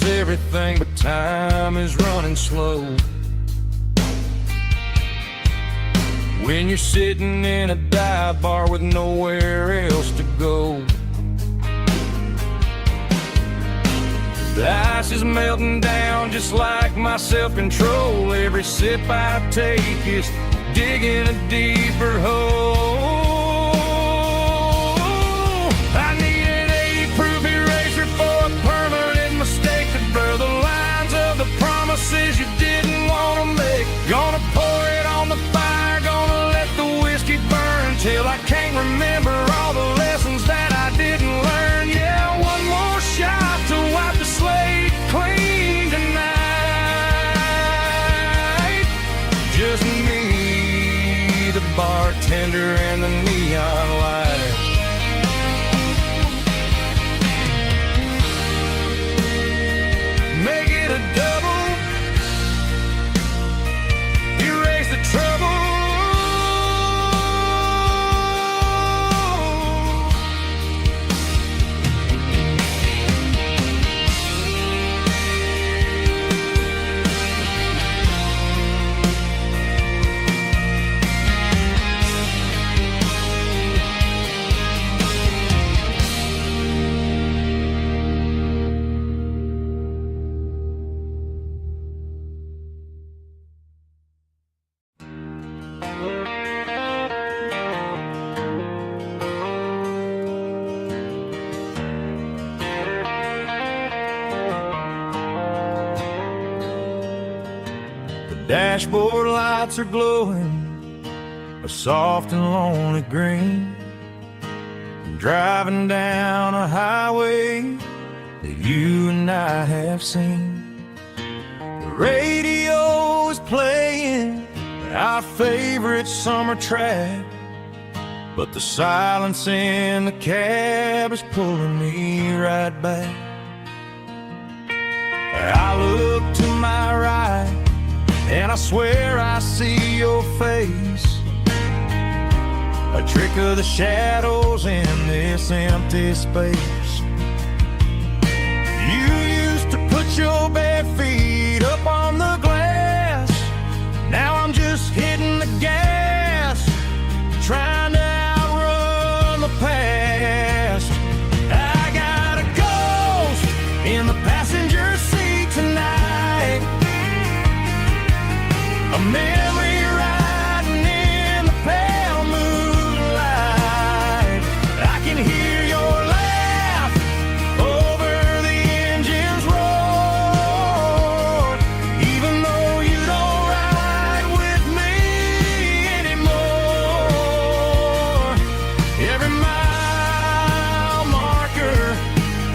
everything, but time is running slow. When you're sitting in a dive bar with nowhere else to go, the ice is melting down just like my self-control. Every sip I take is digging a deeper hole. I need an 80-proof eraser for a permanent mistake to blur the lines of the promises you didn't want to make. Gonna pour it on the fire, gonna let the whiskey burn till I can't remember all the lessons that I didn't learn. Yeah, one more shot to wipe the slate clean tonight. Just me, the bartender, and the neon light. Make it a double, erase the trouble. Dashboard lights are glowing a soft and lonely green. I'm driving down a highway that you and I have seen. The radio is playing our favorite summer track, but the silence in the cab is pulling me right back. I look to my right and I swear I see your face, a trick of the shadows in this empty space. You used to put your bare feet up on the glass. Now I'm just hitting the gas, trying to outrun the past. I got a ghost in the passenger seat tonight, a memory riding in the pale moonlight. I can hear your laugh over the engine's roar, even though you don't ride with me anymore. Every mile marker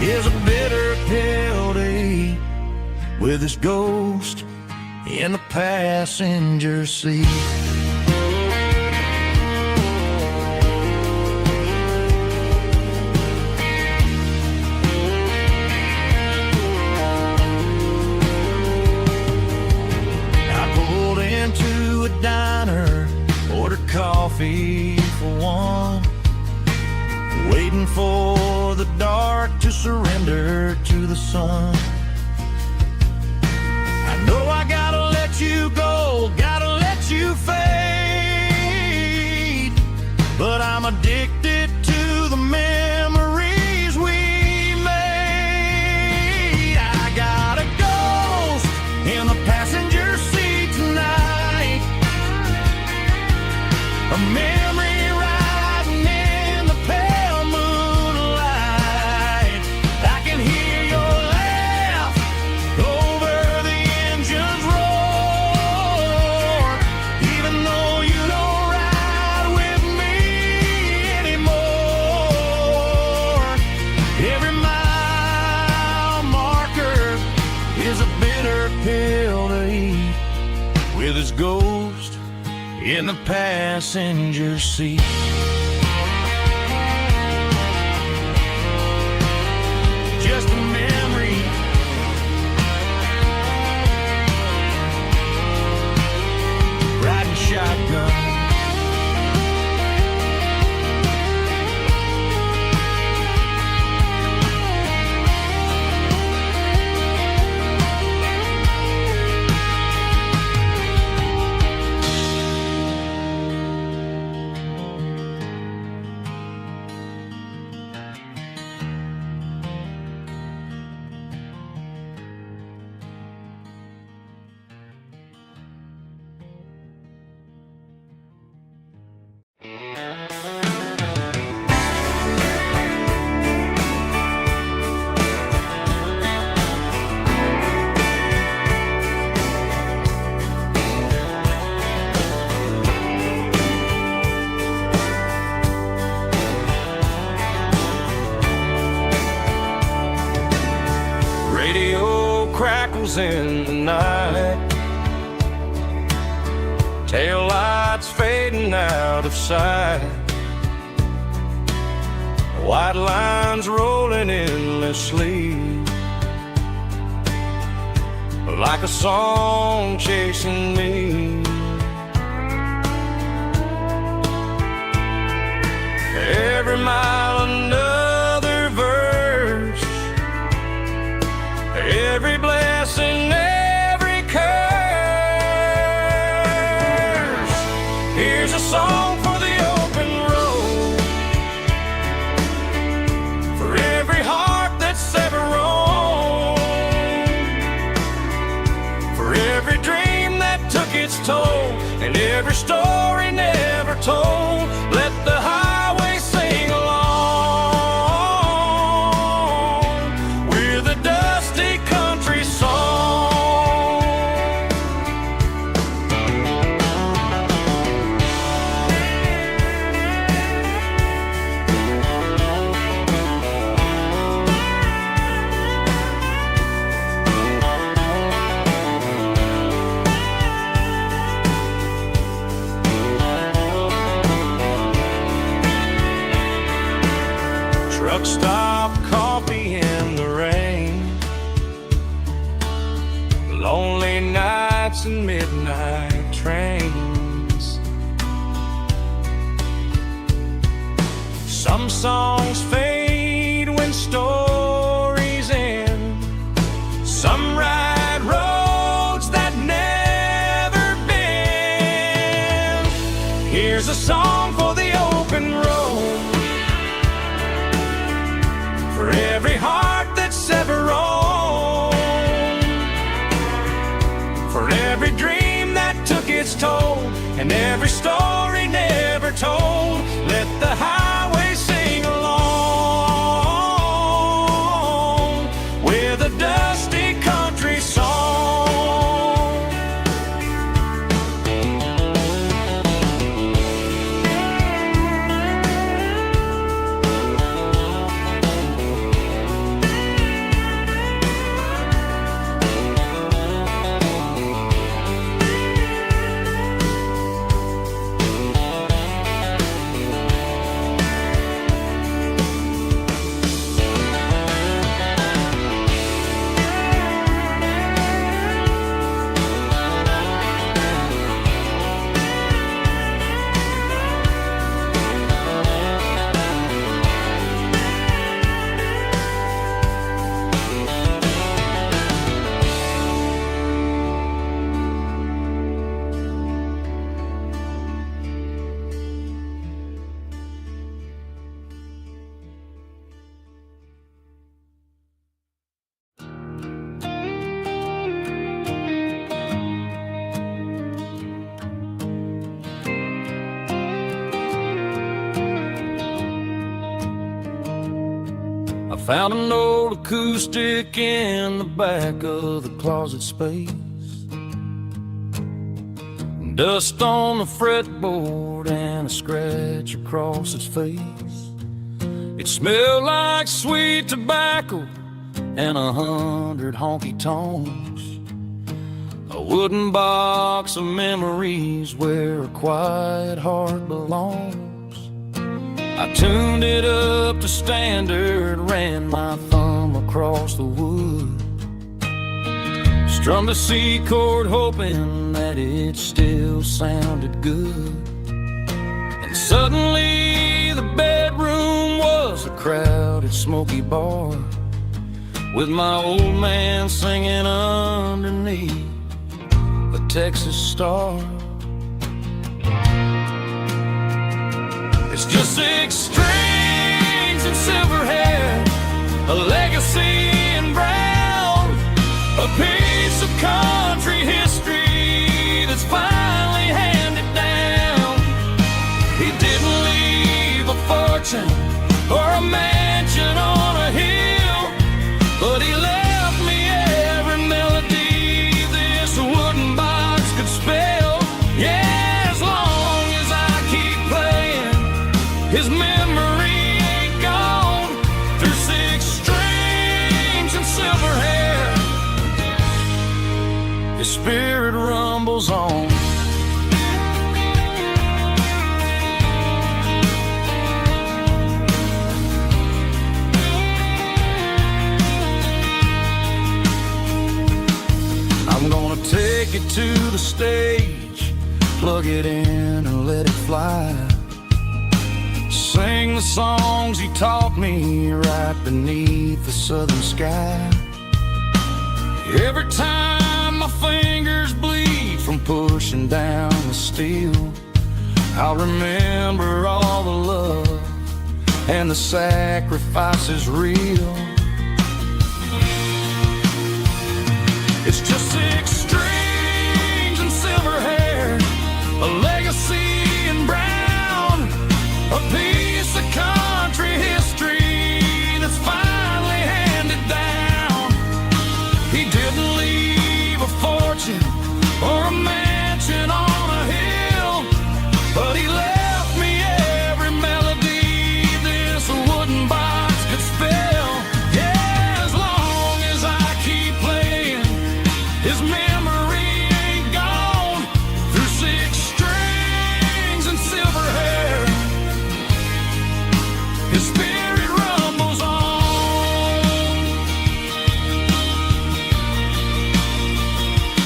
is a bitter pill to eat with this ghost in the passenger seat. I pulled into a diner, ordered coffee for one, waiting for the dark to surrender to the sun. No, I gotta let you go, gotta let you fade, but I'm addicted to the memories we made. I got a ghost in the passenger seat tonight, a memory riding in the pale moonlight. I can hear your laugh over the engine's roar, even though you don't ride with me anymore. Every mile marker is a bitter pill to eat with his ghost in the passenger seat. Just a memory, riding shotgun. crackles in the night, tail lights fading out of sight, white lines rolling endlessly, like a song chasing me. Every mile another verse, every blessing, every curse. Here's a song for the open road, for every heart that's ever roamed, for every dream that took its toll, and every story never told. Let the highway sing along with a dusty country song. Truck stop, coffee in the rain, lonely nights and midnight trains. Some songs fade when stories end, some ride roads that never bend. Here's a song for the open road, for every heart that's ever roamed, for every dream that took its toll, and every story never told. Let the highway sing along with a dusty country song. I found an old acoustic in the back of the closet space, dust on the fretboard and a scratch across its face. It smelled like sweet tobacco and 100 honky tonks, a wooden box of memories where a quiet heart belongs. I tuned it up to standard, ran my thumb across the wood, strummed a C chord hoping that it still sounded good. And suddenly the bedroom was a crowded smoky bar, with my old man singing underneath a Texas star. It's just 6 strings and silver hair, a legacy in brown, a piece of country history that's finally handed down. He didn't leave a fortune or a mansion on a hill, but he left me every melody this wooden box could spell. Yeah, as long as I keep playing, his memory ain't gone through 6 strings spirit rumbles on. I'm gonna take it to the stage, plug it in and let it fly. Sing the songs he taught me right beneath the southern sky. Every time my fingers bleed from pushing down the steel, I'll remember all the love and the sacrifices real. It's just 6 strings and silver hair, a legacy in brown, a piece of country history that's finally handed down. He didn't leave a fortune or a mansion on a hill, but he left me every melody this wooden box could spell. Yeah, as long as I keep playing, his memory ain't gone. Through 6 strings and silver hair, his spirit rumbles on.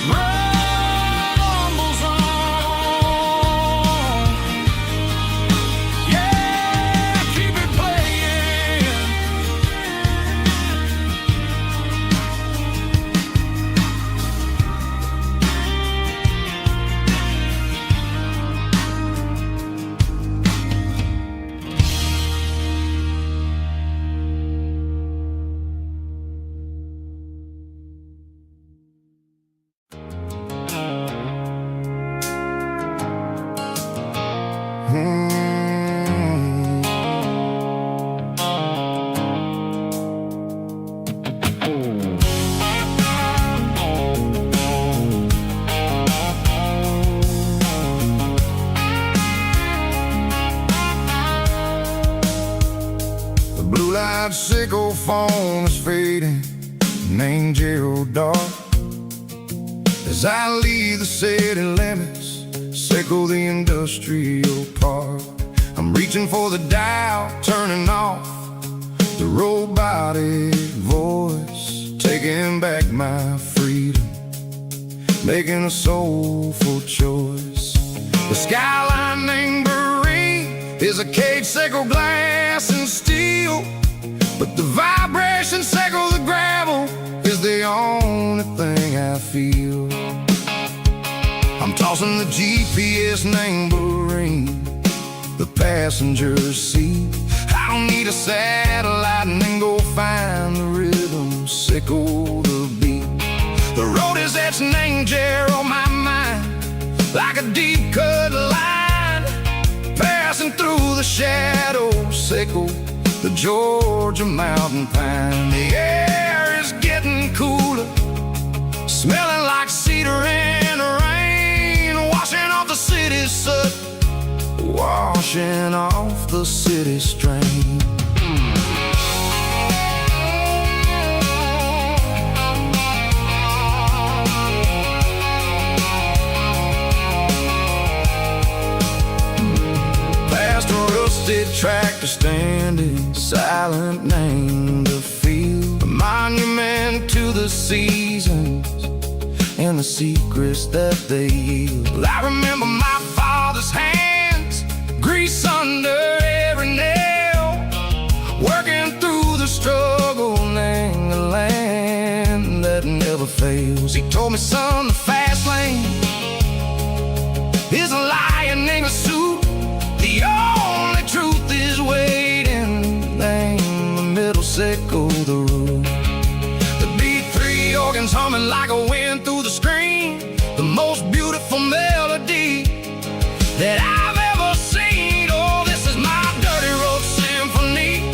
Rumbles on. Yeah, keep it playing. The blue light sickle foam is fading, named Gerald dark. As I leave the city limits, sickle the industrial park. I'm reaching for the dial, turning off the robotic voice, taking back my freedom, making a soulful choice. The skyline named Bryan is a cage sickle, glass and steel, but the vibration sickle, the gravel, is the only thing I feel. I'm tossing the GPS named Bryan, the passenger seat. I don't need a satellite and then go find the rhythm, sickle the beat. The road is etched named Gerald, my mind, like a deep cut line, passing through the shadows, sickle the Georgia mountain pine. The air is getting cooler, smelling like cedar in the rain, washing off the city's soot, washing off the city strain. Past a rusted tractor standing silent, named the field, a monument to the seasons and the secrets that they yield. I remember my father's hands, grease under every nail, working through the struggle, named the land that never fails. He told me, son, the fast lane is a lion in a suit. The only truth is waiting, name the middle sickle the root. The B3 organs humming like a wind through the screen, the most beautiful melody that I've ever seen. Oh, this is my dirty road symphony,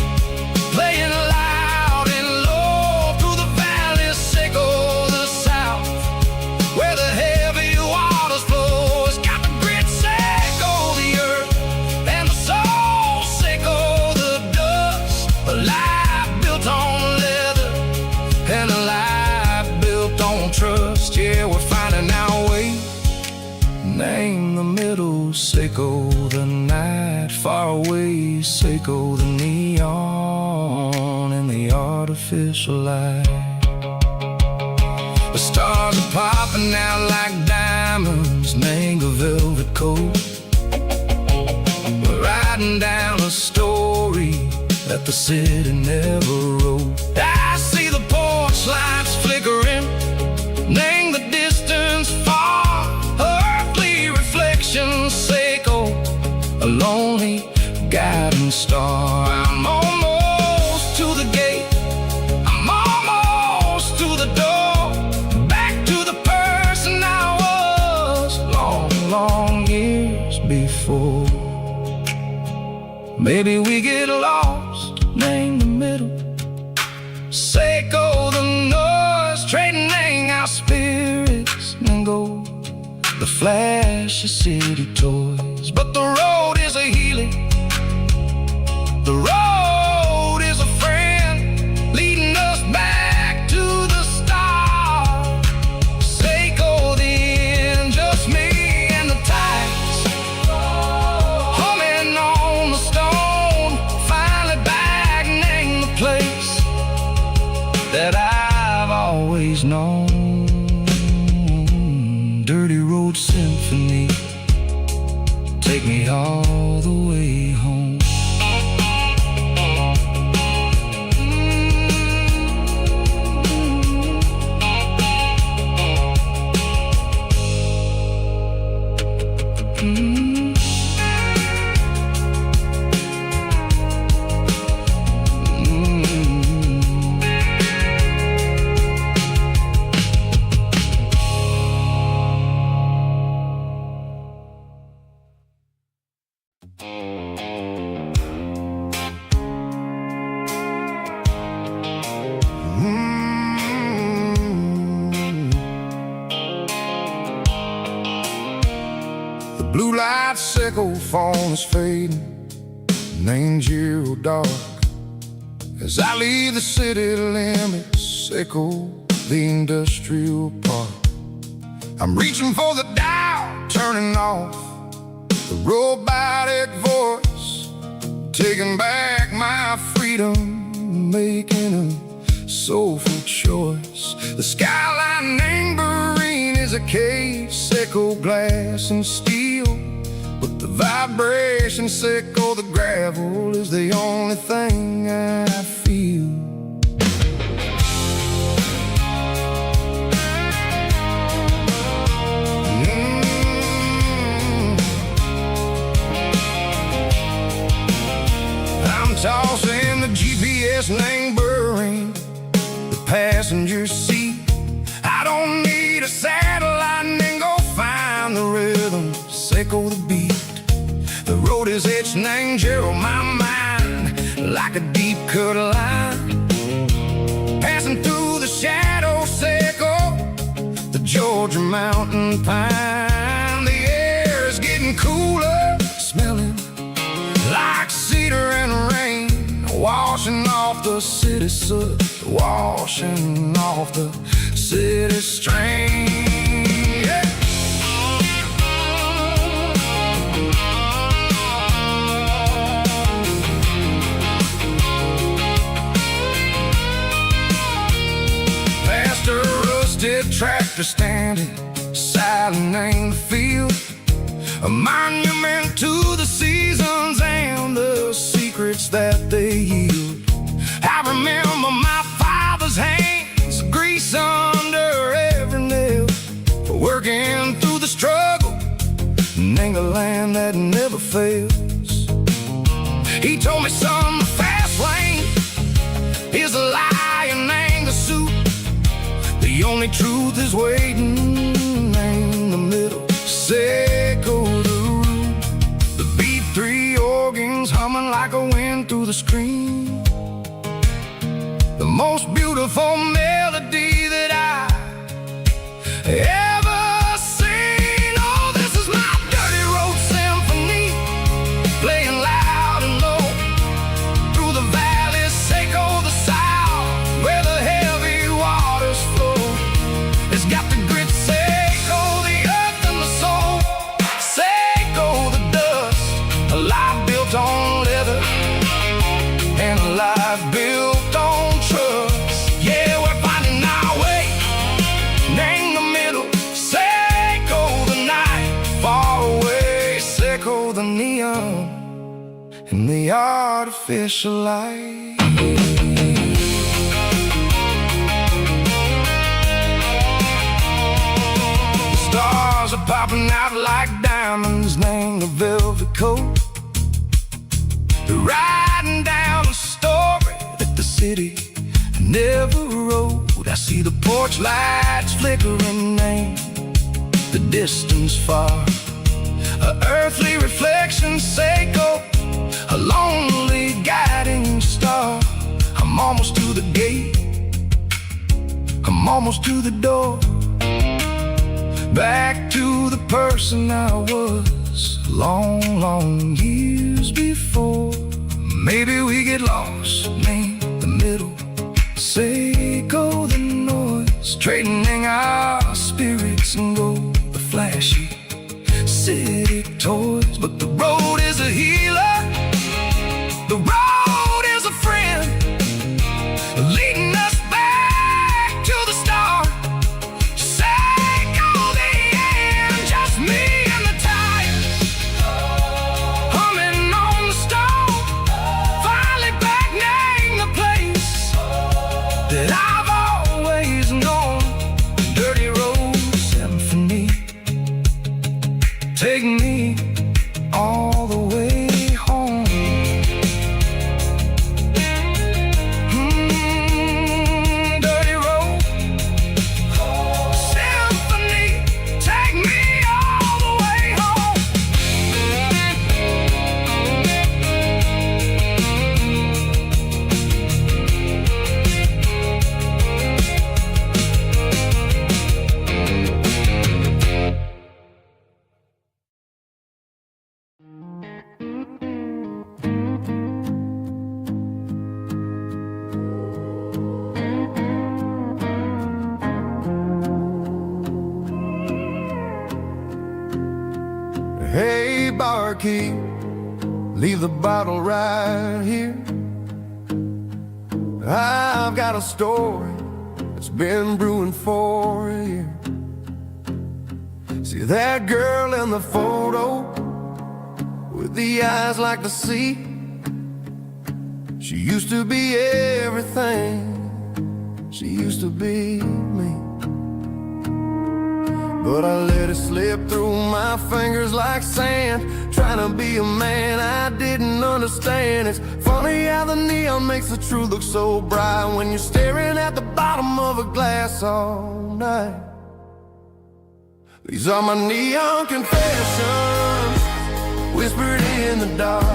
playing loud and low through the valleys, sickle the south, where the heavy waters flow. It's got the grit sickle the earth and the soul sickle the dust. A life built on leather and a life built on trust. Yeah, we're finding out Seiko the night far away, Seiko the neon and the artificial light. The stars are popping out like diamonds, mango velvet coat. We're writing down a story that the city never wrote. I see the porch lights flickering, name the distance far, earthly reflections, Seiko, a lonely guiding star. I'm almost to the gate, I'm almost to the door, back to the person I was long, long years before. Maybe we get lost, name the middle, Seiko the noise, trading our spirits and gold, the flash of city toys. But the road is a healing, the road is a friend, leading us back to the start. Seiko the end, just me and the tides, humming on the stone, finally back, name the place that I've always known. Dirty road symphony, take me all the way home. Blue light Seiko phone is fading, name's Giro dark. As I leave the city limits, Seiko the industrial park. I'm reaching for the dial, turning off the robotic voice, taking back my freedom, making a soulful choice. The skyline named Bryan is a cave, Seiko glass and steel, but the vibration, Seiko the gravel, is the only thing I feel. I'm tossing the GPS named Bryan, the passenger seat. I don't need a satellite and go find the rhythm, Seiko the beat. The road is etched named Geralkyo, my mind, like a deep cut line, passing through the shadow, Seiko, the Georgia mountain pine. The air is getting cooler, smelling like cedar and rain, washing off the city soot, washing off the city strain. Yeah. Past a rusted tractor standing silent in the field, a monument to the seasons and the secrets that they yield. I remember my father's hands, grease under every nail, working through the struggle, name a land that never fails. He told me, son, the fast lane is a lie and ain't the suit. The only truth is waiting in the middle, Seiko the root. The B3 organs humming like a wind through the screen, the most beautiful melody that I ever seen. Oh, this is my dirty road symphony, playing loud and low through the valleys, Seiko the south, where the heavy waters flow. It's got the grit, Seiko the earth and the soul, Seiko artificial light. The stars are popping out like diamonds, named a velvet coat. They're riding down a story that the city never wrote. I see the porch lights flickering, name the distance far. A earthly reflection, Seiko, a lonely guiding star. I'm almost to the gate, I'm almost to the door. Back to the person I was long, long years before. Maybe we get lost, name the middle, Seiko the noise, trading our spirits and go the flashy city toys. But the road is a healer, the road is a friend, leading us back to the start. Seiko the end, just me and the tires, humming on the stove. Finally back, name the place that I've always known. Dirty Road Symphony, take me all the way home. Dirty Road Symphony, take me all the way home. Hey, barkeep, leave the bottle right here. I've got a story that's been brewing for a year. See that girl in the photo with the eyes like the sea? She used to be everything, she used to be me. But I let it slip through my fingers like sand, trying to be a man I didn't understand. It's funny how the neon makes the truth look so bright when you're staring at the bottom of a glass all night. These are my neon confessions, whispered in the dark,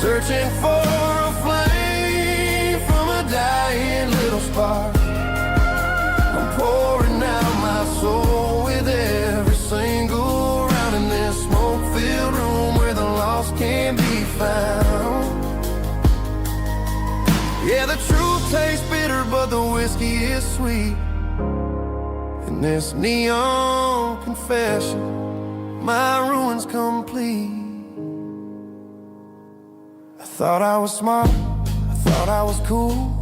searching for a flame from a dying little spark. I'm pouring out my soul with every single round in this smoke-filled room where the lost can be found. Yeah, the truth tastes bitter, but the whiskey is sweet. In this neon confession, my ruin's complete. I thought I was smart, I thought I was cool,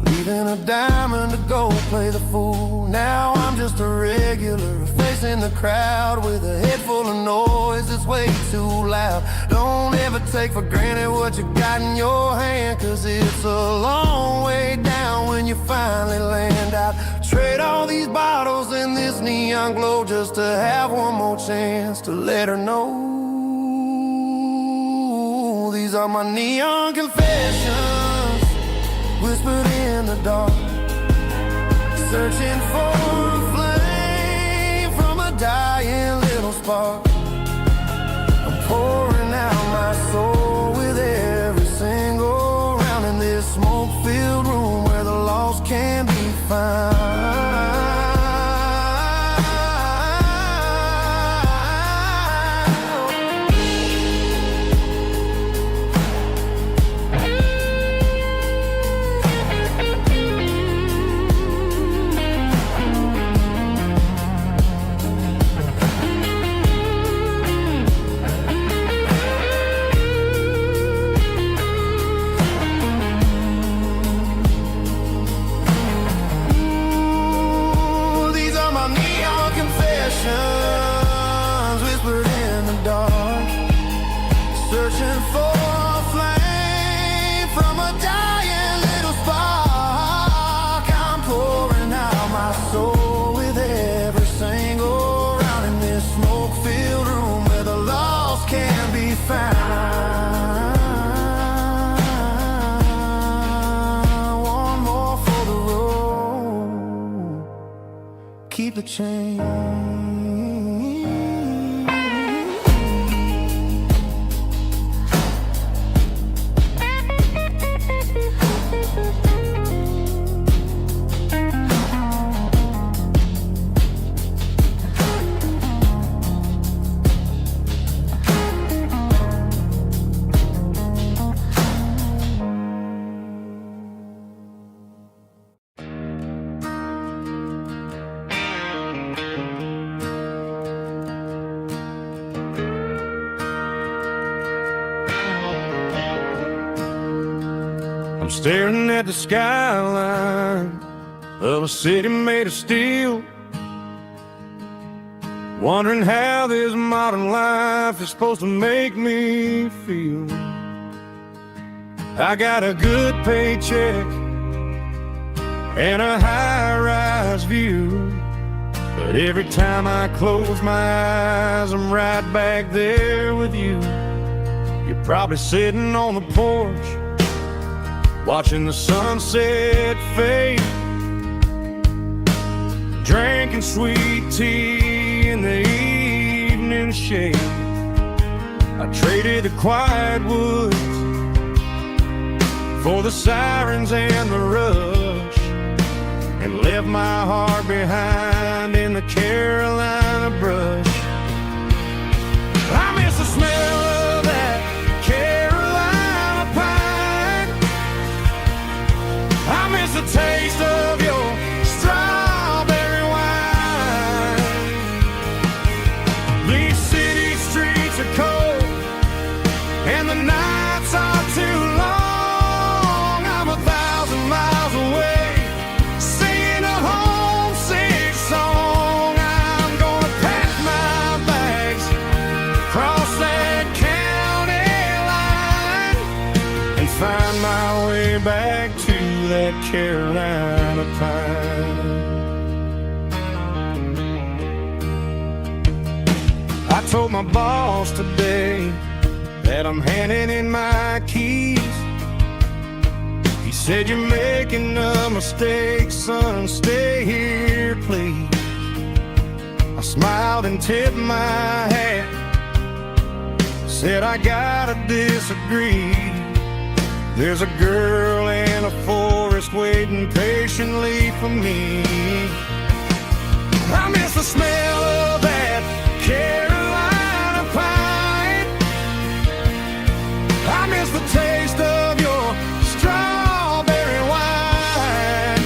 leaving a diamond to go play the fool. Now I'm just a regular, facing the crowd with a head full of noise that's way too loud. Don't ever take for granted what you got in your hand, cause it's a long way down when you finally land out. Trade all these bottles and this neon glow just to have one more chance to let her know. These are my neon confessions, whispered in the dark, searching for a flame from a dying little spark. I'm pouring out my soul with every single round in this smoke-filled room where the lost can be found. keep the change. I'm staring at the skyline of a city made of steel, wondering how this modern life is supposed to make me feel. I got a good paycheck and a high-rise view, but every time I close my eyes, I'm right back there with you. You're probably sitting on the porch, watching the sunset fade, drinking sweet tea in the evening shade. I traded the quiet woods for the sirens and the rush, and left my heart behind in the Carolina brush. I miss the smell of that Carolina pine. I miss the taste of your strawberry wine. These city streets are cold and the nights are too long. I'm 1,000 miles away, singing a homesick song. I'm gonna pack my bags, cross that county line, and find my way back to that Carolina pine. I told my boss today that I'm handing in my keys. He said, "You're making a mistake, son, stay here, please." I smiled and tipped my hat, said, "I gotta disagree. There's a girl in a forest waiting patiently for me." I miss the smell of that Carolina pine. I miss the taste of your strawberry wine.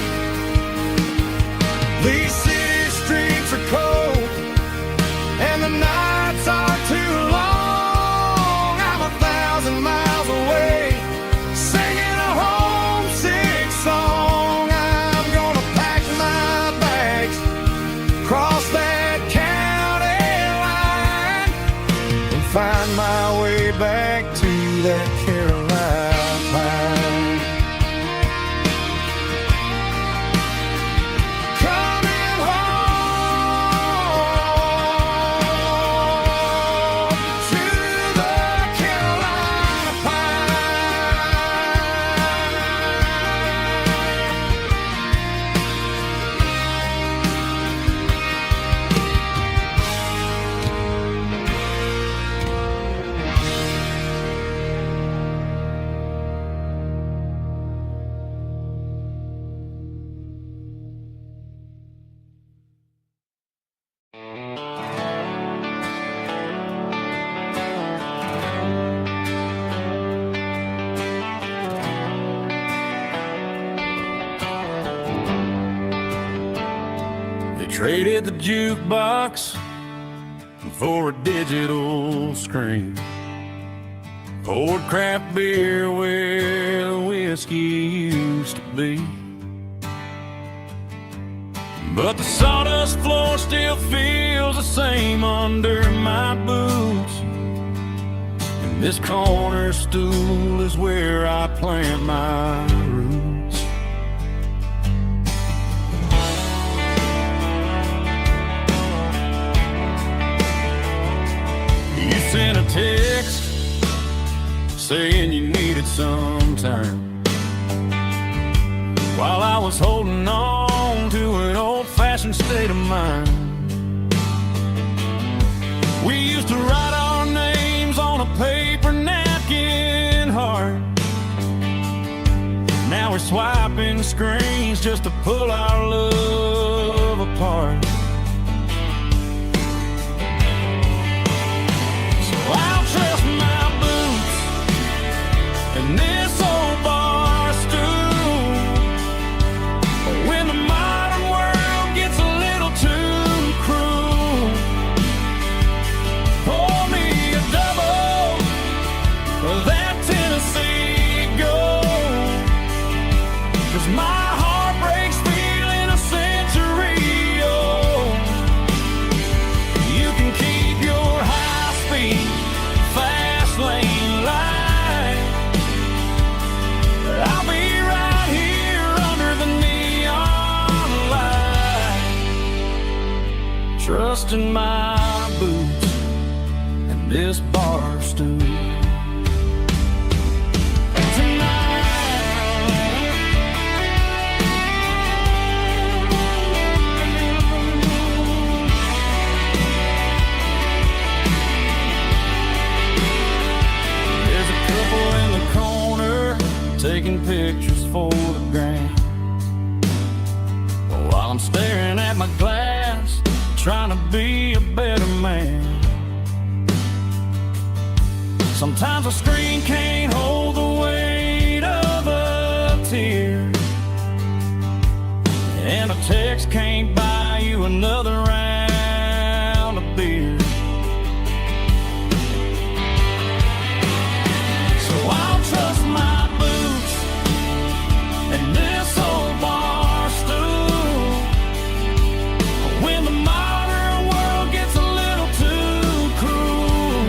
These city streets are cold and the nights are too long. I'm 1,000 miles away, singing a homesick song. I'm gonna pack my bags, cross that county line, and find my way back to that Carolina pine. Coming home to the Carolina Traded the jukebox for a digital screen, poured craft beer where the whiskey used to be. But the sawdust floor still feels the same under my boots, and this corner stool is where I plant my roots. You sent a text saying you needed some time, while I was holding on to an old-fashioned state of mine. We used to write our names on a paper napkin heart. Now we're swiping screens just to pull our love apart. So I'll trust my boots and this old bar stool. But when the modern world gets a little too cruel, pour me a double of that Tennessee Gold. 'Cause my heart breaks feeling a century old. You can keep your high-speed, fast lane light. I'll be right here under the neon light, trusting my boots and this bar stool. Taking pictures for the gram, while I'm staring at my glass, trying to be a better man. Sometimes a screen can't hold the weight of a tear, and a text can't buy you another round of beer. So I'll trust my and this old bar stool. When the modern world gets a little too cruel,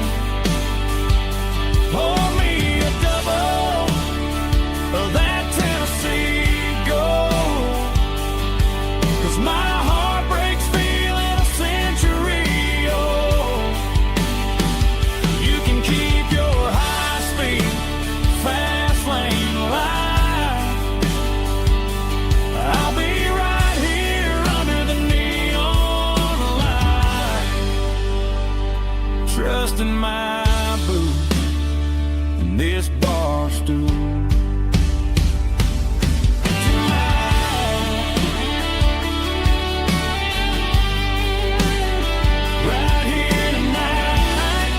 pour me a double of that Tennessee Gold. 'Cause my heart breaks feeling a century old. You can keep your high-speed, fast lane light. I'll be right here under the neon light, trusting my boots and this bar stool. Right here tonight,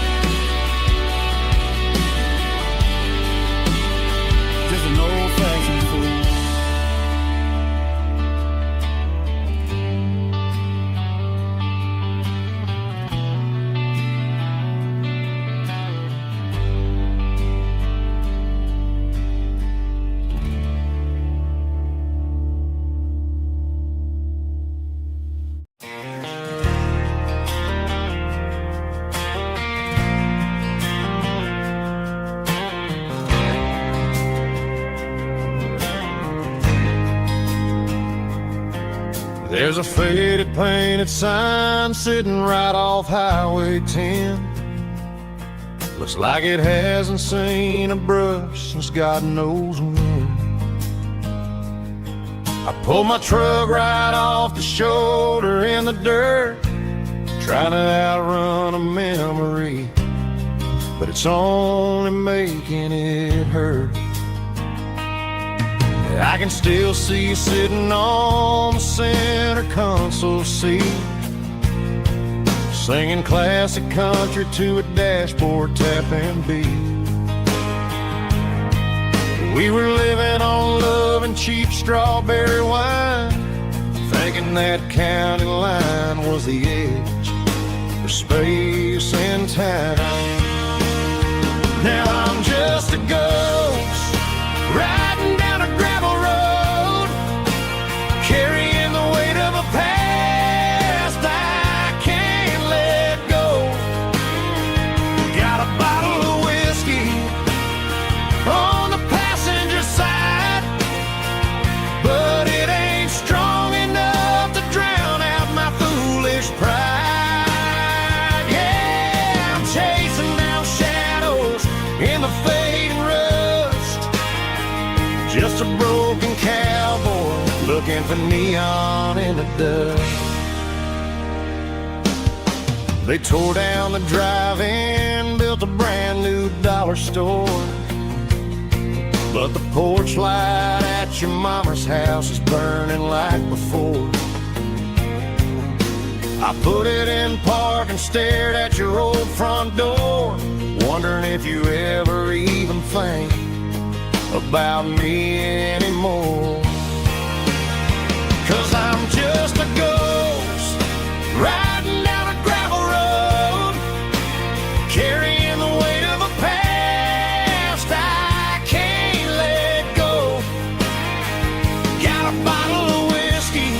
just an old-fashioned fool. There's a faded painted sign sitting right off Highway 10. Looks like it hasn't seen a brush since God knows when. I pulled my truck right off the shoulder in the dirt, trying to outrun a memory, but it's only making it hurt. I can still see you sitting on the center console seat, singing classic country to a dashboard tapping beat. We were living on love and cheap strawberry wine, thinking that county line was the edge for space and time. Now I'm just a ghost riding down a gravel road, carrying the weight of a past I can't let go. Got a bottle of whiskey on the passenger side, but it ain't strong enough to drown out my foolish pride. Yeah, I'm chasing down shadows in the fading rust, just a broken cowboy looking for neon in the dust. They tore down the drive-in, built a brand new dollar store. But the porch light at your mama's house is burning like before. I put it in park and stared at your old front door, wondering if you ever even think about me anymore. 'Cause I'm just a ghost riding down a gravel road, carrying the weight of a past I can't let go. Got a bottle of whiskey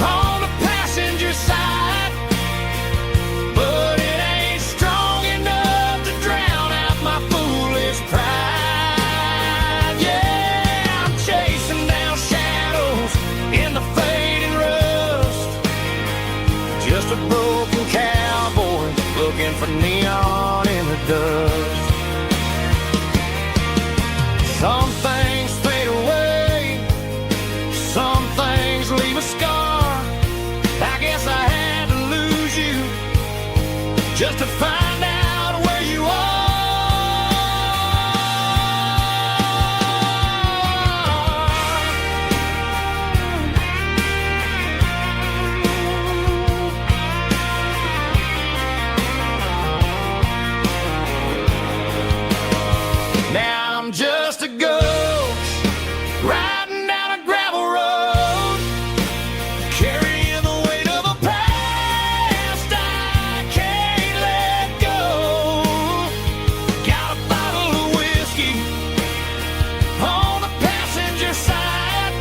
on the passenger side, but it ain't strong enough to drown out my foolish pride. Yeah, I'm chasing down shadows in the fading rust, just a broken cowboy looking for neon in the dust. Some things fade away, some things leave a scar. I guess I had to lose you just to find out where you are. Now I'm just a ghost riding down a gravel road, carrying the weight of a past I can't let go. Got a bottle of whiskey on the passenger side,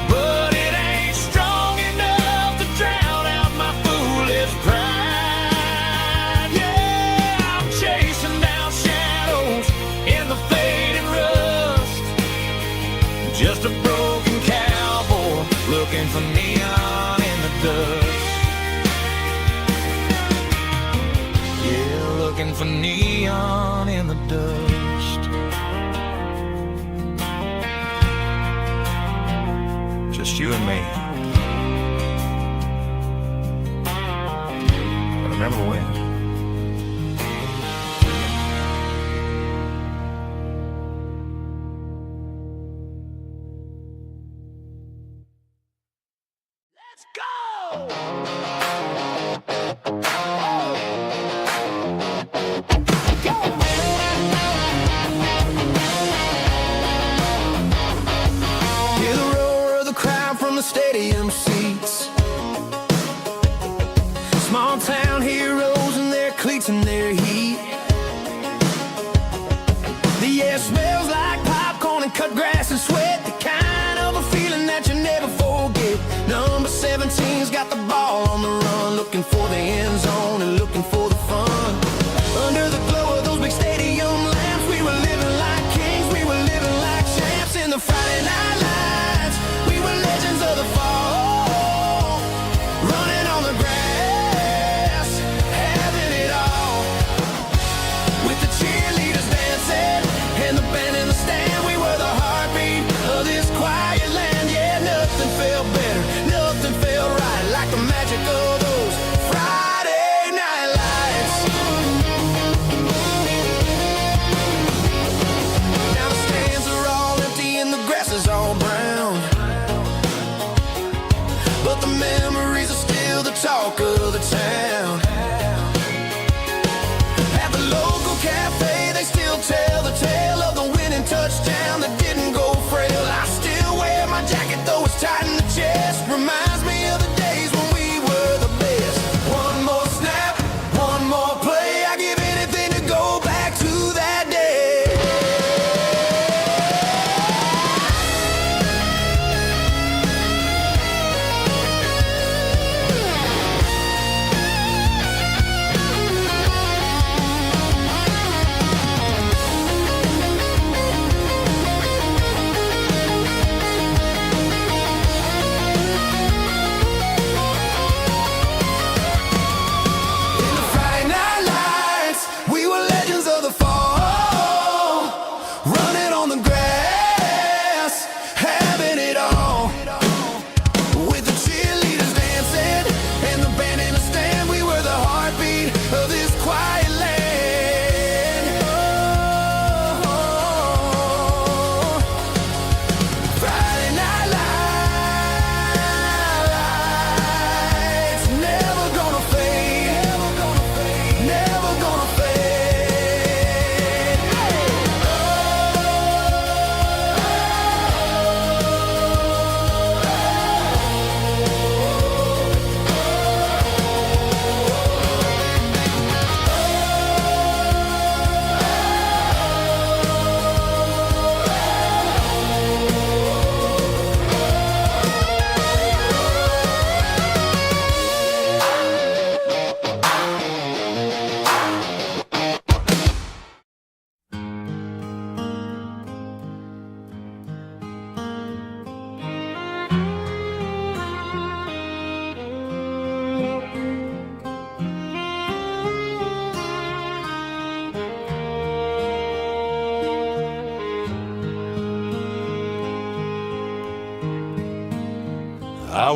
but it ain't strong enough to drown out my foolish pride. Yeah, I'm chasing down shadows in the fading rust, just a broken cowboy looking for neon in the dust. Yeah, looking for neon in the dust. Just you and me. But remember when? Let's go! Hear the roar of the crowd from the stadium seats. Small town heroes in their cleats and their heat. The air smells like popcorn and cut grass and sweat, the kind of a feeling that you never forget. Number 17's got the ball on the run, looking for the end zone and looking for the fun. Under the glow of those big stadium lamps, we were living like kings, we were living like champs in the Friday night lights. We were legends of the fall, running on the grass, having it all. With the cheerleaders dancing and the band in the stand, we were the heartbeat of this quiet land. Yeah, nothing felt better, nothing felt right like the magic of those Friday night lights. Now the stands are all empty and the grass is all brown, but the memories are still the talk of the town. At the local cafe, they still tell the tale of the winning touchdown that didn't go frail. I still wear my jacket, though it's tight in the chest. Reminds me of the days when we were the best. One more snap, one more play. I give anything to go back to that day.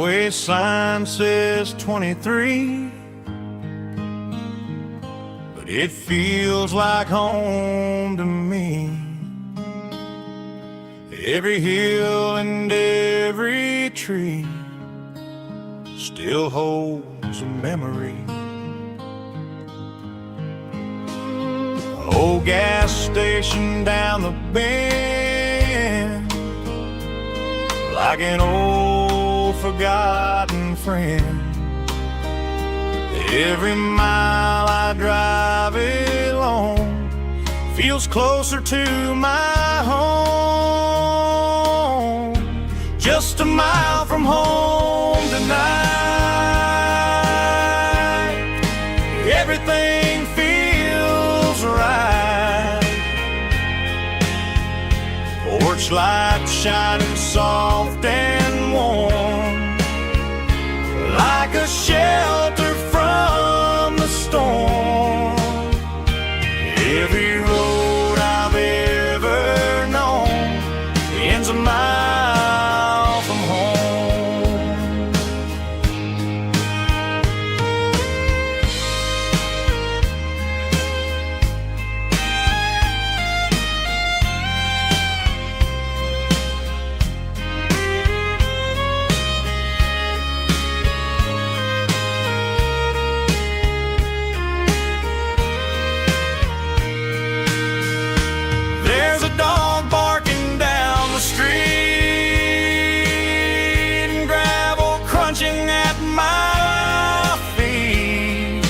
highway sign says 23, but it feels like home to me. Every hill and every tree still holds a memory. Old gas station down the bend, like an old forgotten friend. Every mile I drive along feels closer to my home. Just a mile from home tonight, everything feels right. Porch light shining soft and warm, like a shelter from the storm. Every road I've ever known ends a mile from home. There's a dog barking down the street, and gravel crunching at my feet.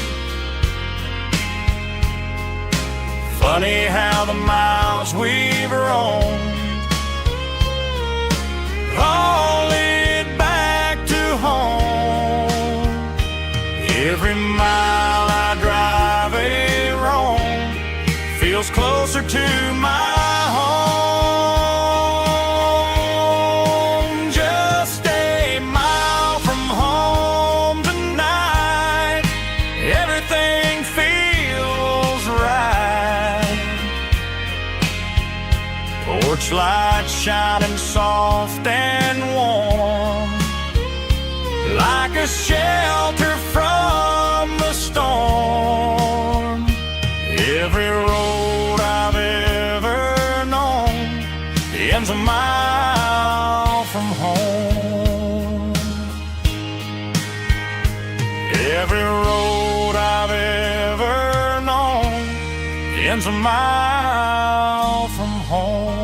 Funny how the miles we've roamed all lead back to home. Every mile I drive roam feels closer to my home. Just a mile from home tonight, everything feels right. Porch light shining soft and warm, like a shelter from the storm. Every road I've ever known ends a mile from home. Every road I've ever known ends a mile from home.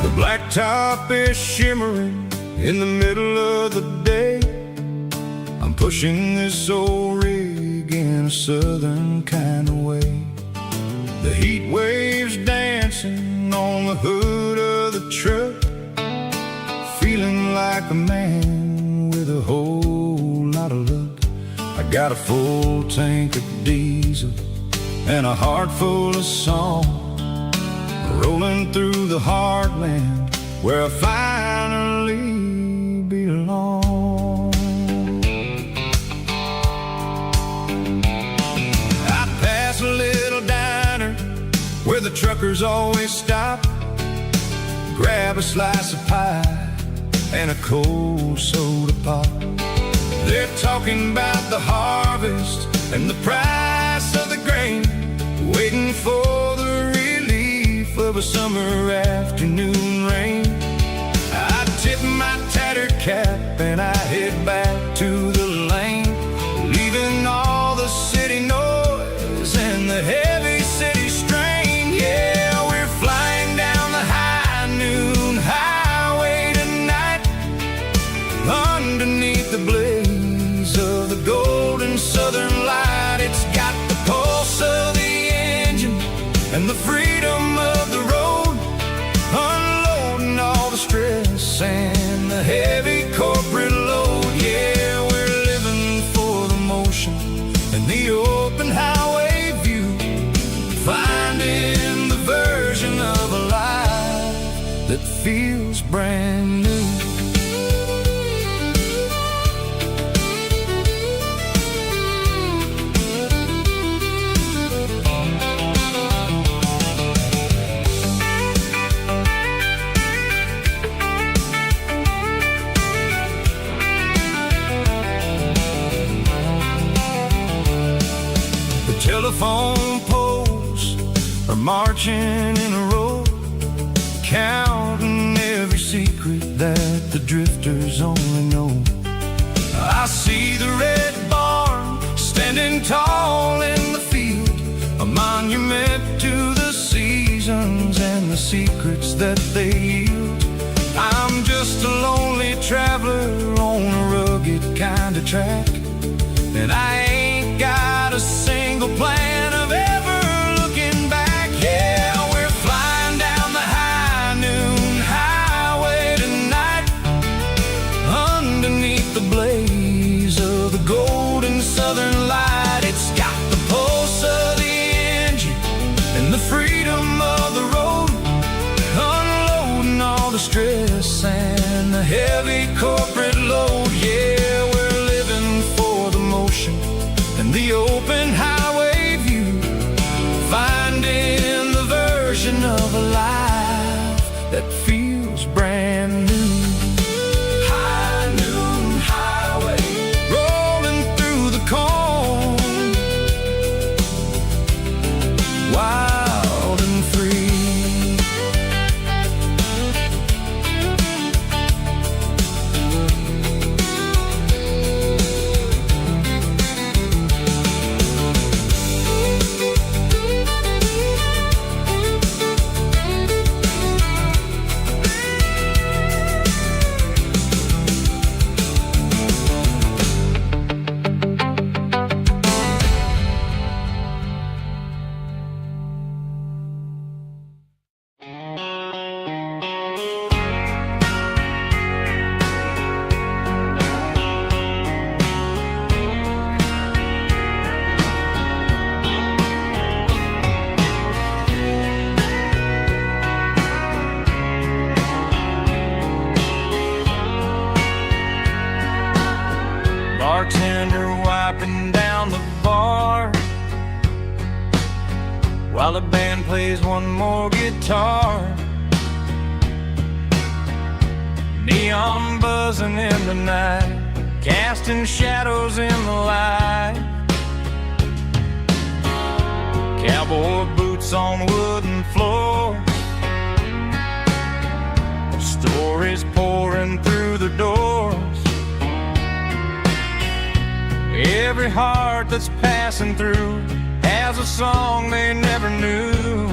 The blacktop is shimmering in the middle of the day. I'm pushing this old rig in a southern kind of way. The heat waves dancing on the hood of the truck, feeling like a man with a whole lot of luck. I got a full tank of diesel and a heart full of song, rolling through the heartland where I finally belong. I pass a little diner where the truckers always stop, grab a slice of pie and a cold soda pop. They're talking about the harvest and the price of the grain, waiting for the relief of a summer afternoon rain. I tip my tattered cap and I head back to the lane, leaving all the city noise and the heavy city strain. Yeah, we're flying down the high noon highway tonight, underneath the blaze of the golden southern light. It's got the pulse of and the freedom of the road, unloading all the stress and the heavy corporate load. Yeah, we're living for the motion and the open highway view, finding the version of a life that feels brand new. Telephone poles are marching in a row, counting every secret that the drifters only know. I see the red barn standing tall in the field, a monument to the seasons and the secrets that they yield. I'm just a lonely traveler on a rugged kind of track, and I ain't got a single plan of ever looking back. Yeah, we're flying down the high noon highway tonight, underneath the blaze of the golden southern light. It's got the pulse of the engine and the freedom of the road, unloading all the stress and the heavy corporate load. Yeah, we're living for the motion and the open highway view, finding the version of a life that feels brand new. High noon highway, rolling through the corn, wild and free. Bartender wiping down the bar while the band plays one more guitar. Neon buzzing in the night, casting shadows in the light. Cowboy boots on wooden floors, stories pouring through the doors. Every heart that's passing through has a song they never knew.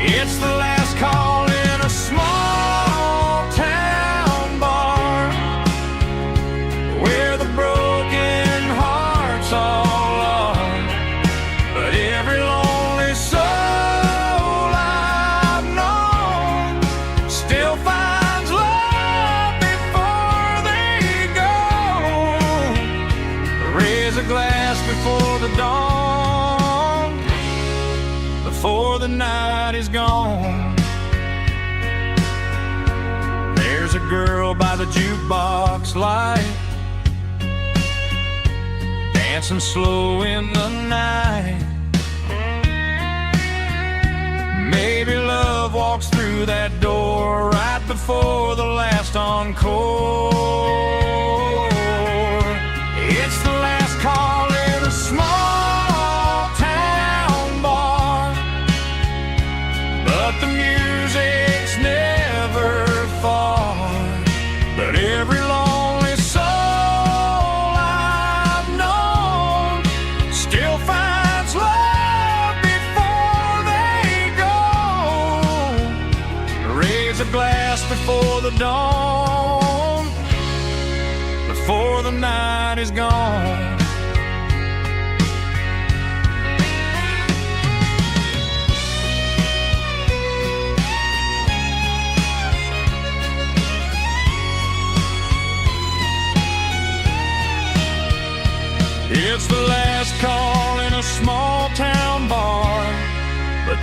It's the last call in a small town bar, where the broken hearts all are. But every lonely soul I've known still finds love before they go. Raise a glass before the dawn, before the night is gone. There's a girl by the jukebox light, dancing slow in the night. Maybe love walks through that door right before the last encore. It's the last call in a small town bar, but the music's never far. But every lonely soul I've known still finds love before they go. Raise a glass before the dawn, before the night is gone.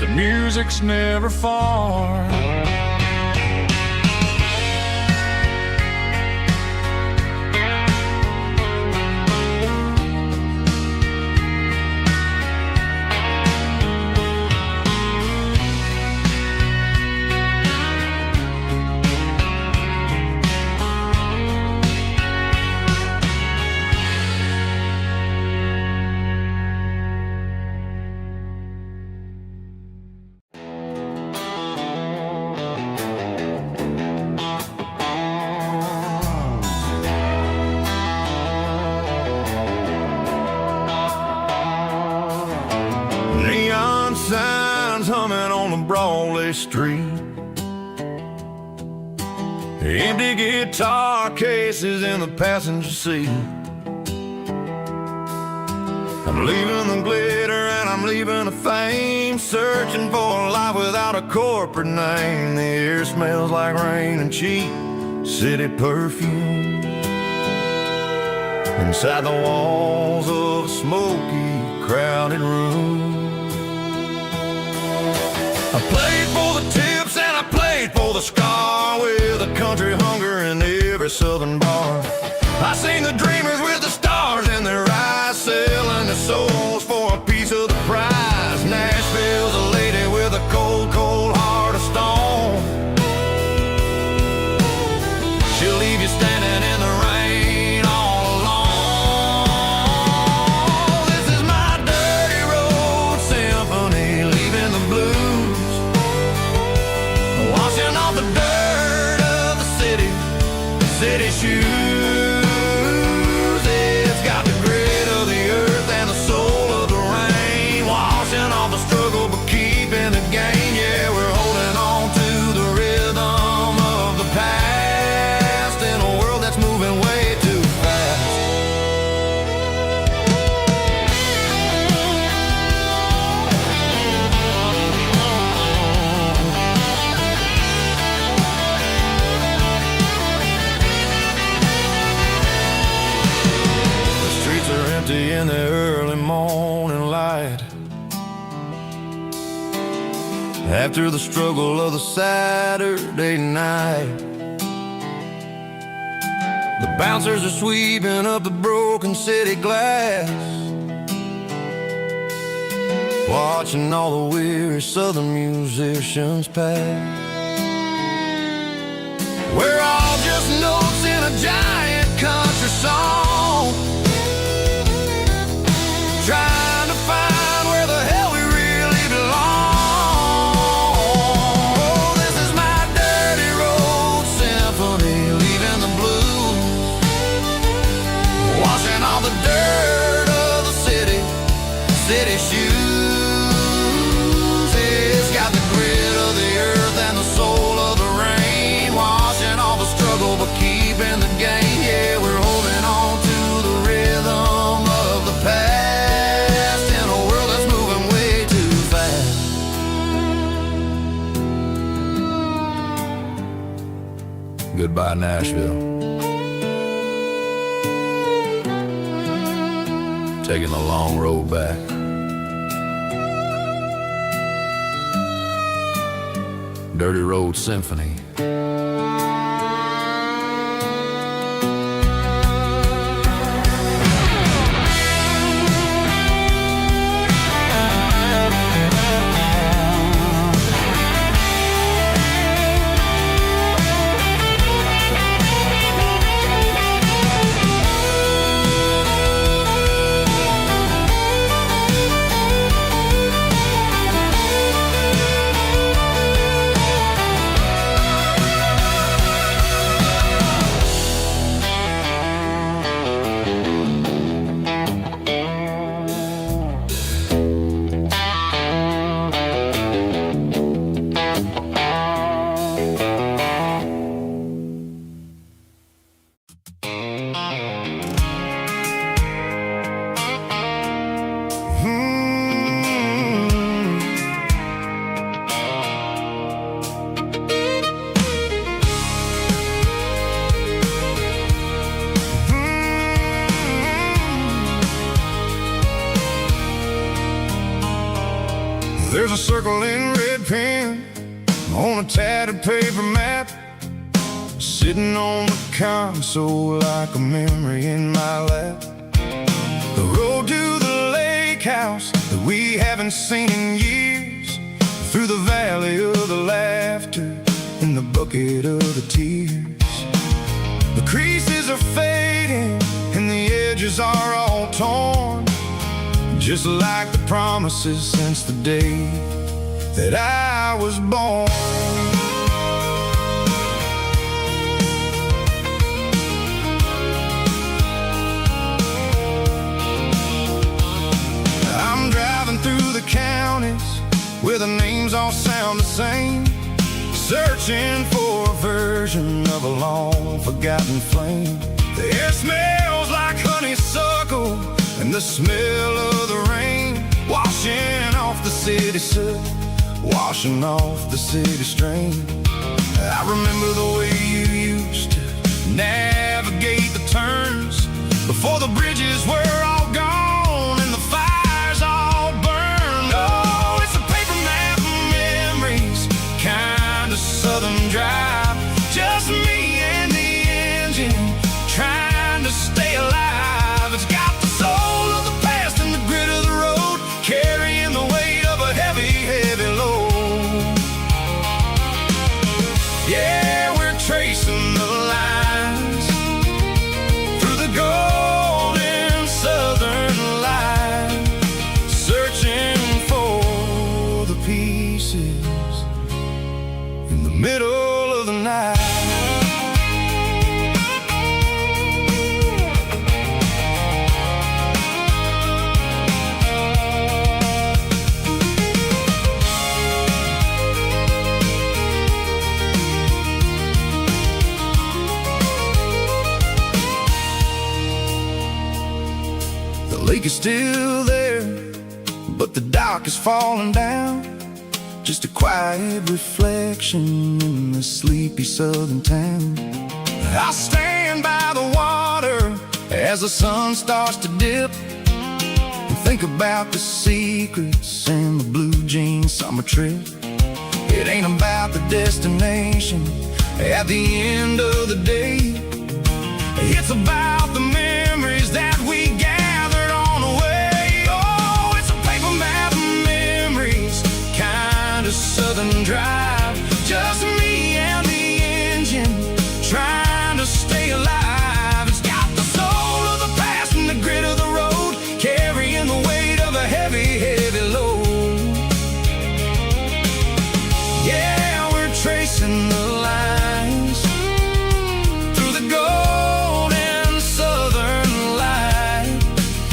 the music's never far. Neon signs humming on the Broadway street, empty guitar cases in the passenger seat. I'm leaving the glitter and I'm leaving the fame, searching for a life without a corporate name. The air smells like rain and cheap city perfume inside the walls of a smoky, crowded room. I played for the tips and I played for the scar, with a country hunger in every southern bar. I seen the dreamers with the stars in their eyes, selling their souls for a piece of the prize. Nashville's a lady with a cold, cold heart of stone. She'll leave you standing in the rain all alone. This is my dirty road symphony, leaving the blues, washing off the dirt of the city shoes. It's got the grit of the earth and the soul of the rain, washing off the struggle but keeping the gain. Yeah, we're holding on to the rhythm of the past in a world that's moving way too fast. In the early morning light, after the struggle of the Saturday night, the bouncers are sweeping up the broken city glass, watching all the weary southern musicians pass. We're all just notes in a giant country song, trying to find where the hell we really belong. Oh, this is my dirty road symphony, leaving the blues, washing all the dirt of the city shoes. It's got the grit of the earth and the soul of the rain, washing all the struggle but keeping the gain. Yeah, we're holding on to the rhythm of the past. Goodbye, Nashville. Taking the long road back. Dirty Road Symphony. There's a circle in red pen on a tattered paper map, sitting on the console like a memory in my lap. The road to the lake house that we haven't seen in years, through the valley of the laughter and the bucket of the tears. The creases are fading and the edges are all torn, just like the promises since the day that I was born. I'm driving through the counties where the names all sound the same, searching for a version of a long forgotten flame. The air smells like honeysuckle and the smell of the rain, washing off the city soot, washing off the city strain. I remember the way you used to navigate the turns before the bridges were all gone and the fires all burned. Oh, it's a paper map of memories, kind of southern drive, just me and the engine trying to stay alive. It's got the soul of the past and the grit of the road, carrying the weight of a heavy, heavy load. Yeah, we're tracing the lines through the golden southern light, searching for the pieces in the middle of the night. The lake is still there, but the dock is falling down, just a quiet reflection in the sleepy southern town. I stand by the water as the sun starts to dip, and think about the secrets and the blue jean summer trip. It ain't about the destination at the end of the day, it's about the memories that we gathered on the way. Oh, it's a paper map of memories, kind of southern drive, just me and the engine trying to stay alive. It's got the soul of the past and the grit of the road, carrying the weight of a heavy, heavy load. Yeah, we're tracing the lines through the golden southern light,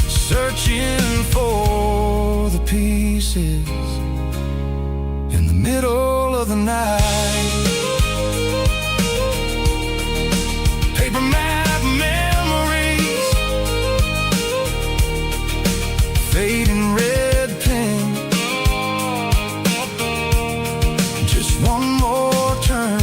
searching for the pieces in the middle of the night. Paper map memories, fading red pen, just one more turn.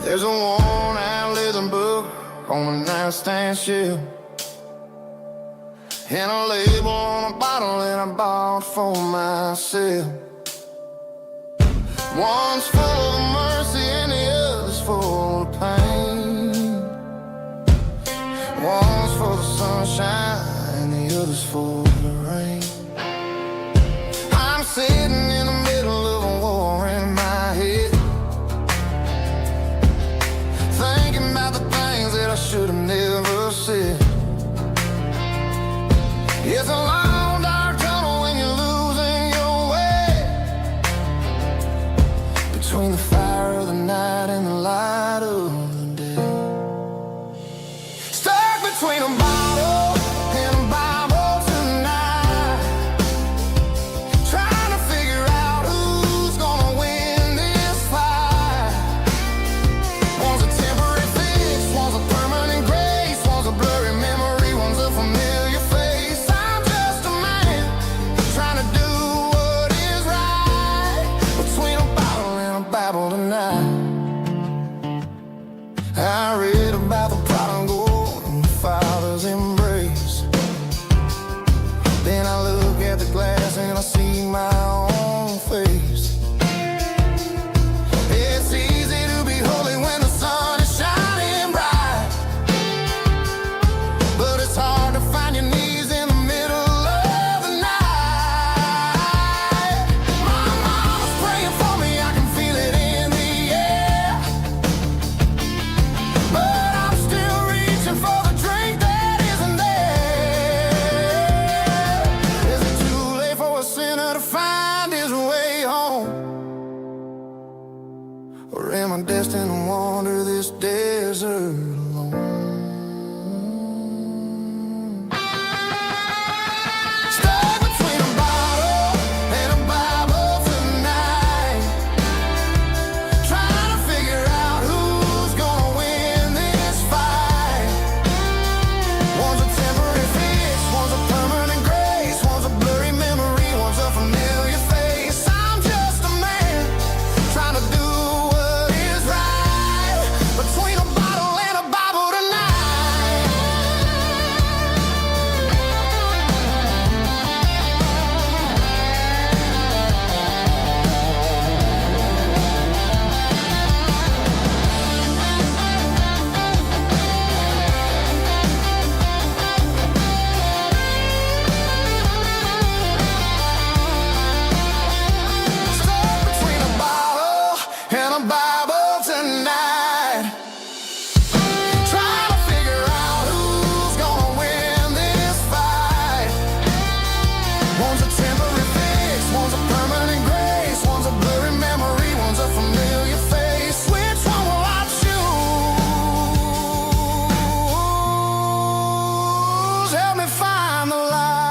There's a worn-out leather book on a nightstand shelf, and a label on a bottle that I bought for myself. One's full of mercy and the other's full of pain. One's full of sunshine and the other's full of rain. I'm sitting in the middle of a war in my head, thinking about the things that I should have never said. It's a long dark tunnel when you're losing your way, between the fire of the night and the light of the day. Stuck between a bottle and a Bible tonight. Bible tonight. I read about the prodigal and the Father's embrace. Then I look at the glass and I see my own face. It's easy to be holy when the sun is shining bright, but it's hard to find your knees in the middle of the night. My mama's praying for me, I can feel it in the air, but I'm still reaching for the drink that isn't there. Is it too late for a sinner to find his way home? Or am I destined to wander this desert alone? Stuck between a bottle and a Bible tonight, trying to figure out who's gonna win this fight. One's a temporary fix, one's a permanent grace, one's a blurry memory, one's a familiar face. I'm just a man trying to do what is right, between a bottle and a Bible tonight. Stuck between a bottle and a Bible tonight, trying to figure out who's gonna win this fight. One's a temporary fix, one's a permanent grace, one's a blurry memory, one's a familiar face. Which one will I choose? Help me find the light.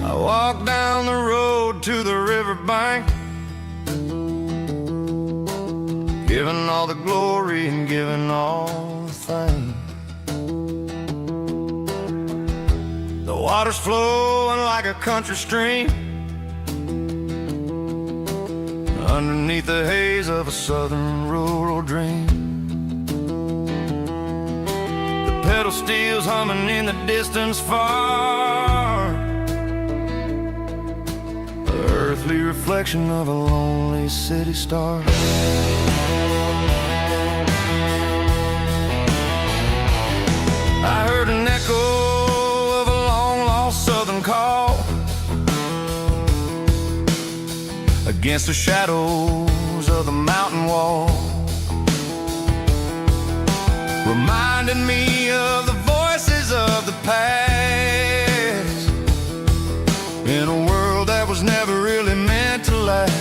I walk down the road to the riverbank, giving all the glory and giving all the thanks. The water's flowing like a country stream, underneath the haze of a southern rural dream. The pedal steel's humming in the distance far, the earthly reflection of a lonely city star. I heard an echo of a long-lost southern call against the shadows of the mountain wall, reminding me of the voices of the past, in a world that was never really meant to last.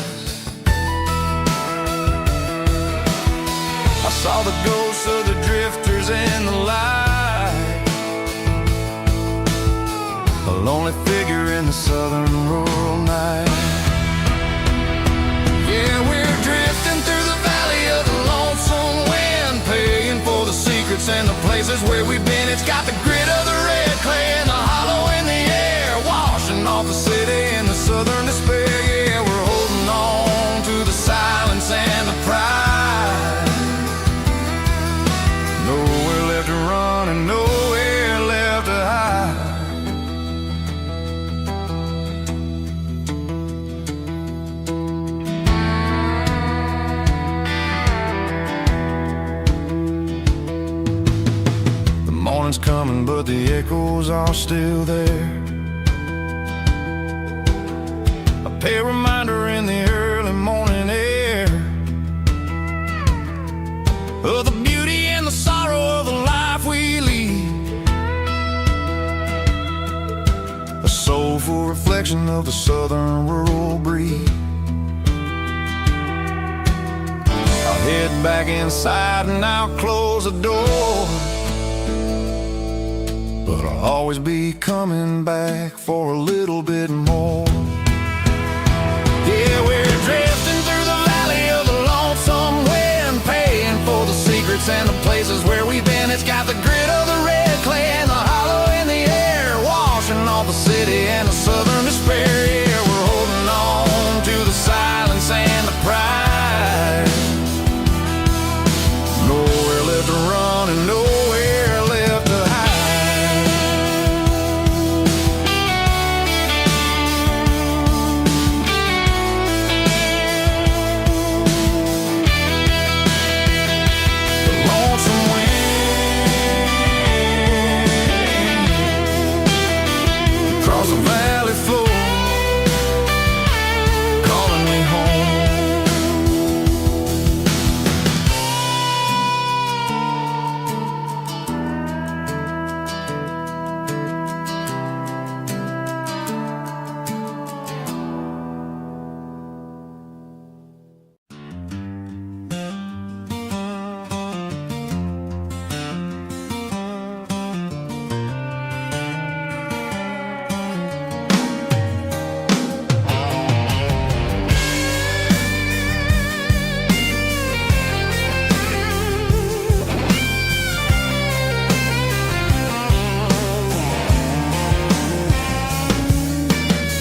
I saw the ghosts of the drifters in the light, a lonely figure in the southern rural night. Yeah, we're drifting through the valley of the lonesome wind, paying for the secrets and the places where we've been. It's got the grit of the red clay and the hollow in the air, washing off the city in the southern despair. Yeah, we're holding on to the silence and the pride. Nowhere left to run and nowhere left to hide. The morning's coming, but the echoes are still there. A pale reminder in the early morning air of the beauty and the sorrow of the life we lead, a soulful reflection of the southern rural breed. I'll head back inside and I'll close the door, but I'll always be coming back for a little bit more. Yeah, we're drifting through the valley of the lonesome wind, paying for the secrets and the places where we've been. It's got the grit of the red clay and the hollow in the air, washing off the city and the southern despair. Yeah, we're holding on to the silence and the pride. Nowhere left to run and nowhere left to hide. The lonesome wind across the valley floor, calling me home.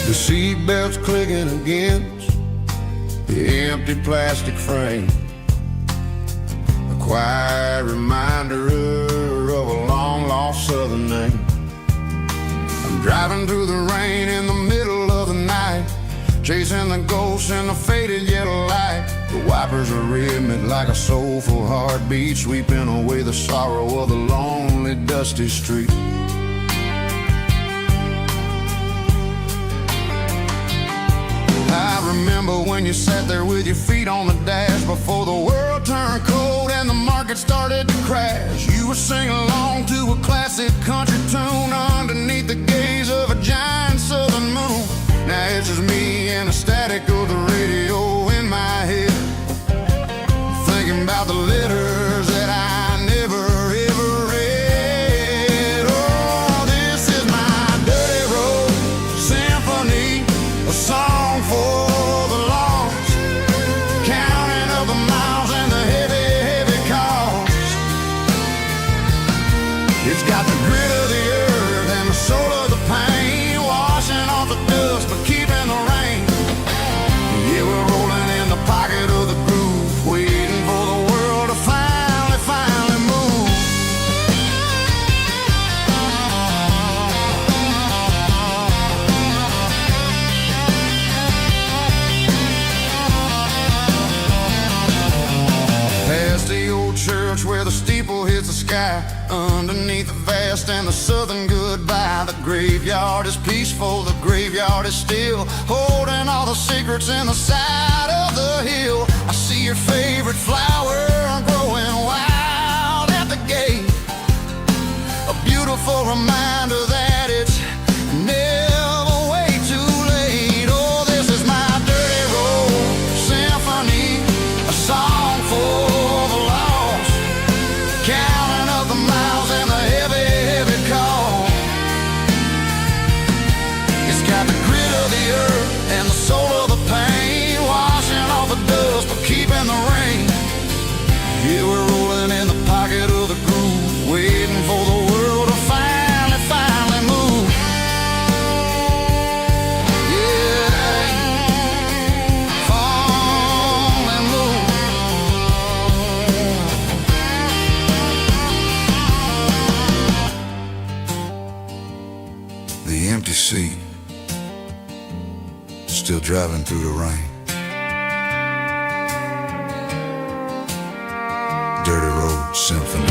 The seatbelt's clicking against the empty plastic frame, a quiet reminder of a long-lost southern name. I'm driving through the rain in the middle of the night, chasing the ghosts in the faded yellow light. The wipers are rhythmic like a soulful heartbeat, sweeping away the sorrow of the lonely, dusty street. I remember when you sat there with your feet on the dash before the world turned cold and the market started to crash. You were singing along to a classic country tune underneath the gaze of a giant southern moon. Now it's just me and the static of the radio in my head, thinking about the letters that I never ever read. Oh, this is my dirty road symphony, a song for the lost, counting up the miles and the heavy, heavy cost. It's got the grit of the earth and the soul of the pain, washing off the dust but keeping the rain. Yeah, we're rolling in the pocket of the groove, waiting for the world to finally move. Past the old church where the steeple hits the sky, underneath the vast and the southern goodbye. The graveyard is peaceful, the graveyard is still, holding all the secrets in the side of the hill. I see your favorite flower growing wild at the gate, a beautiful reminder that it's never way too late. Oh, this is my dirty road symphony, a song for the lost, counting up the miles and the heavy, heavy call. It's got the grit of the earth and the soul of the pain, washing off the dust but keeping the rain. Yeah, we're rolling in the pocket of the groove, waiting for the world to finally move. Yeah, finally move. The empty seat, still driving through the rain. Dirty Road Symphony.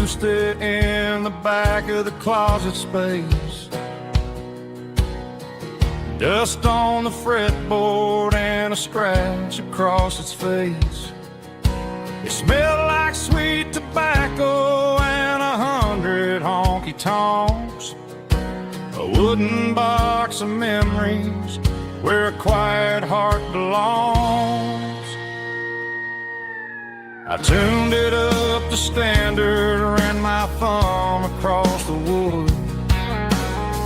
used it in the back of the closet space. Dust on the fretboard and a scratch across its face. It smelled like sweet tobacco and 100 honky-tonks. A wooden box of memories where a quiet heart belongs. I tuned it up to standard, ran my thumb across the wood,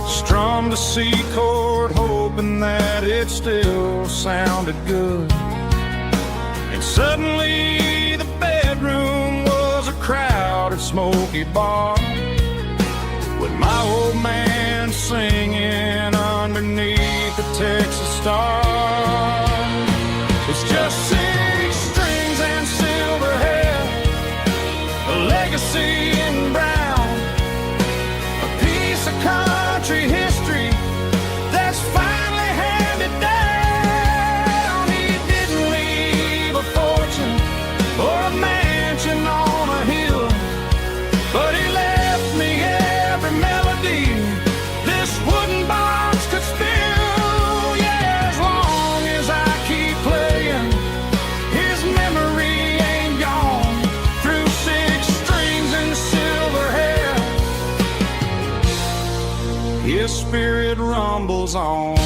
strummed a C chord hoping that it still sounded good. And suddenly the bedroom was a crowded smoky bar, with my old man singing underneath the Texas stars. It's just 6 strings and silver hair, a legacy in brown, a piece of country history that's finally handed down. He didn't leave a fortune or a mansion on a hill, but he left me every melody this wooden box could spill. Yeah, as long as I keep playing, his memory ain't gone. Through 6 strings and silver hair, his spirit rumbles on.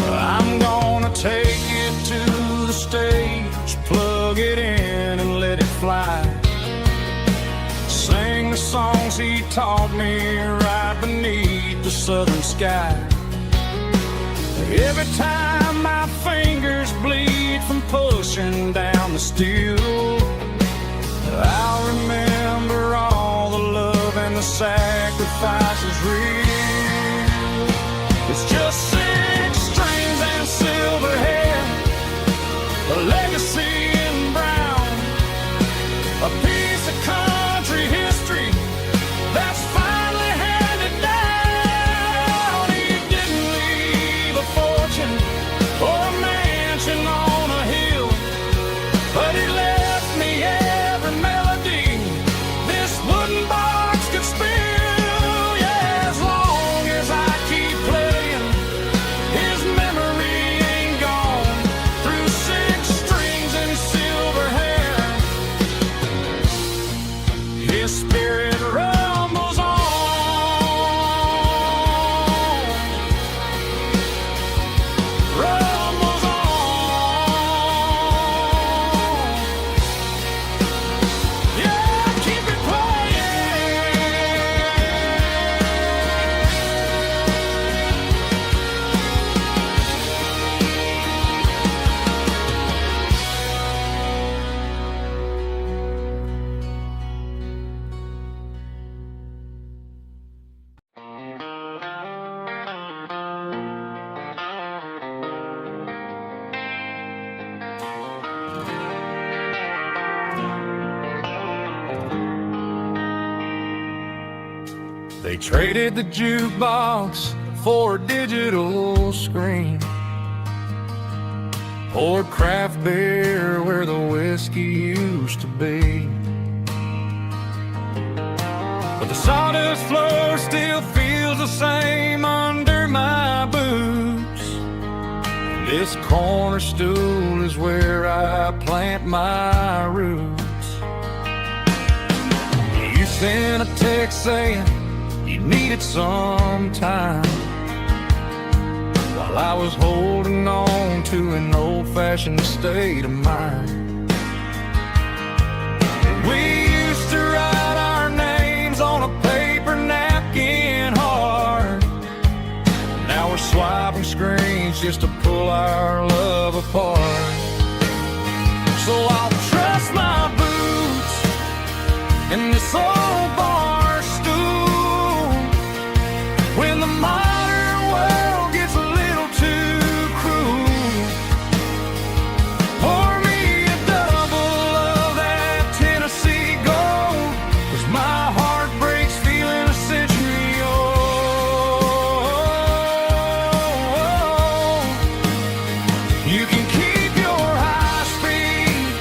I'm gonna take it to the stage, plug it in and let it fly. Sing the songs he taught me right beneath the southern sky. Every time my fingers bleed from pushing down the steel, I'll remember all the love and the sacrifices real. It's just 6 strings and silver hair, a legacy in brown, a piece of country history that's finally handed down. He didn't leave a fortune or a mansion on a hill, but he left me every melody this wooden box could spill. Yeah, as long as I keep playing, his memory ain't gone. Through 6 strings and silver hair, his spirit rumbles on. Rumbles on. Yeah, keep it They traded the jukebox for a digital screen, poured craft beer where the whiskey used to be. But the sawdust floor still feels the same under my boots. This corner stool is where I plant my roots. You sent a text saying you needed some time, while I was holding on to an old-fashioned state of mind. We used to write our names on a paper napkin hard. Now we're swiping screens just to pull our love apart. So I'll trust my boots in this old bar stool when the modern world gets a little too cruel. Pour me a double of that Tennessee Gold, 'cause my heart breaks feeling a century old. You can keep your high speed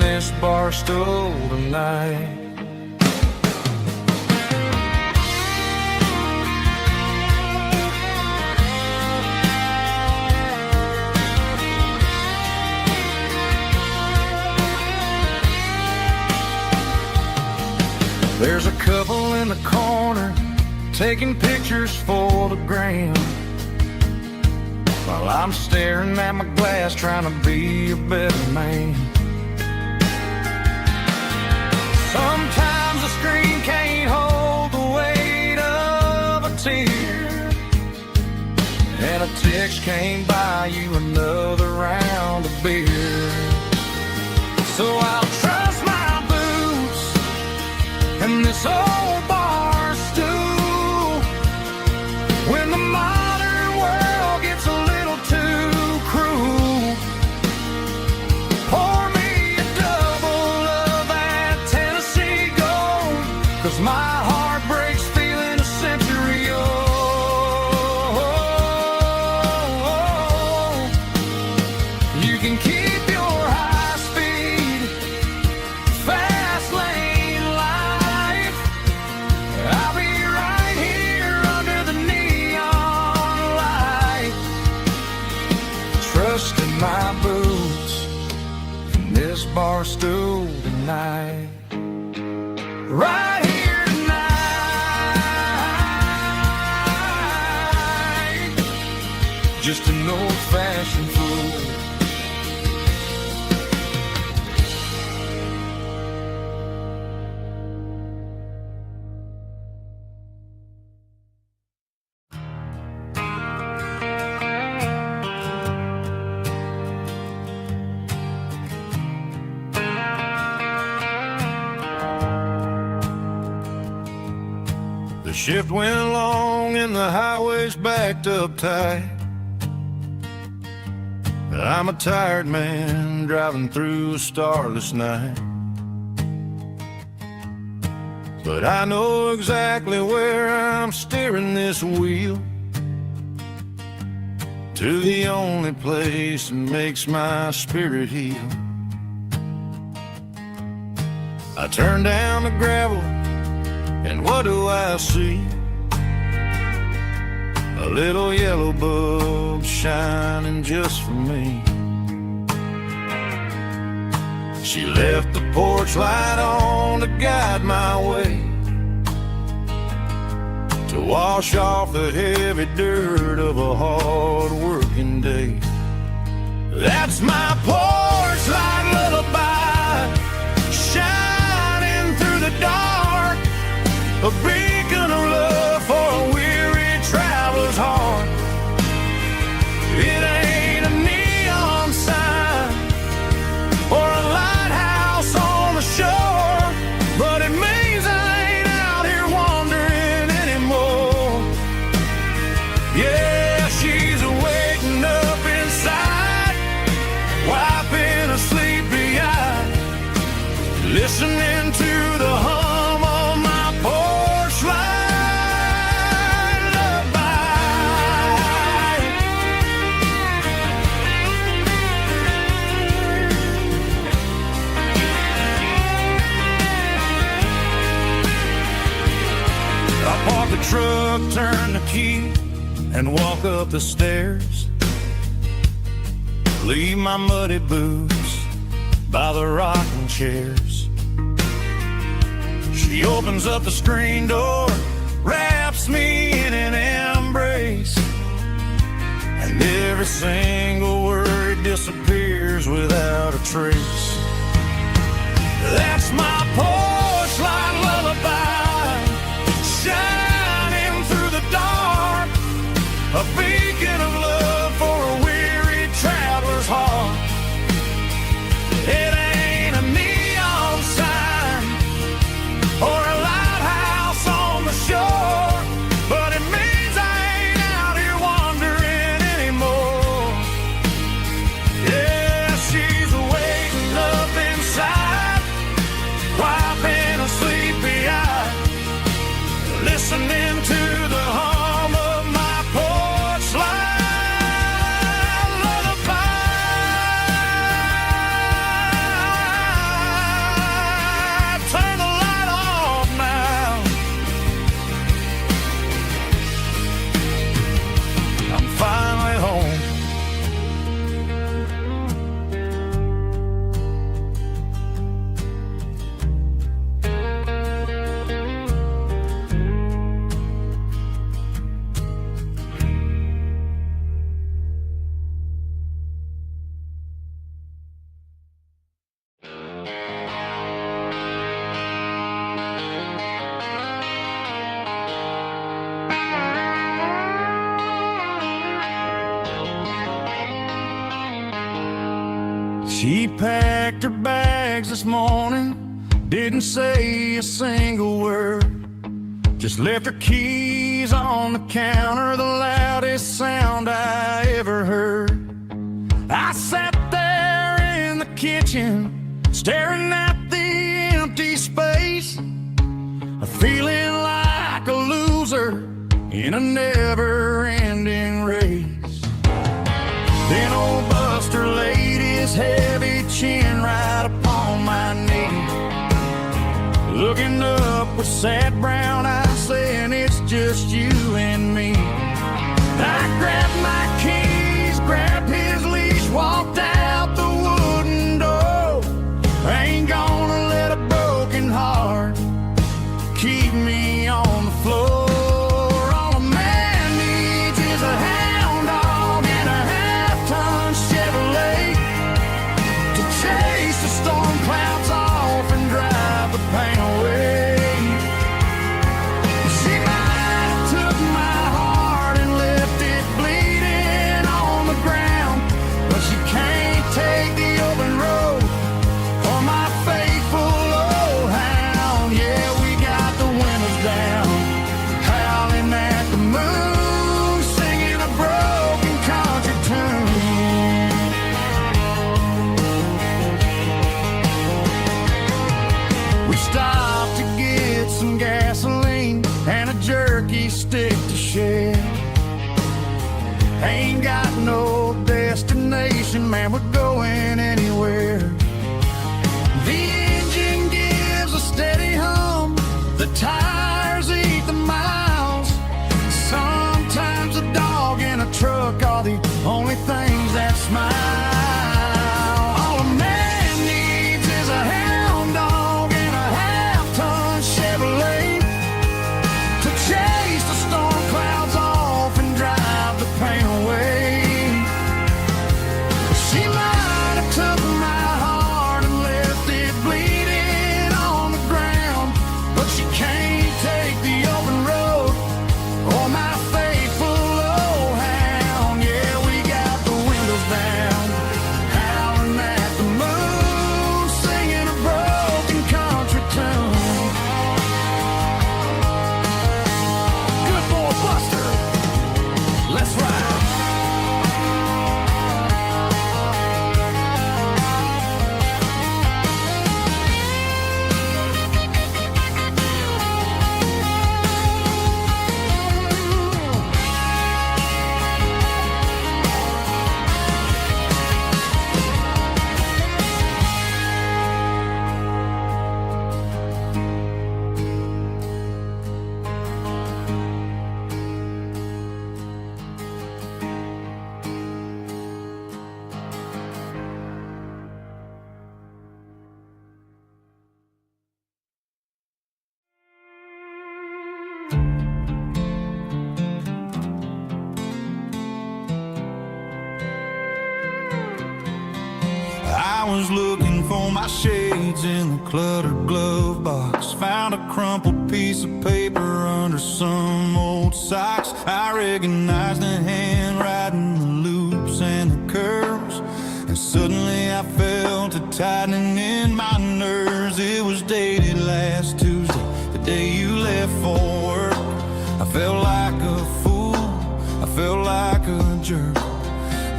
this bar stool tonight. There's a couple in the corner taking pictures for the gram, while I'm staring at my glass trying to be a better man. Sometimes the screen can't hold the weight of a tear, and a text can't buy you another round of beer. So I'll trust my boots and this old bar stool when the modern world gets a little too cruel. Pour me a double of that Tennessee Gold, 'cause my heart breaks feeling a century old. You can keep your high speed, fast lane life. I'll be right here under the neon light, trusting my boots in this bar stool tonight. Right here tonight, just an old-fashioned fool. The shift went long and the highway's backed up tight. I'm a tired man driving through a starless night, but I know exactly where I'm steering this wheel, to the only place that makes my spirit heal. I turn down the gravel, and what do I see? A little yellow bulb shining just for me. She left the porch light on to guide my way, to wash off the heavy dirt of a hard working day. That's my porch light lullaby, shining through the dark, a beacon of love for a weary traveler's heart. It ain't a neon sign or a lighthouse on the shore, but it means I ain't out here wandering anymore. Yeah, she's waking up inside, wiping a sleepy eye, listening to the hum of my porch light lullaby. I park the truck, turn the key, and walk up the stairs. Leave my muddy boots by the rocking chairs. She opens up the screen door, wraps me in an embrace, and every single word disappears without a trace. That's my porch light lullaby, shining through the dark, a beacon of love for a weary traveler's heart. It ain't a neon sign or a lighthouse on the shore, but it means I ain't out here wandering anymore. Yeah, she's waking up inside, why She packed her bags this morning, didn't say a single word, just left her keys on the counter, the loudest sound I ever heard. I sat there in the kitchen, staring at the empty space, feeling like a loser in a never-ending race. Then old Buster laid his heavy chin right upon my knee, looking up with sad brown eyes, saying it's just you and me. I grabbed my keys, grabbed his leash, walked out the wooden door. I ain't gonna let a broken heart keep me on the floor. All a man needs is a hound dog and a half-ton Chevrolet to chase the storm clouds off and drive the pain away. She might have took my heart and left it bleeding on the ground, but she can't take the open road or my faithful old hound. Yeah, we got the windows down, howling at the moon, singing a broken country tune. We stopped to get some gasoline and a jerky stick to share. Ain't got no destination, man, we're going anywhere. The engine gives a steady hum, the tires eat the miles. Sometimes a dog and a truck are the only things that smile. All a man needs is a hound dog and a half-ton Chevrolet to chase the storm clouds off and drive the pain away. She might have took my heart and left it bleeding on the ground, but she can't take the open road or my faithful old hound. Yeah, we got the windows down, howling at the moon, singing a broken country tune. Good boy Buster, let's ride. I was looking for my shades in the cluttered glove box, found a crumpled piece of paper under some old socks. I recognized the handwriting, the loops and the curves, and suddenly I felt a tightening in my nerves. It was dated last Tuesday, the day you left for work. I felt like a fool, I felt like a jerk.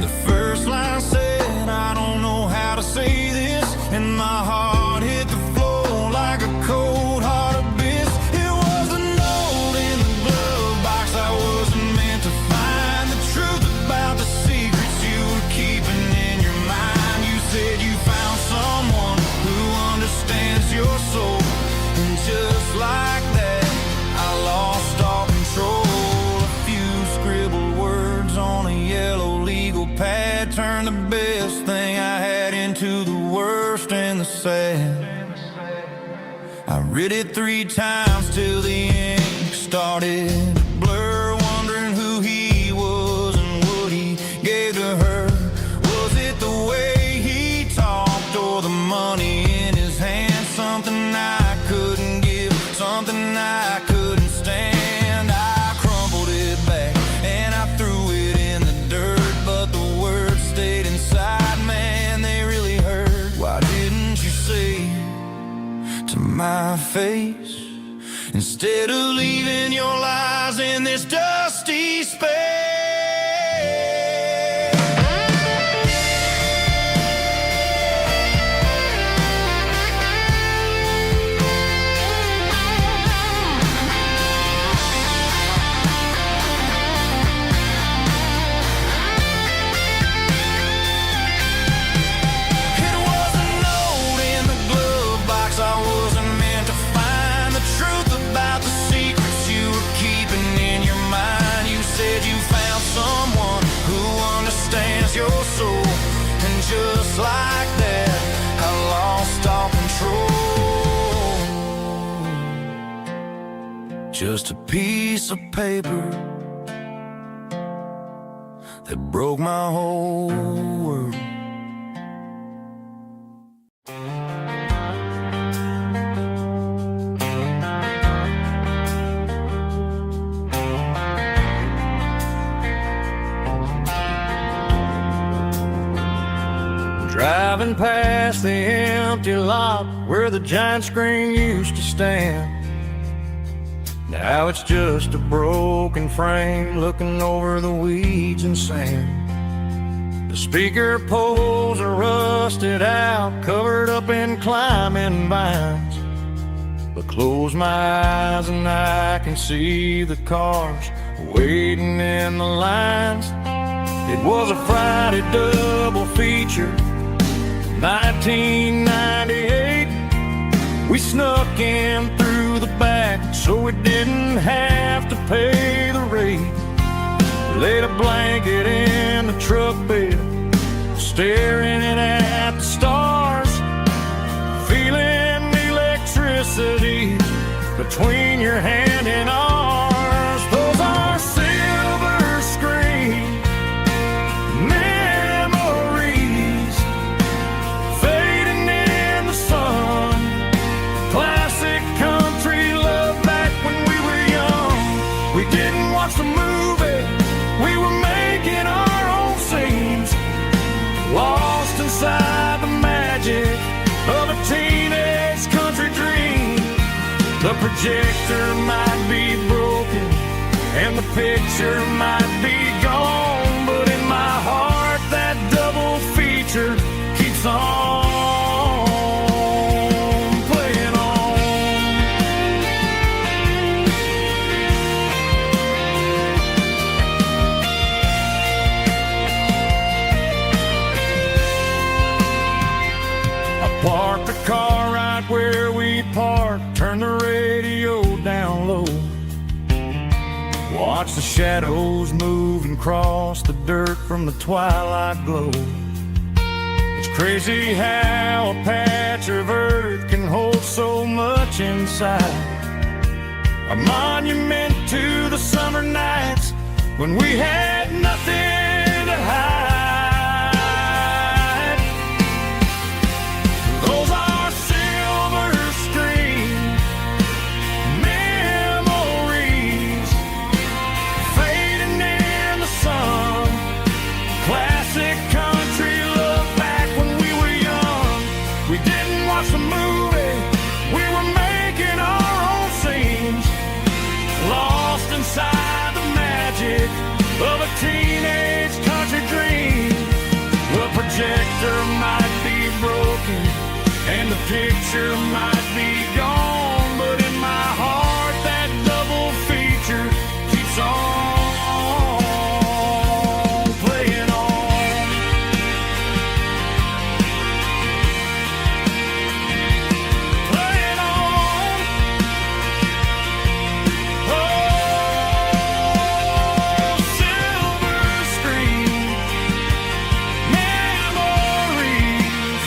The first line said, I don't know how to say this, and my heart hit the floor like a cold heart abyss. It was a note in the glove box I wasn't meant to find, the truth about the secrets you were keeping in your mind. You said you found someone who understands your soul, and just like that I lost all control. A few scribbled words on a yellow legal pad turned the best thing I had into the worst and the sad. I read it 3 times till the ink started to blur, wondering who he was and what he gave to her. Was it the way he talked or the money in his hand? Something I couldn't give, something I couldn't stand. I crumpled it back and I threw it in the dirt, but the words stayed inside, man, they really hurt. my face, instead of leaving your lies in this dusty space. Just like that, I lost all control. Just a piece of paper that broke my whole world. Driving past the empty lot where the giant screen used to stand. Now it's just a broken frame looking over the weeds and sand. The speaker poles are rusted out, covered up in climbing vines. But close my eyes and I can see the cars waiting in the lines. It was a Friday double feature, 1998. We snuck in through the back so we didn't have to pay the rate. Laid a blanket in the truck bed, staring at the stars, feeling the electricity between your hand and ours. Those are silver screen memories fading in the sun. Classic country love back when we were young. We didn't watch the movie, we were making our own scenes, lost inside the magic of a teenage country dream. The projector might be broken and the picture might be gone, but in my heart that double feature keeps on playing on. I parked the car right where we parked, turned the radio down low, watch the shadows move and cross the dirt from the twilight glow. It's crazy how a patch of earth can hold so much inside. A monument to the summer nights when we had nothing to hide. Those are silver screen memories fading in the sun. Classic country love back when we were young. We didn't watch the movie, we were making our own scenes, lost inside the magic of a teenage country dream. The projector might be broken and the picture might be gone, but in my heart that double feature keeps on playing on. Playing on. Oh, silver screen memories.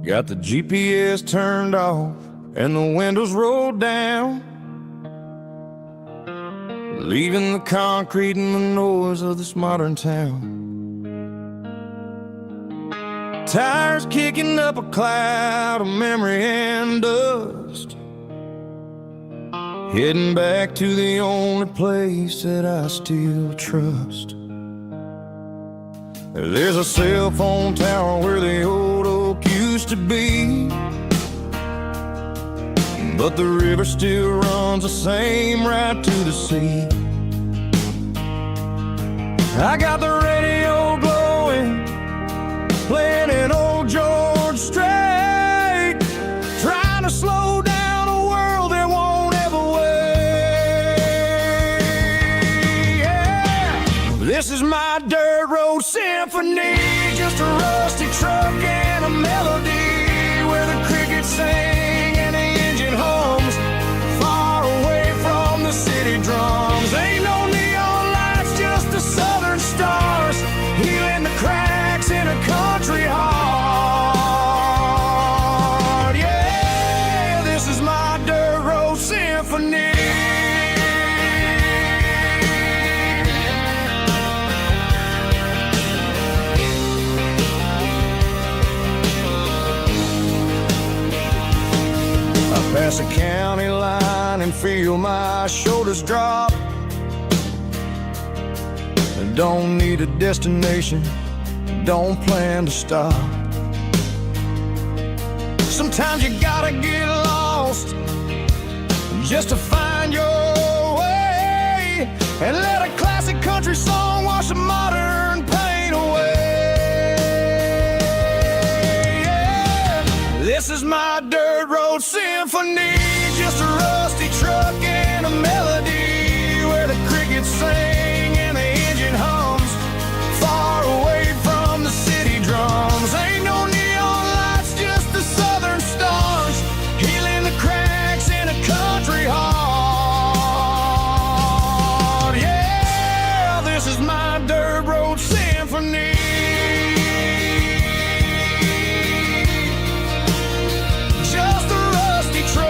Got the GPS turned off and the windows rolled down, leaving the concrete and the noise of this modern town. Tires kicking up a cloud of memory and dust, heading back to the only place that I still trust. There's a cell phone tower where the old oak used to be, but the river still runs the same right to the sea. I got the radio glowing, playing an old George Strait, trying to slow down a world that won't ever wait. Yeah. This is my dirt road symphony, just a rusty truck and a melody where the crickets sing and the engine hums, far away from the city drums. Ain't no neon lights, just the southern stars, healing the cracks in a country heart. Yeah, this is my dirt road symphony. Pass a county line and feel my shoulders drop. I don't need a destination, don't plan to stop. Sometimes you gotta get lost just to find your way, and let a classic country song wash the modern pain away. Yeah. This is my dirt road symphony, just a rusty truck and a melody where the crickets sing and the engine hums, far away from the city drums. Ain't no neon lights, just the southern stars, healing the cracks in a country heart. Yeah, this is my dirt road symphony. Just a rusty truck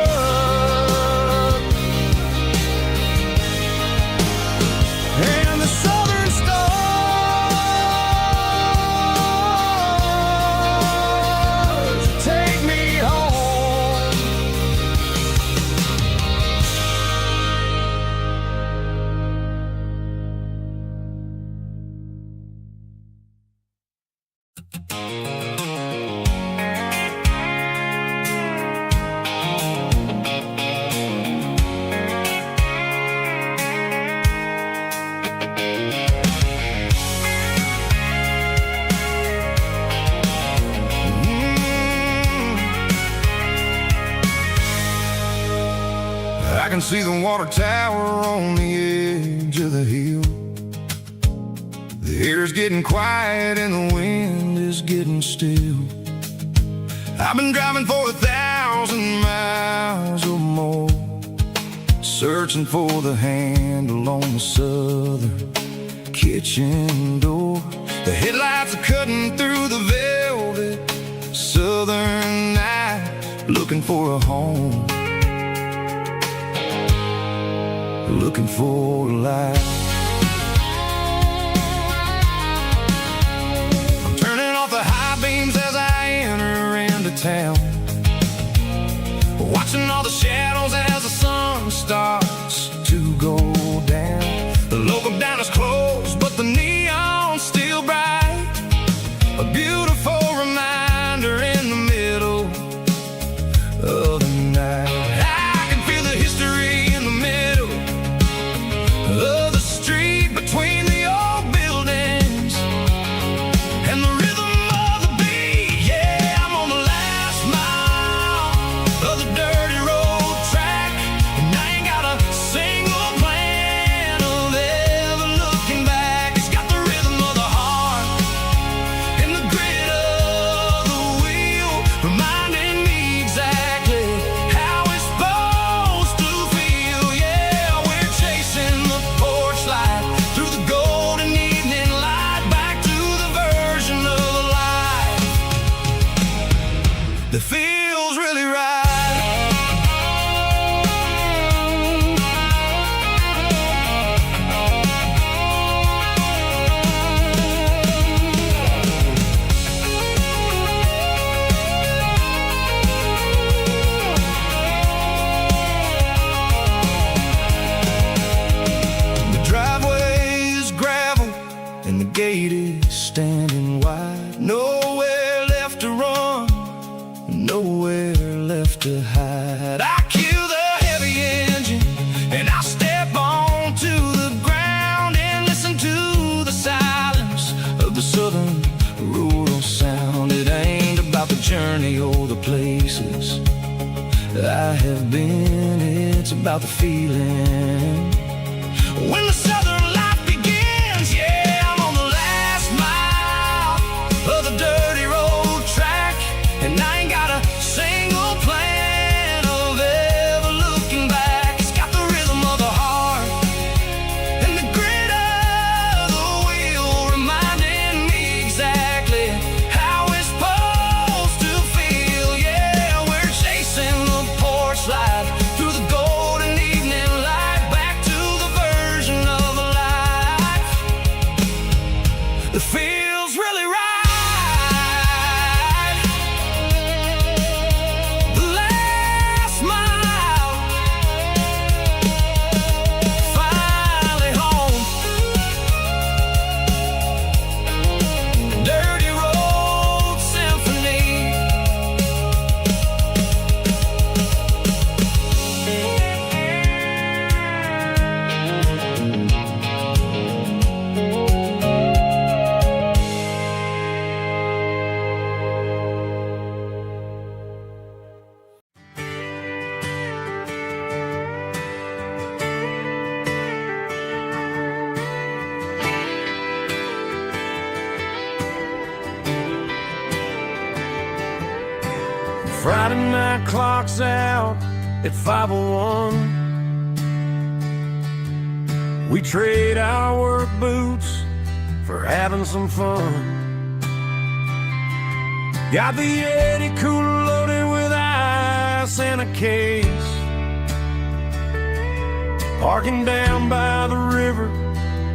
and the southern stars take me home. I can see the water tower on the edge of the hill. The air's getting quiet and the wind is getting still. I've been driving for 1,000 miles or more, searching for the handle on the southern kitchen door. The headlights are cutting through the velvet southern night, looking for a home, looking for a life. I'm turning off the high beams as I enter into town, watching all the shadows as the sun starts to go down. The local diner's closed, but the neon's still bright, a beautiful reminder in the middle of the night. I can feel the history in the middle of the street between the old buildings and the rhythm of the beat. Yeah, I'm on the last mile of the dirty road track, and I ain't got a single plan of ever looking back. It's got the rhythm of the heart and the grit of the wheel, reminding me exactly how it's supposed to feel. Yeah, we're chasing the porch light through the golden evening light, back to the version of life that feels really right. wide. Nowhere left to run, nowhere left to hide. I kill the heavy engine and I step onto the ground and listen to the silence of the southern rural sound. It ain't about the journey or the places I have been, it's about the feeling when the southern life begins. Yeah, I'm on the last mile of the dirty road track, and I ain't got a single plan of ever looking back. It's got the rhythm of the heart and the grit of the wheel, reminding me exactly how it's supposed to feel. Yeah, we're chasing the porch light through the golden evening light, back to the version of a life that feels really right. The last mile, finally home. Dirty road symphony. Friday night clock's out at 5:01. We trade our work boots for having some fun. Got the Yeti cooler loaded with ice and a case, parking down by the river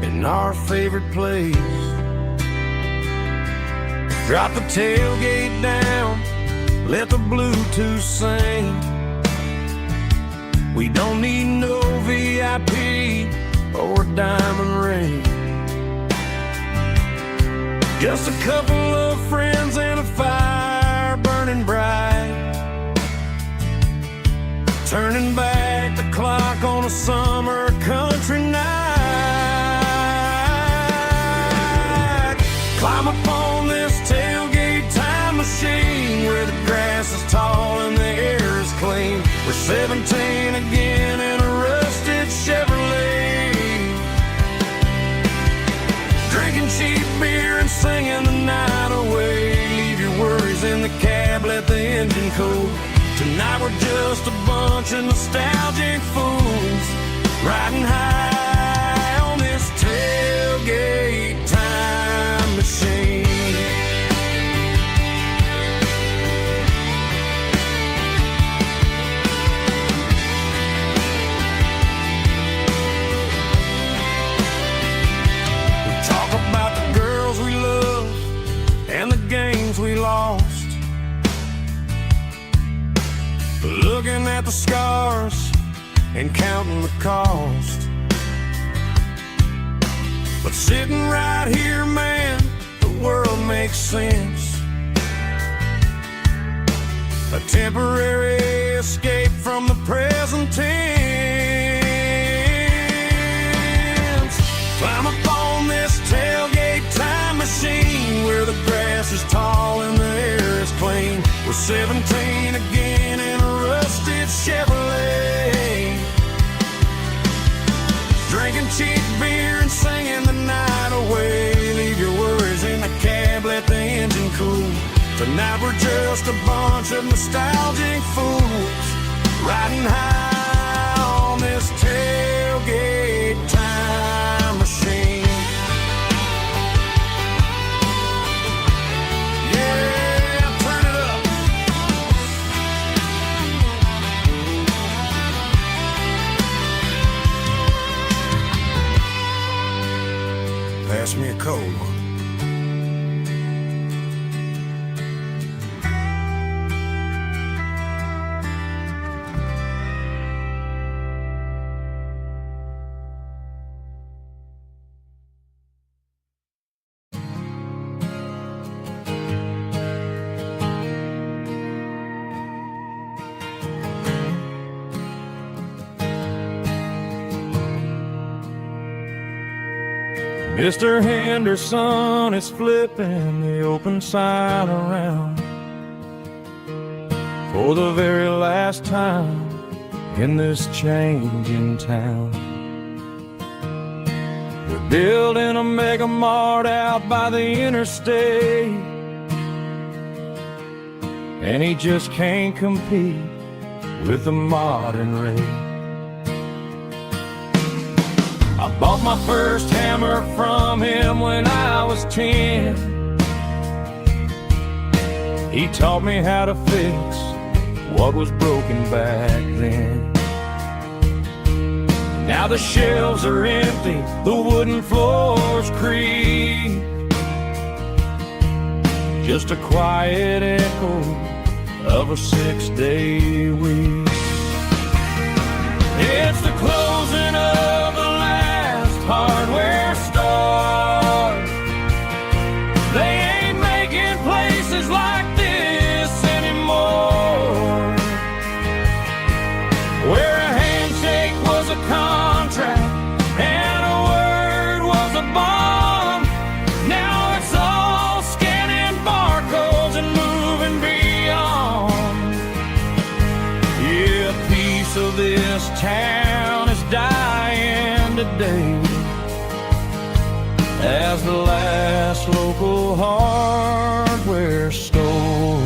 in our favorite place. Drop the tailgate down, let the Bluetooth sing. We don't need no VIP or diamond ring. Just a couple of friends and a fire burning bright, turning back the clock on a summer country night. Climb up on this tailgate time machine where the grass is tall and the air is clean. We're 17 again in a rusted Chevrolet, drinking cheap beer and singing the night away. Leave your worries in the cab, let the engine cool. Tonight we're just a bunch of nostalgic fools, riding high on this tailgate time machine. And the games we lost, looking at the scars and counting the cost. But sitting right here, man, the world makes sense. A temporary escape from the present tense. Climb up on this tailgate time machine where the grass is tall and the air is clean. We're 17 again in a rusted Chevrolet, drinking cheap beer and singing the night away. Leave your worries in the cab, let the engine cool. Tonight we're just a bunch of nostalgic fools, riding high on this tailgate time machine. Pass me a cold one. Mr. Henderson is flipping the open sign around for the very last time in this changing town. We're building a mega mart out by the interstate, and he just can't compete with the modern rate. I bought my first hammer from him when I was 10. He taught me how to fix what was broken back then. Now the shelves are empty, the wooden floors creak, just a quiet echo of a 6-day week. It's the closing of the last hardware store. They ain't making places like this anymore, where a handshake was a contract and a word was a bond. Now it's all scanning barcodes and moving beyond. Yeah, a piece of this town is dying today as the last local hardware store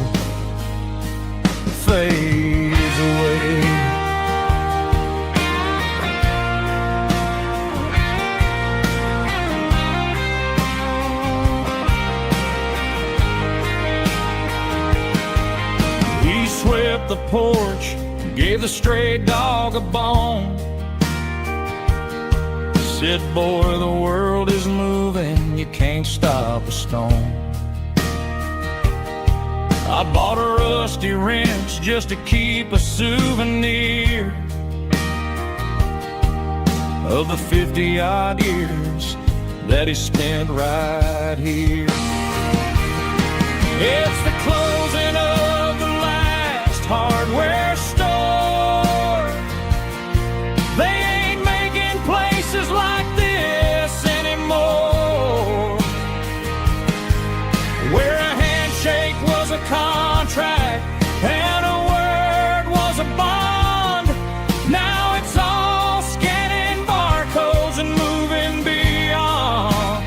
fades away. He swept the porch, gave the stray dog a bone, said, boy, the world is moving, you can't stop a stone. I bought a rusty wrench just to keep a souvenir of the 50-odd years that he spent right here. It's the closing of the last hardware store. They ain't making places like this anymore, where a handshake was a contract and a word was a bond. Now it's all scanning barcodes and moving beyond.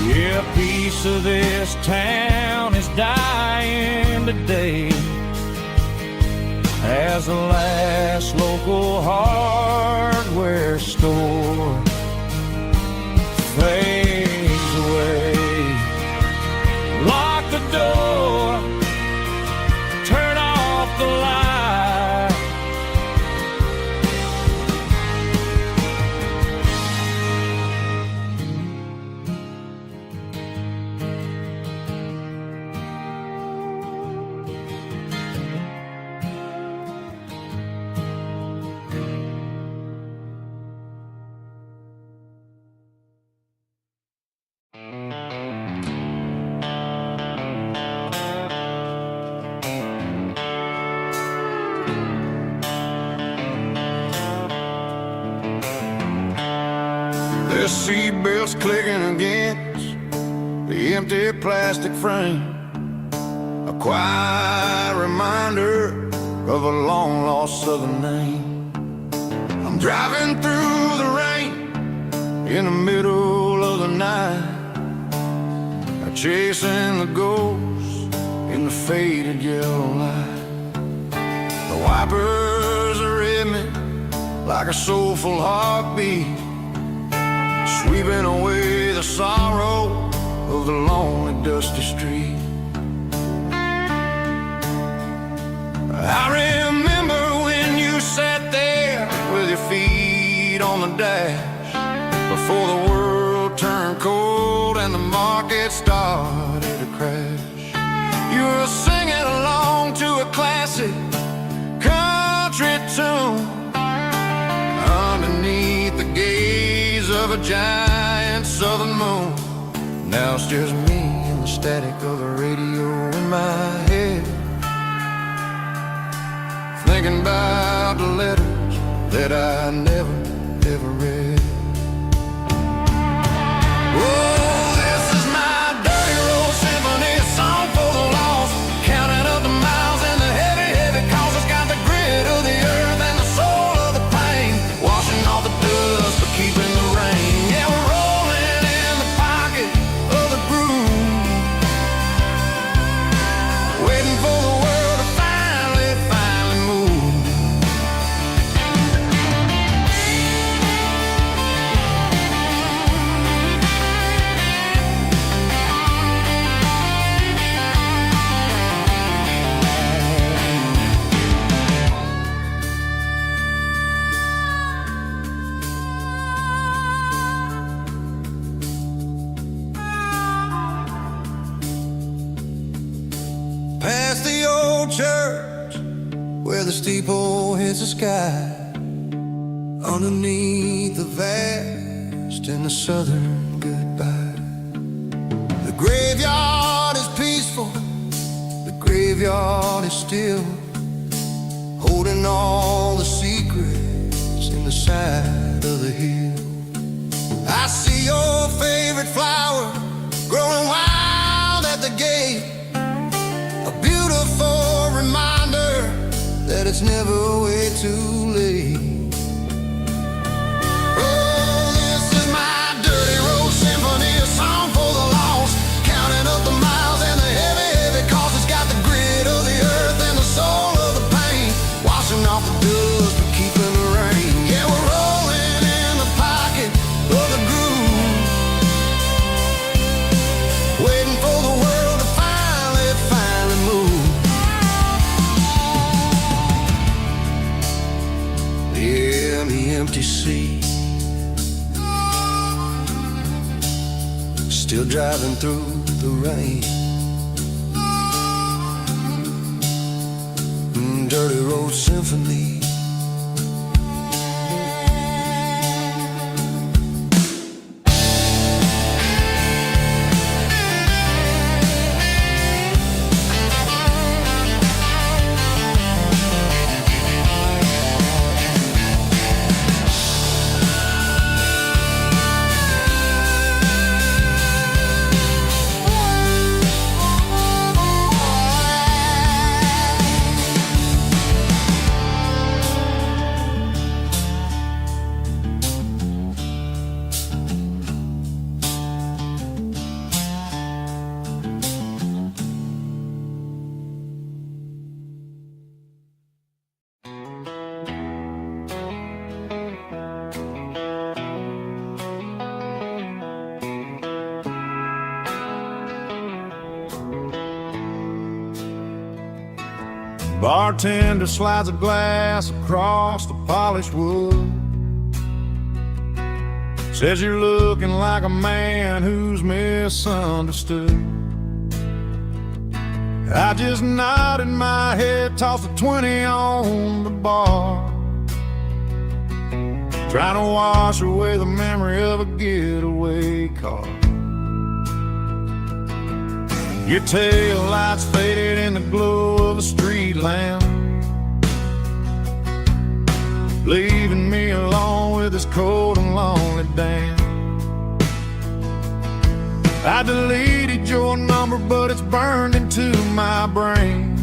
Yeah, a piece of this town is dying today as the last local hardware store fades away. Lock the door, turn off the light. The seatbelt's clicking against the empty plastic frame, a quiet reminder of a long-lost southern name. I'm driving through the rain in the middle of the night, chasing the ghosts in the faded yellow light. The wipers are in me like a soulful heartbeat, sweeping away the sorrow of the lonely, dusty street. I remember when you sat there with your feet on the dash, before the world turned cold and the market started to crash. You were singing along to a classic country tune underneath the gaze of a giant southern moon. Now it's just me and the static of the radio in my head, thinking about the letters that I never, ever read. Oh, this is my dirty road symphony, a song for the lost. Counting up the miles and the heavy, heavy calls. It's got the grit of the earth and the soul of the pain, washing off the dust but keeping the rain. Yeah, we're rolling in the pocket of the groove, waiting for the world to finally move. Past the old church where the steeple hits the sky, underneath the vast and the southern goodbye. The graveyard is peaceful, the graveyard is still, holding all the secrets in the side of the hill. I see your favorite flower growing wild at the gate, a beautiful reminder that it's never way too late. Oh, this is my dirty road symphony, a song for the lost. Counting up the miles and the heavy, heavy calls. It's got the grit of the earth and the soul of the pain, washing off the dust but keeping the rain. Yeah, we're rolling in the pocket of the groove, waiting for the world to finally move. Yeah, the empty sea, still driving through the rain. Dirty road symphony. Bartender slides a glass across the polished wood, says you're looking like a man who's misunderstood. I just nodded my head, tossed a 20 on the bar, trying to wash away the memory of a getaway car. Your tail lights faded in the glow of a street lamp, leaving me alone with this cold and lonely dance. I deleted your number, but it's burned into my brain.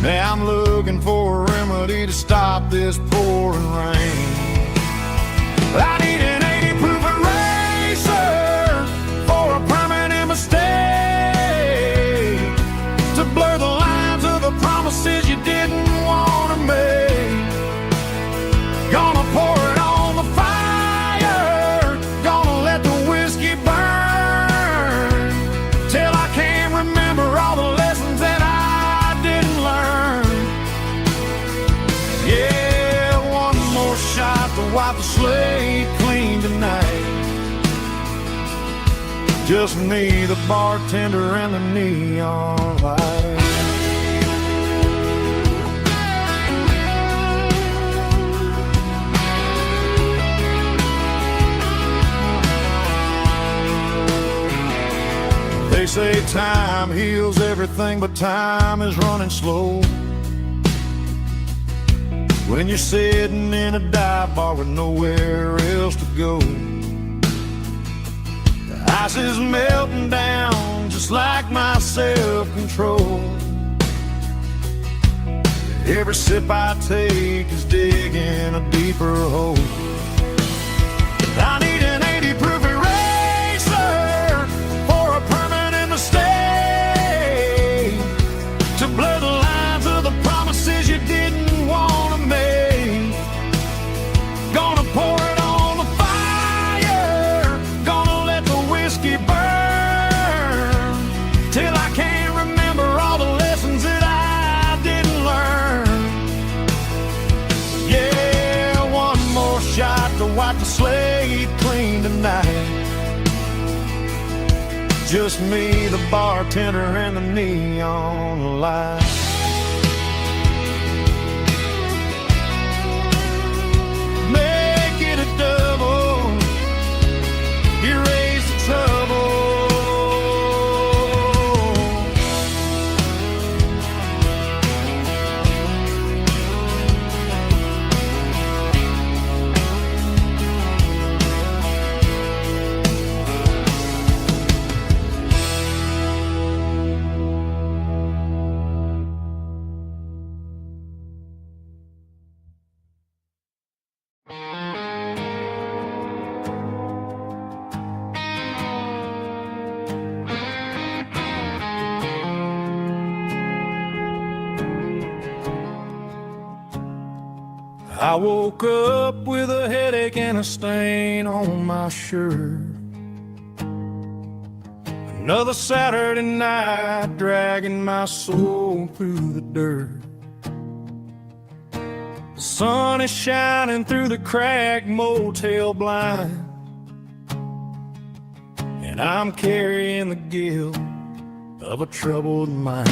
Now I'm looking for a remedy to stop this pouring rain. I need an 80-proof eraser for a permanent mistake, to blur the lines of the promises you didn't want to make. Gonna pour it on the fire, gonna let the whiskey burn, till I can't remember all the lessons that I didn't learn. Yeah, one more shot to wipe the slate clean tonight. Just me, the bartender, and the neon light. They say time heals everything, but time is running slow when you're sitting in a dive bar with nowhere else to go. Ice is melting down just like my self-control. Every sip I take is digging a deeper hole. I need an 80 proof eraser for a permanent mistake, to blur the lines of the promises you didn't want to make. Gonna pour it on the fire, gonna let the whiskey burn, till I can't remember all the lessons that I didn't learn. Yeah, one more shot to wipe the slate clean tonight. Just me, the bartender, and the neon light. Make it a double, erase the trouble. I woke up with a headache and a stain on my shirt. Another Saturday night dragging my soul through the dirt. The sun is shining through the cracked motel blind, and I'm carrying the guilt of a troubled mind.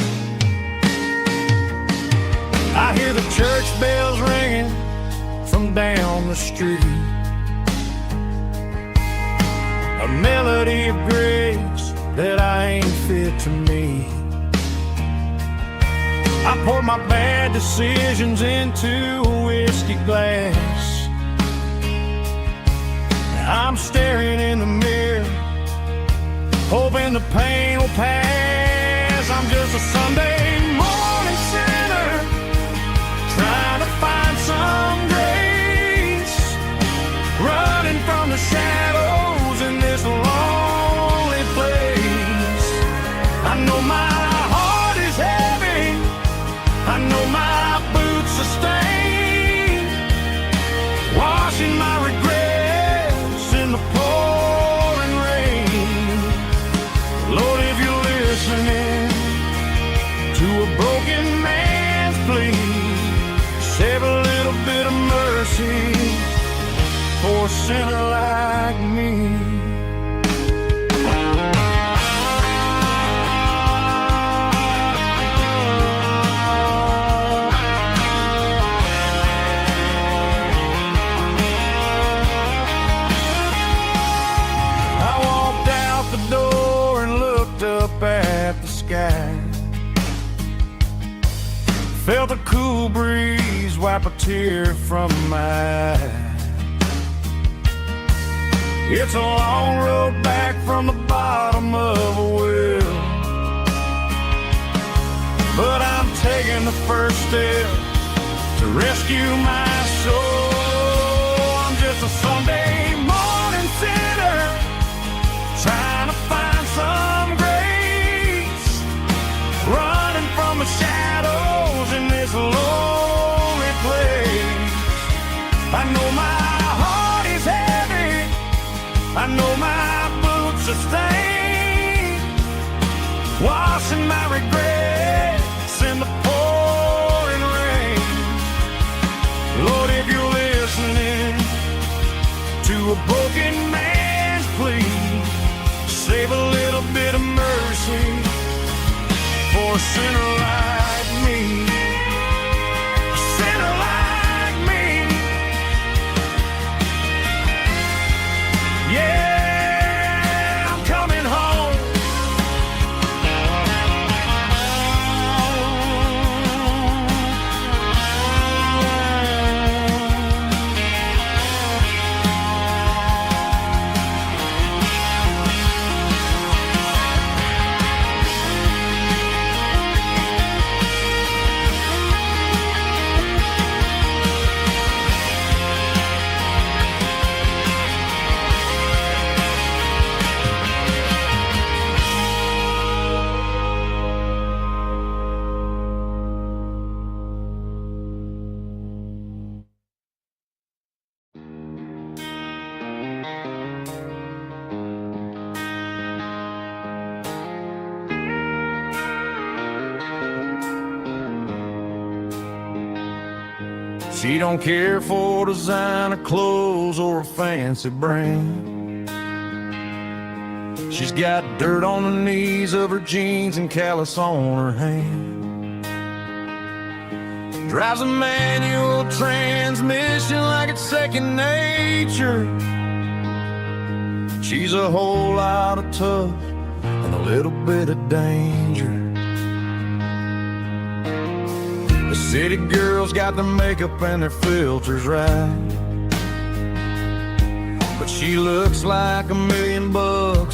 I hear the church bells ringing from down the street, a melody of grace that I ain't fit to meet. I pour my bad decisions into a whiskey glass. I'm staring in the mirror, hoping the pain will pass. I'm just a Sunday morning sinner, trying to find some grace, running from the shadows in this lonely place. I know my heart is heavy, I know my boots are stained, washing my regrets in the pouring rain. Lord, if you're listening to a broken man's plea, save a little bit of mercy for a sinner like me. I walked out the door and looked up at the sky, felt a cool breeze wipe a tear from my eye. It's a long road back from the bottom of a well, but I'm taking the first step to rescue my soul. I'm just a Sunday morning sinner, trying to find some grace, running from the shadows in this lonely place. I know my heart is heavy, I know my boots are stained, washing my regrets in the pouring rain. Lord, if you're listening to a broken man's plea, save a little bit of mercy for a sinner like me. A sinner like me. Yeah, I'm coming home. She don't care for designer clothes or a fancy brand. She's got dirt on the knees of her jeans and callus on her hand. Drives a manual transmission like it's second nature. She's a whole lot of tough and a little bit of danger. The city girls got their makeup and their filters right, but she looks like $1 million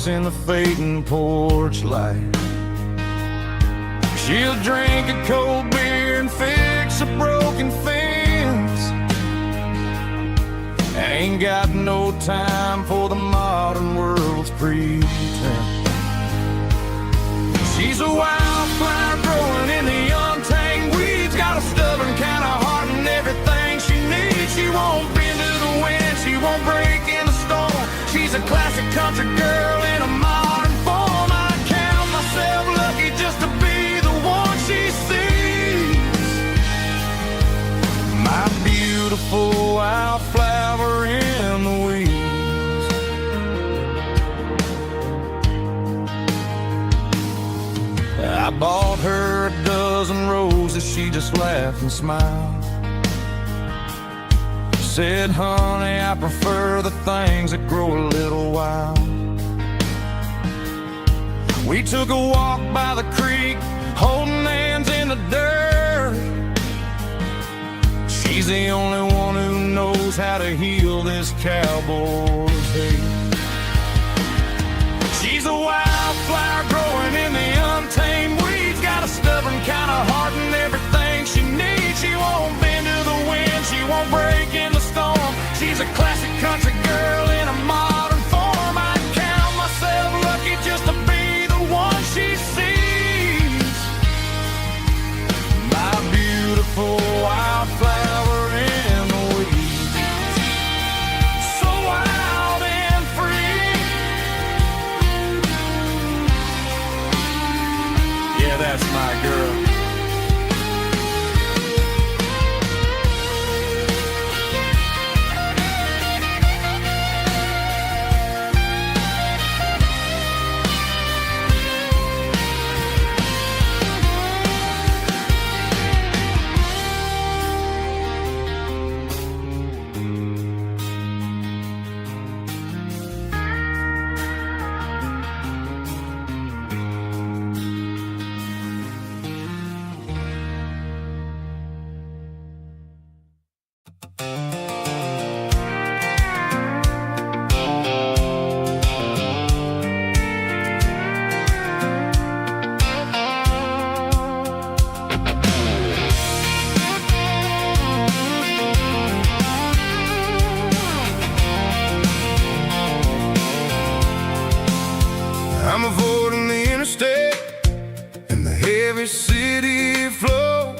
in the fading porch light. She'll drink a cold beer and fix a broken fence. Ain't got no time for the modern world's pretense. She's a wildflower growing in the untamed weeds. Got a stubborn kind of heart and everything she needs. She won't bend to the wind, she won't break in the storm. She's a classic country girl in a modern form. I count myself lucky just to be the one she sees. My beautiful wildflower in the weeds. I bought her a dozen roses, she just laughed and smiled. Said, honey, I prefer the things that grow a little wild. We took a walk by the creek, holding hands in the dirt. She's the only one who knows how to heal this cowboy's hate. She's a wildflower growing in the untamed weeds. Got a stubborn kind of heart and everything she needs. She won't bend to the wind, she won't break in the storm. She's a classic country girl in a modern form. I count myself lucky just to be the one she sees. My beautiful wildflower in the weeds. So wild and free. Yeah, that's my girl. I'm avoiding the interstate and the heavy city flow,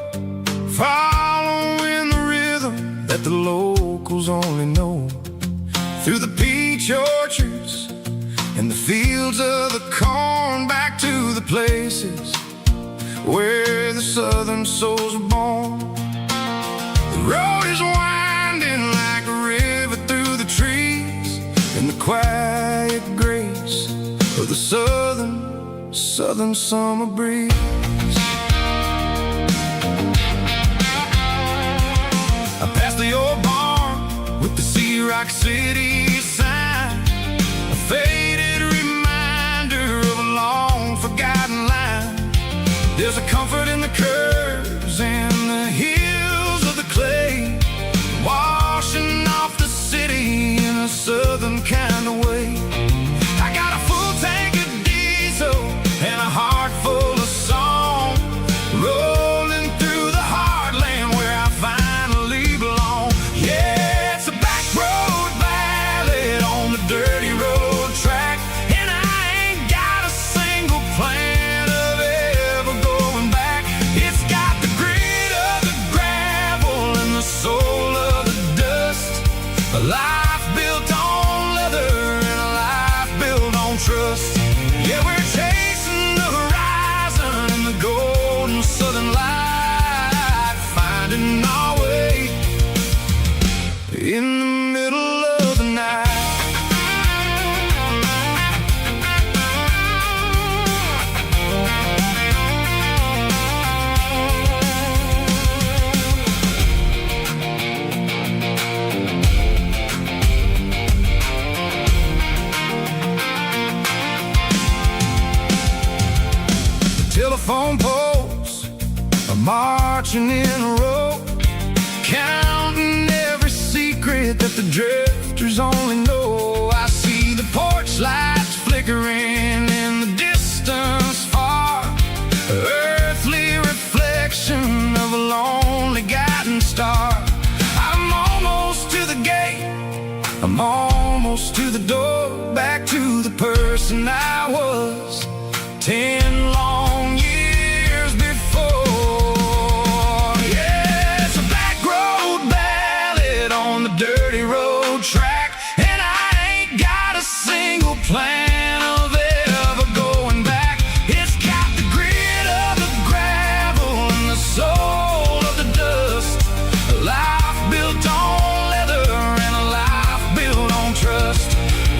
following the rhythm that the locals only know. Through the peach orchards and the fields of the corn, back to the places where the southern souls are born. The road is winding like a river through the trees, and the quiet grace of the southern summer breeze. I passed the old barn with the Sea Rock City sign, a faded reminder of a long forgotten line. There's a comfort in the curves and the hills of the clay, washing off the city in a southern kind of way. I got a full tank of diesel and a heart full of song, rolling through the heartland where I finally belong. Yeah, it's a back road ballad on the dirty road track, and I ain't got a single plan of ever going back. telephone poles are marching in a row, counting every secret that the drifters only know. I see the porch lights flickering in the distance far, earthly reflection of a lonely guiding star. I'm almost to the gate, I'm almost to the door, back to the person I was 10 long years before. Yeah, it's a back road ballad on the dirty road track, and I ain't got a single plan of ever going back. It's got the grit of the gravel and the soul of the dust, a life built on leather and a life built on trust.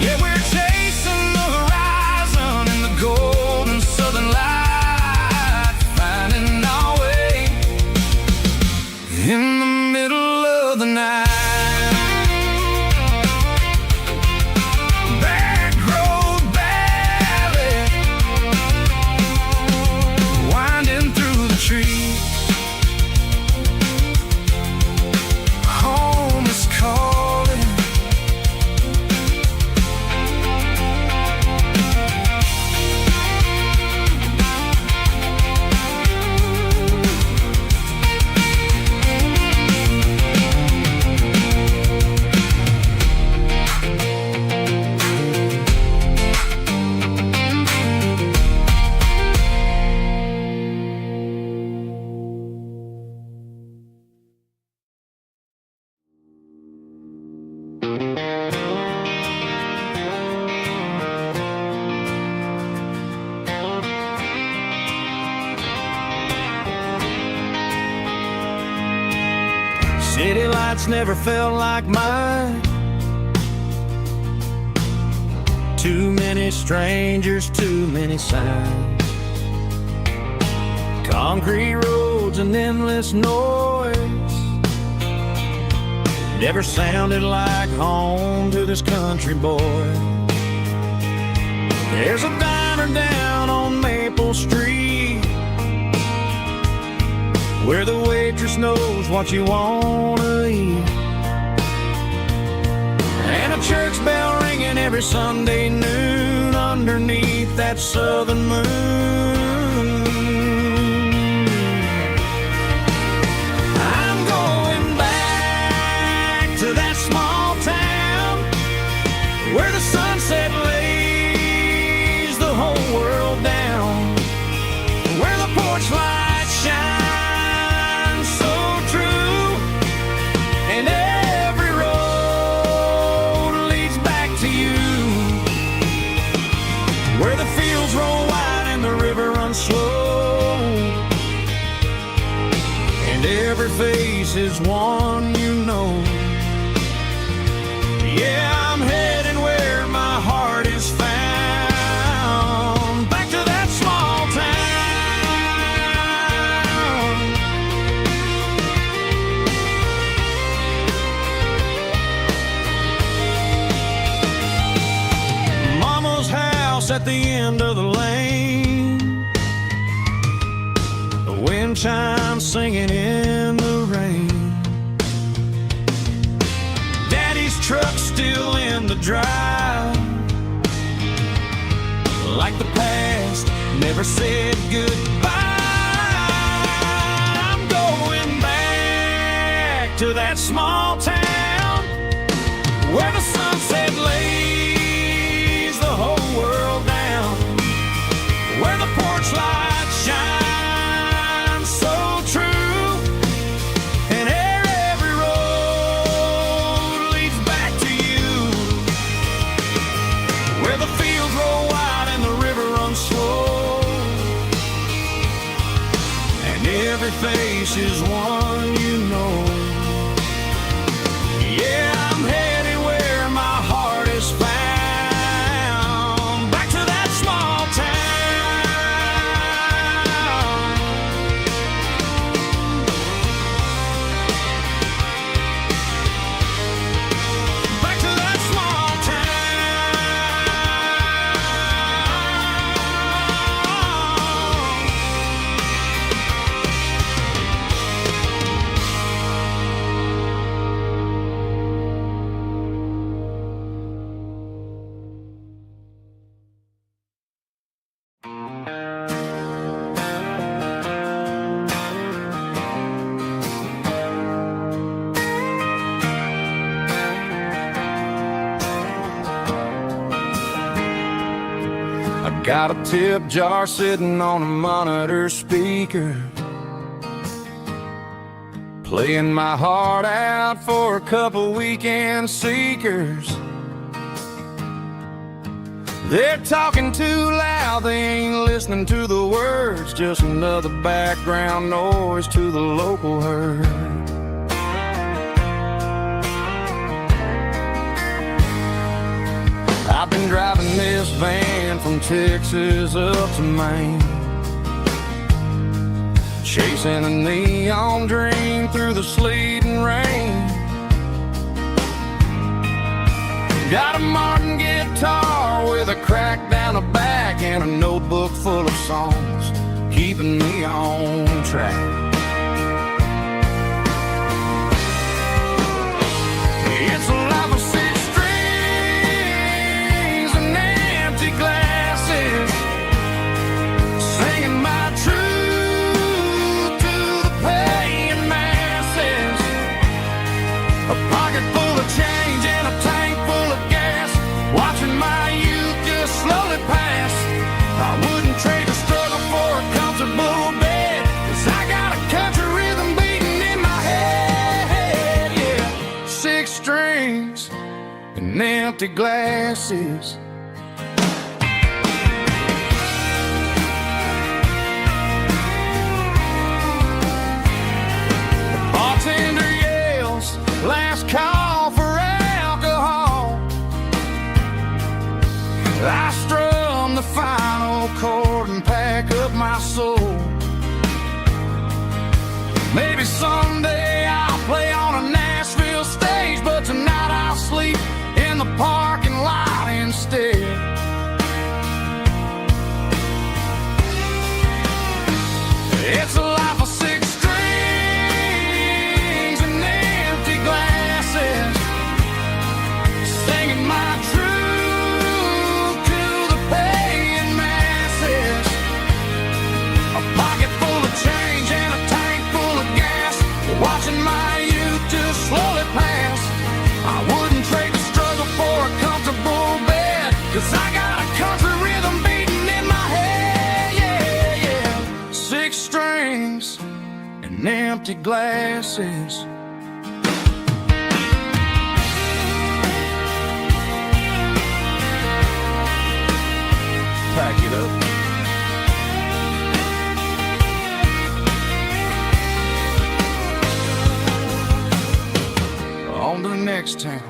Yeah, we're chasing the horizon in the golden southern light, finding our way in the middle of the night. Back road ballad, winding through the trees. Home is calling. City lights never felt like mine. Too many strangers, too many signs. Concrete roads and endless noise never sounded like home to this country boy. There's a diner down on Maple Street where the waitress knows what you wanna eat, and a church bell ringing every Sunday noon underneath that southern moon. I'm going back to that small town where the sunset lays the whole world down, where the porch lights shine slow, and every face is one you know. Yeah, I'm heading where my heart is found, back to that small town. Mama's house at the end of the lane, wind chimes singing in the rain. Daddy's truck still in the drive, like the past never said goodbye. I'm going back to that small town where the sunset lays the whole world down, where the porch lights shine every face is one you know. Yeah, I'm heading where my heart is found, back to that small town. Back to that small town. Got a tip jar sitting on a monitor speaker, playing my heart out for a couple weekend seekers. They're talking too loud, they ain't listening to the words, just another background noise to the local herd. I've been driving this van from Texas up to Maine, chasing a neon dream through the sleet and rain. Got a Martin guitar with a crack down the back and a notebook full of songs, keeping me on track. It's a life of six strings and empty glasses, singing my truth to the paying masses. A pocket full of change and a tank full of gas, watching my youth just slowly pass. I wouldn't trade the struggle for a comfortable bed, 'cause I got a country rhythm beating in my head, yeah. Six strings and empty glasses. The bartender yells, last call for alcohol. I strum the final chord and pack up my soul. Maybe someday I'll play on a Nashville stage, but tonight I'll sleep in the parking lot instead. It's a life of six strings and empty glasses, singing my truth to the paying masses. A pocket full of change and a tank full of gas, watching my youth just slowly pass. I wouldn't trade the struggle for a comfortable bed, 'cause I got a country rhythm beating in my head, yeah, yeah. Six strings and empty glasses. Pack it up. On to the next town.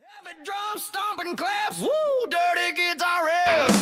Heavy drum stomping claps, woo, dirty guitar riffs.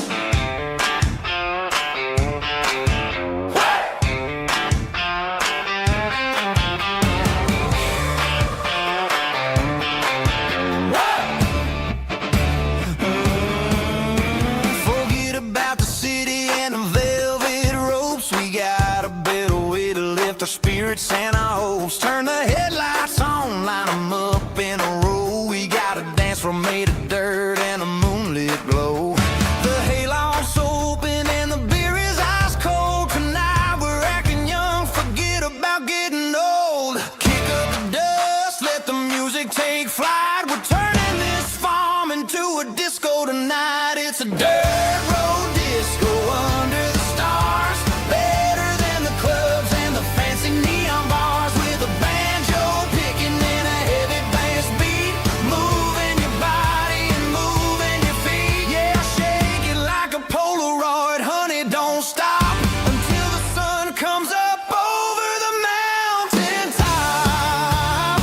Forget about the city and the velvet ropes. We got a better way to lift our spirits and our hopes. Turn the headlights on, line them up in a row. We got a dance floor made of dirt and a moonlit glow. The hayloft's open and the beer is ice cold. Tonight we're acting young, forget about getting old. Kick up the dust, let the music take flight. We're turning this farm into a disco tonight. It's a dirt road disco under the stars, better than the clubs and the fancy neon bars. With a banjo picking in a heavy bass beat, moving your body and moving your feet. Yeah, shake it like a Polaroid, honey, don't stop until the sun comes up over the mountain top.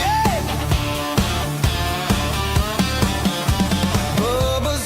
Yeah. Bubba's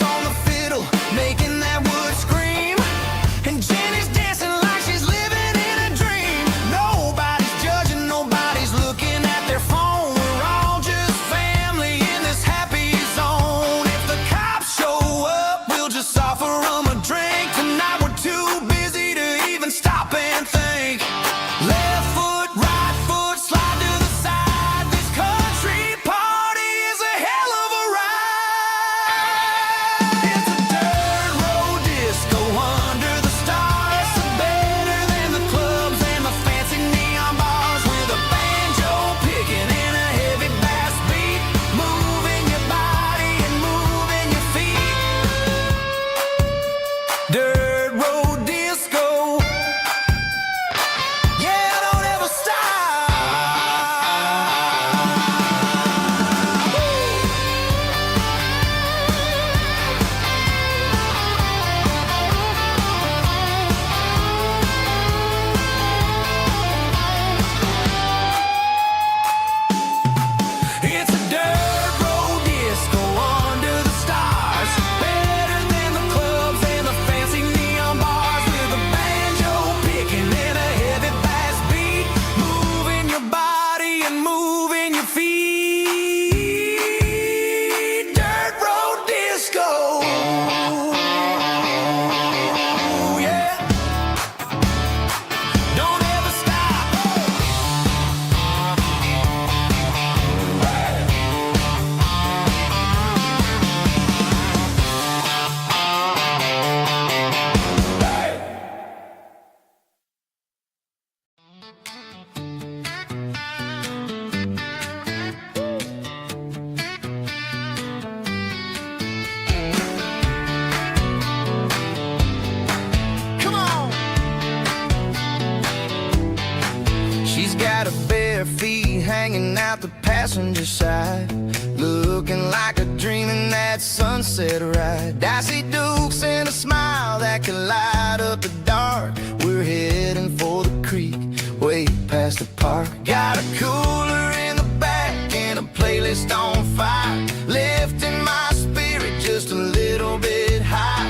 passenger side, looking like a dream in that sunset ride. Dicey dukes and a smile that can light up the dark. We're heading for the creek, way past the park. Got a cooler in the back and a playlist on fire, lifting my spirit just a little bit high.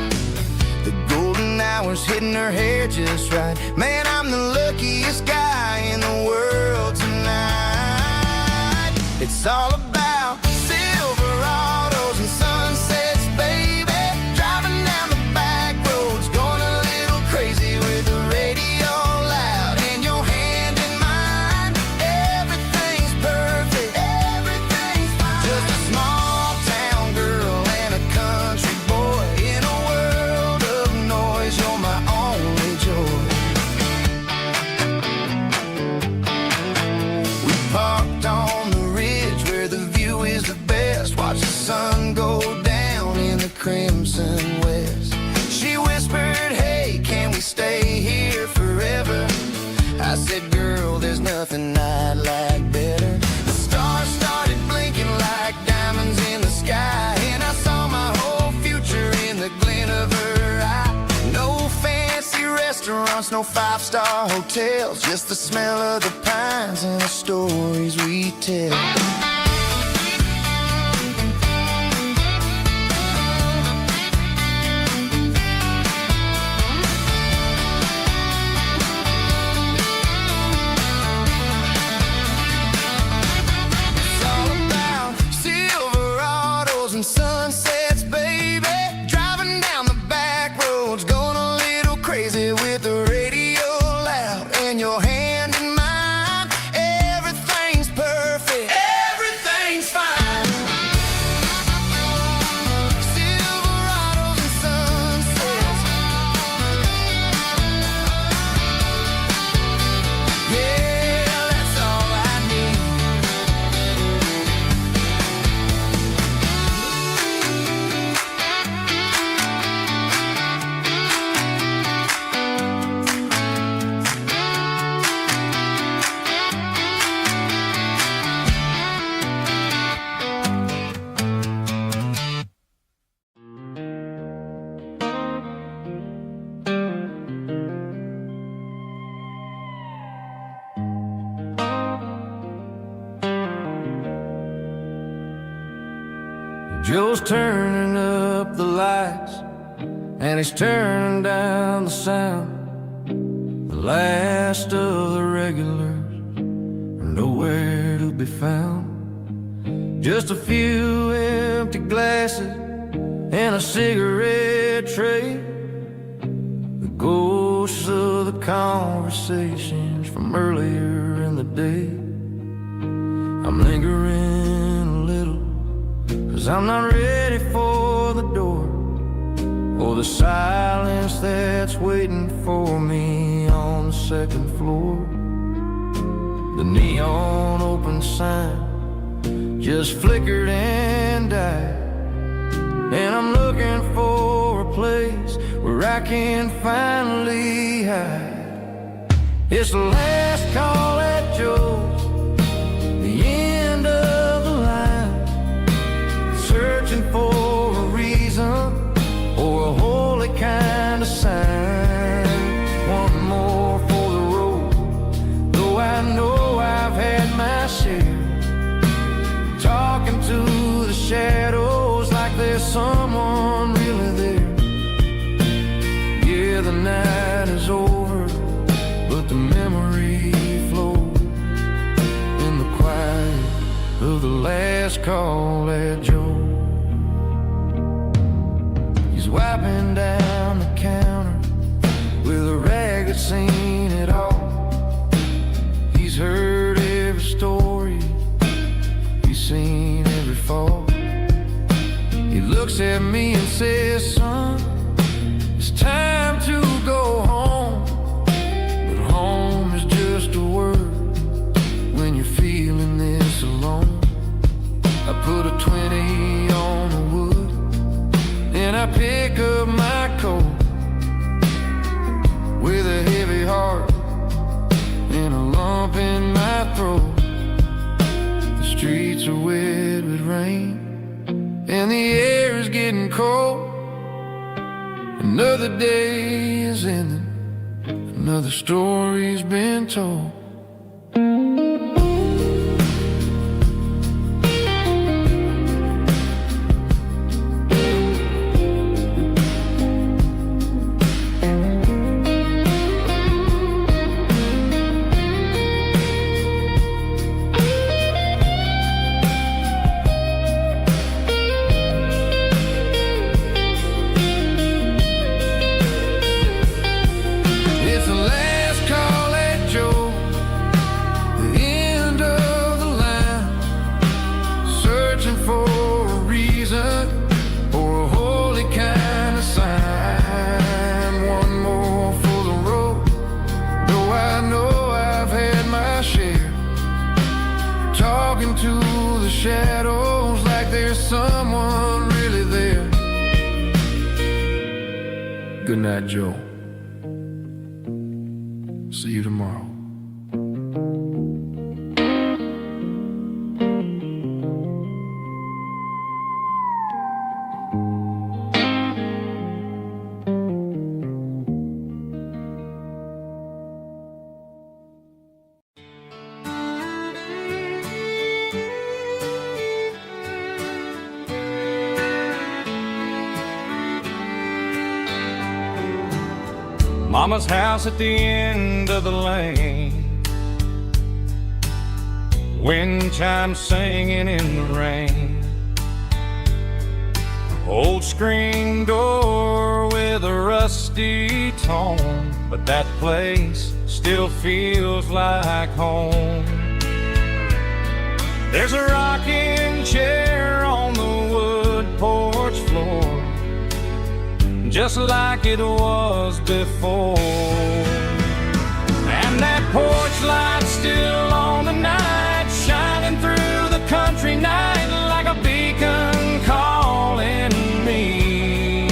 The golden hour's hitting her hair just right. Man, I'm the luckiest guy in the world tonight. It's all about Silverados and sunsets, baby. Driving down the back roads, going a little crazy with the radio loud and your hand in mine. Everything's perfect, everything's fine. Just a small town girl and a country boy in a world of noise. You're my only joy. We parked on the ridge where the view is the best. Watch the sun go down in the crimson west. She whispered, hey, can we stay here forever? I said, girl, there's nothing I'd like better. The stars started blinking like diamonds in the sky, and I saw my whole future in the glint of her eye. No fancy restaurants, no five-star hotels, just the smell of the pines and the stories we tell. It's all about Silverados and sunsets, baby. Driving down the back roads, going a little crazy with the radio loud and your hand in mine. Everything's perfect, everything's fine. Silverados and sunsets, yeah, that's all I need. Joe's turning up the lights and he's turning down the sound. The last of the regulars are nowhere to be found. Just a few empty glasses and a cigarette tray, the ghosts of the conversations from earlier in the day. I'm lingering a little, 'cause I'm not ready for the door, or the silence that's waiting for me on the second floor. The neon open sign just flickered and died, and I'm looking for a place where I can finally hide. It's the last call at Joe's, the end of the line, searching for a reason or a holy kind of sign. One more for the road, though I know I've had my share. Talking to the shadows like there's someone really there. Yeah, the night is over, but the memory flows in the quiet of the last call at Joe. He's wiping down the counter with a rag that's seen it all. He's heard every story, he's seen every fall. He looks at me and says, son, it's time to go home. But home is just a word when you're feeling this alone. I put a 20 on the wood, and I pick up my coat with a heavy heart and a lump in my throat. The streets streets are wet with rain, and the air is getting cold. Another day is ending, another story's been told. Shadows like there's someone really there. Good night, Joe. See you tomorrow. Mama's house at the end of the lane, wind chimes singing in the rain. Old screen door with a rusty tone, but that place still feels like home. There's a rocking chair on the wood porch floor, just like it was before. And that porch light's still on the night, shining through the country night like a beacon calling me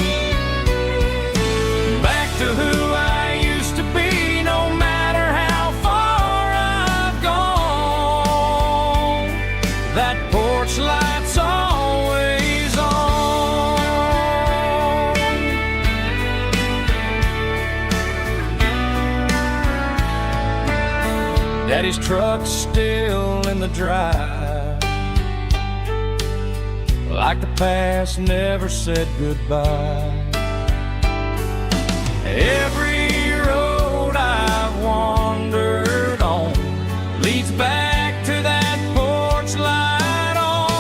back to who I used to be. No matter how far I've gone, that porch light's always on. Daddy's truck's still in the drive, like the past never said goodbye. Every road I've wandered on leads back to that porch light on.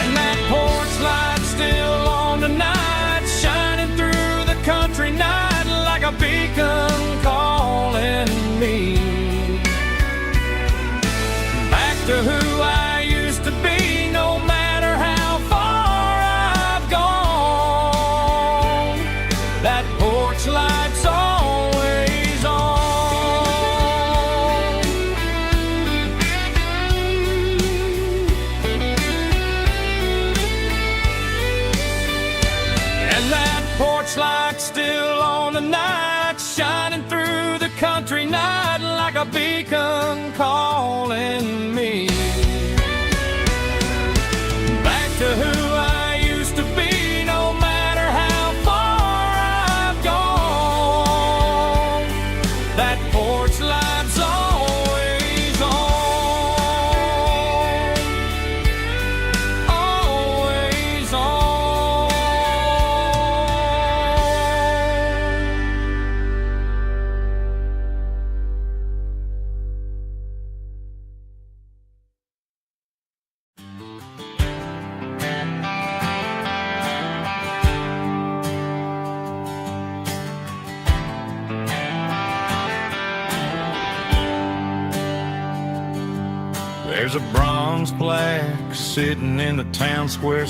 And that porch light's still on tonight, shining through the country night like a beacon calling me back to who I used to be. No matter how far I've gone, that porch light's always on. And that porch light's still on tonight, shining through the country night like a beacon calling me back to who I used to be. No matter how far I've gone, that porch light's always on, always on. There's a bronze plaque sitting in the town square.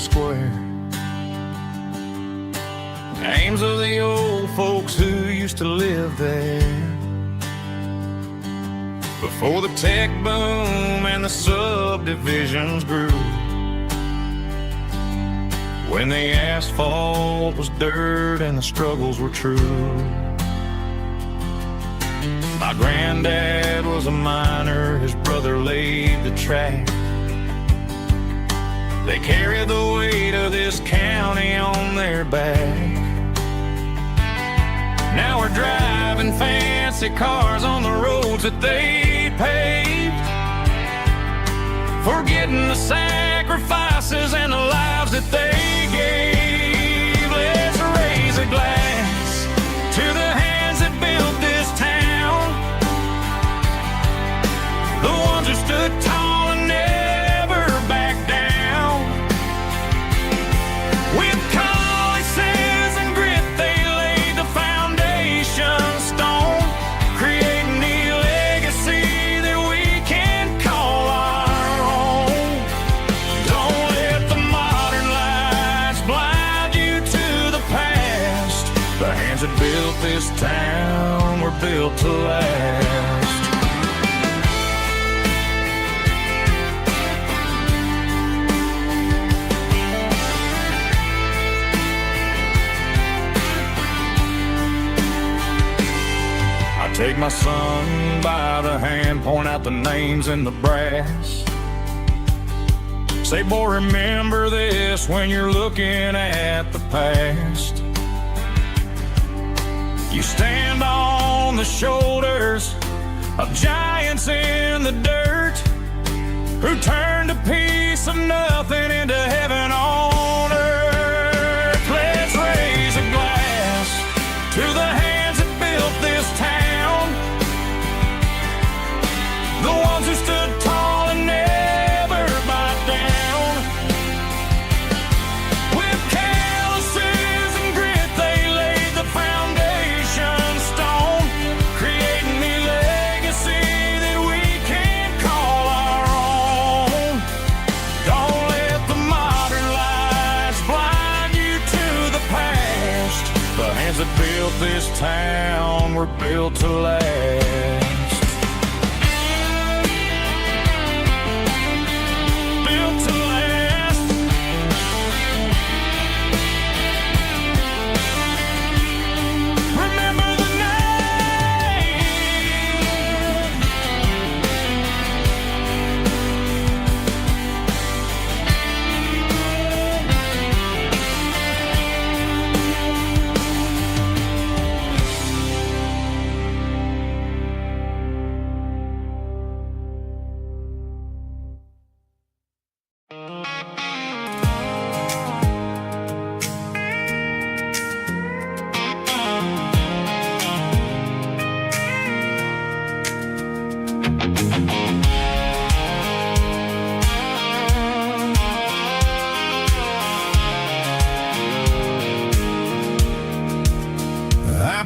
Names of the old folks who used to live there before the tech boom and the subdivisions grew, when the asphalt was dirt and the struggles were true. My granddad was a miner, his brother laid the track, They carry the weight of this county on their back. Now we're driving fancy cars on the roads that they paved, forgetting the sacrifices and the lives that they gave. Let's raise a glass to the hands that built this town, the ones who stood tall and never backed down. With calluses and grit they laid the foundation stone, creating the legacy that we can call our own. Don't let the modern lights blind you to the past. The hands that built this town were built to last. Take my son by the hand, point out the names in the brass. Say, boy, remember this when you're looking at the past. You stand on the shoulders of giants in the dirt, who turned a piece of nothing into heaven on earth. Let's raise a glass to the hands that built this town, the ones who stood tall and never backed down. With calluses and grit they laid the foundation stone, creating the legacy that we can call our own. Don't let the modern lights blind you to the past. The hands that built this town were built to last.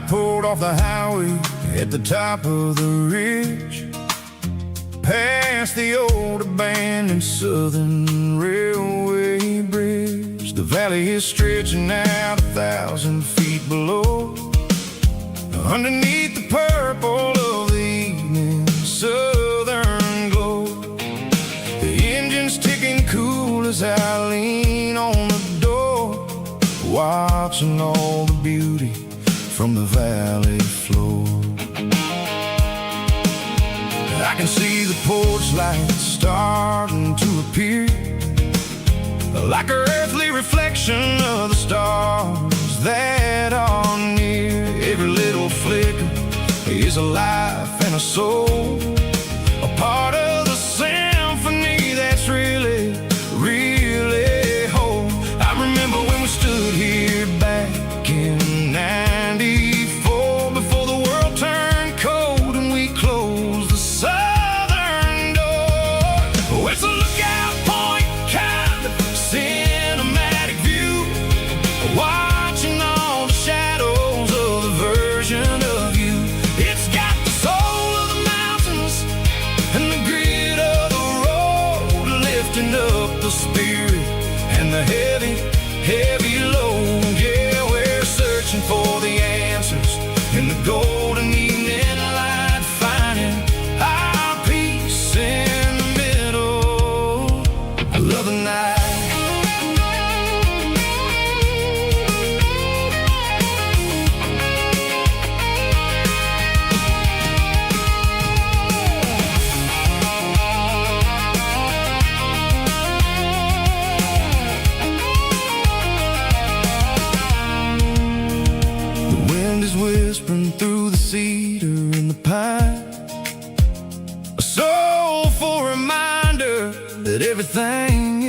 Pulled off the highway at the top of the ridge, past the old abandoned Southern Railway bridge. The valley is stretching out 1,000 feet below, underneath the purple of the evening southern glow. The engine's ticking cool as I lean on the door, watching all the beauty from the valley floor. I can see the porch lights starting to appear, like an earthly reflection of the stars that are near. Every little flicker is a life and a soul, a part of the symphony that's really, really whole. I remember when we stood here back in '94, before the world turned cold and we closed the southern door. Oh, it's a lookout point, kind of cinematic view, watching all the shadows of the version of you. It's got the soul of the mountains and the grit of the road, lifting up the spirit and the heavy, heavy load. Yeah, we're searching for the answers in the golden evening light, finding our peace in the middle of the night.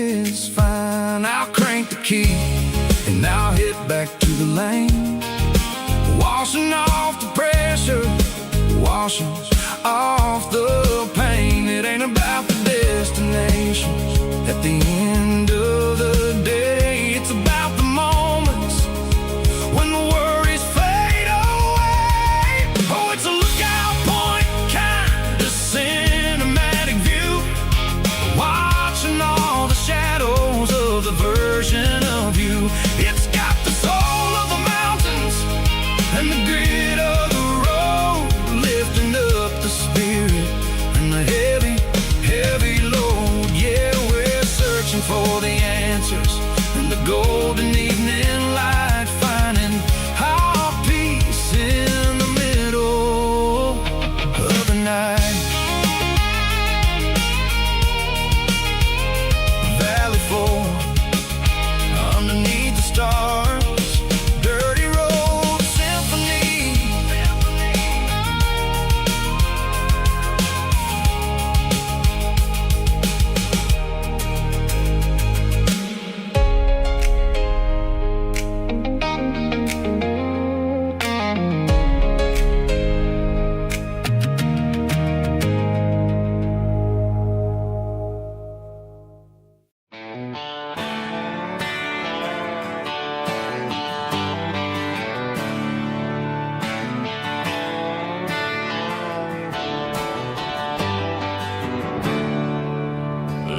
is fine. I'll crank the key and I'll hit back to the lane, washing off the pressure, washing off the pain. It ain't about the destinations at the end of the day. It's about the moments when the worries fade away. Oh, it's a lookout point, kind of cinematic view, watching all the shadows of the version of you. It's got the soul of the mountains and the grit of the road, lifting up the spirit and the heavy, heavy load. Yeah, we're searching for the answers in the golden evening light, finding our peace in the middle of the night. Valley floor underneath the stars, dirty road symphony.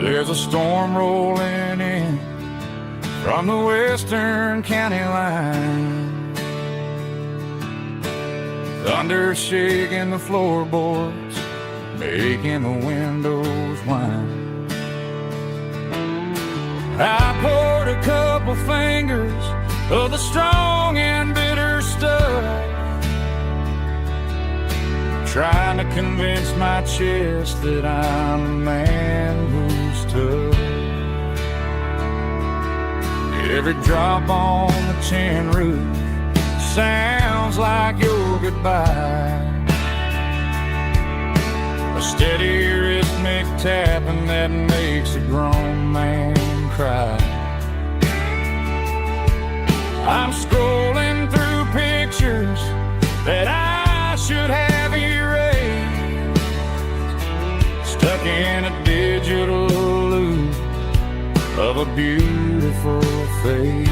There's a storm rolling in from the western county line, thunder shaking the floorboards, making the windows whine. I poured a couple fingers of the strong and bitter stuff, trying to convince my chest that I'm a man who's tough. Every drop on the tin roof sounds like your goodbye, a steady rhythmic tapping that makes a grown man cry. I'm scrolling through pictures that I should have erased, stuck in a digital loop of a beautiful face.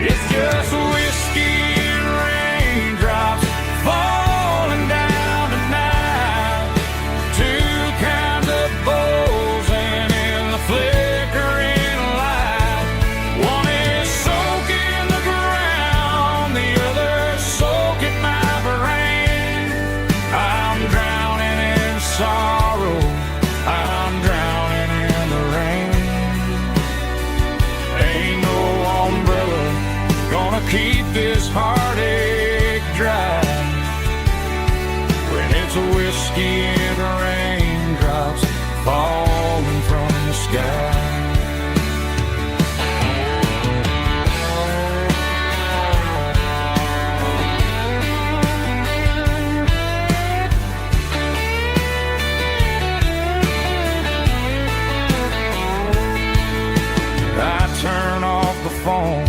It's just whiskey and raindrops falling down tonight, two kinds of bowls and in the flickering light. One is soaking the ground, the other soaking my brain. I'm drowning in sorrow, I'm drowning in the rain. Ain't no umbrella gonna keep this heartache dry when it's a whiskey and raindrops falling from the sky. I turn off the phone,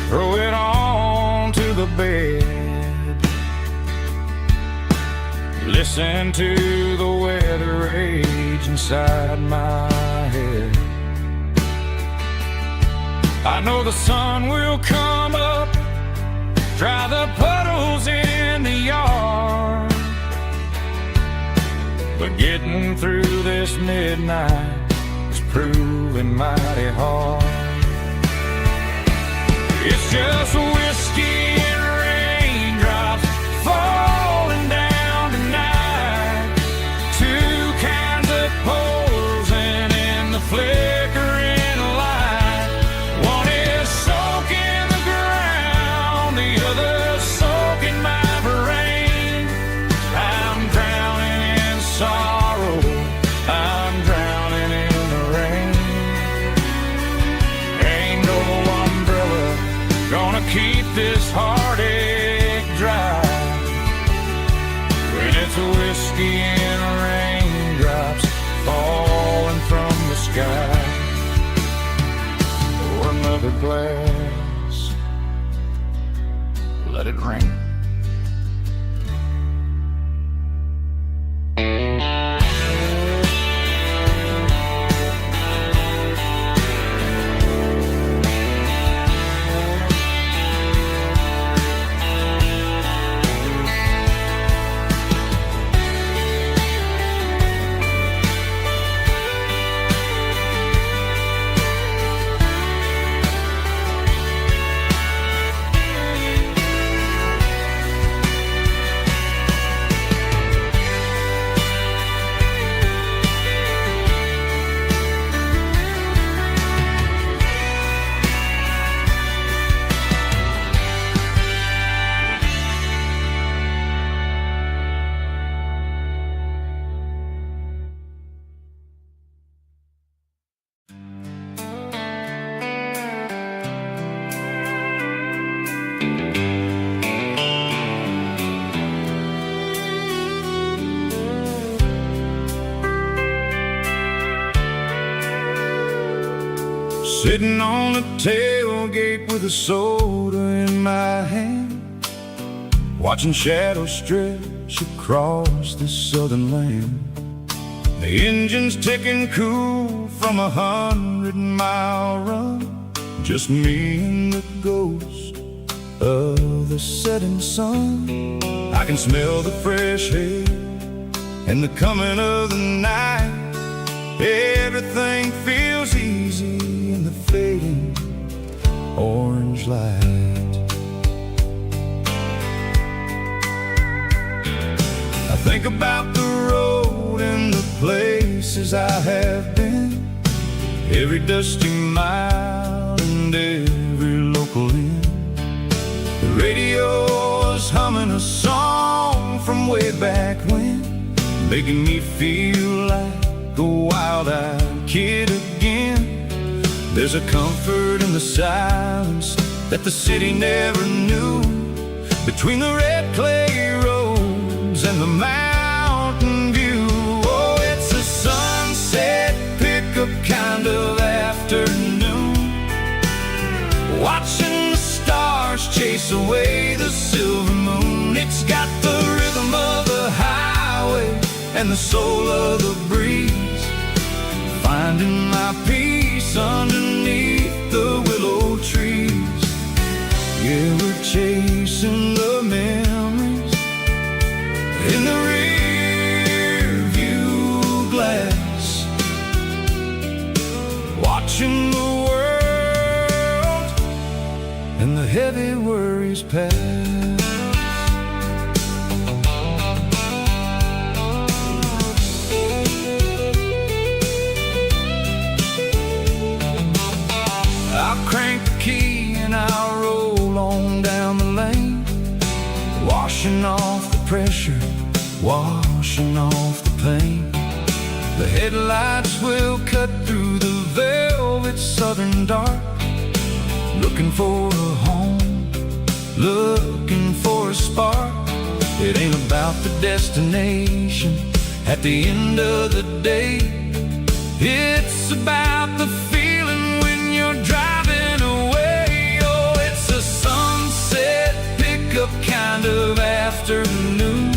throw it on to the bed, listen to the weather rage inside my head. I know the sun will come up, dry the puddles in the yard, but getting through this midnight is proving mighty hard. It's just whiskey and raindrops falling down tonight, two kinds of poles and in the flickering light. One is soaking the ground, the other soaking my brain. I'm drowning in sorrow, I'm drowning in the rain. Ain't no umbrella gonna keep this heartache dry when it's a whiskey and raindrops falling from glass. Let it rain. Sitting on the tailgate with a soda in my hand, watching shadows stretch across this southern land. The engine's ticking cool from 100-mile run, just me and the ghost of the setting sun. I can smell the fresh air and the coming of the night. Everything feels easy in the fading orange light. I think about the road and the places I have been, every dusty mile and every local inn. The radio is humming a song from way back when, making me feel like a wild-eyed kid again. There's a comfort in the silence that the city never knew, between the red clay roads and the mountain view. Oh, it's a sunset pickup kind of afternoon, watching the stars chase away the silver moon. It's got the rhythm of the highway and the soul of the breeze, finding my peace underneath the willow trees. Yeah, we're chasing the memories in the rear view glass, watching the world and the heavy worries pass. I'll crank the key and I'll roll on down the lane, washing off the pressure, washing off the pain. The headlights will cut through the velvet southern dark, looking for a home, looking for a spark. It ain't about the destination at the end of the day, it's about the feeling when you're driving away. Oh, it's a sunset pickup kind of afternoon,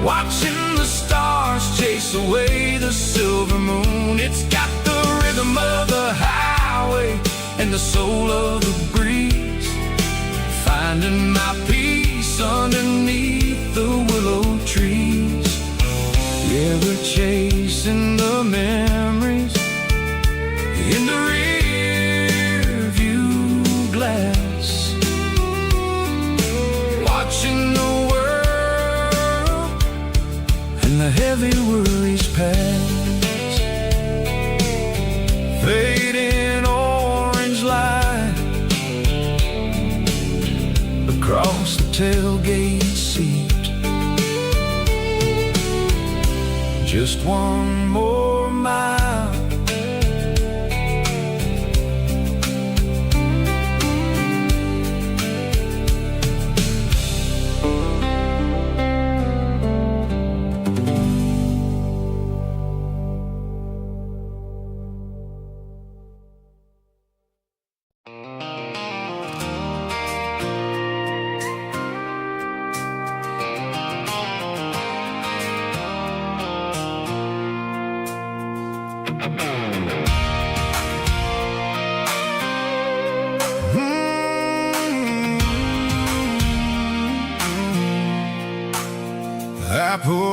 watching the stars chase away the silver moon. It's got the rhythm of the highway and the soul of the breeze, finding my peace underneath the willow trees. Yeah, we're chasing the memories in the rear view glass, watching the world and the heavy worries pass. Fading orange light across the tailgate seat, just one more mile.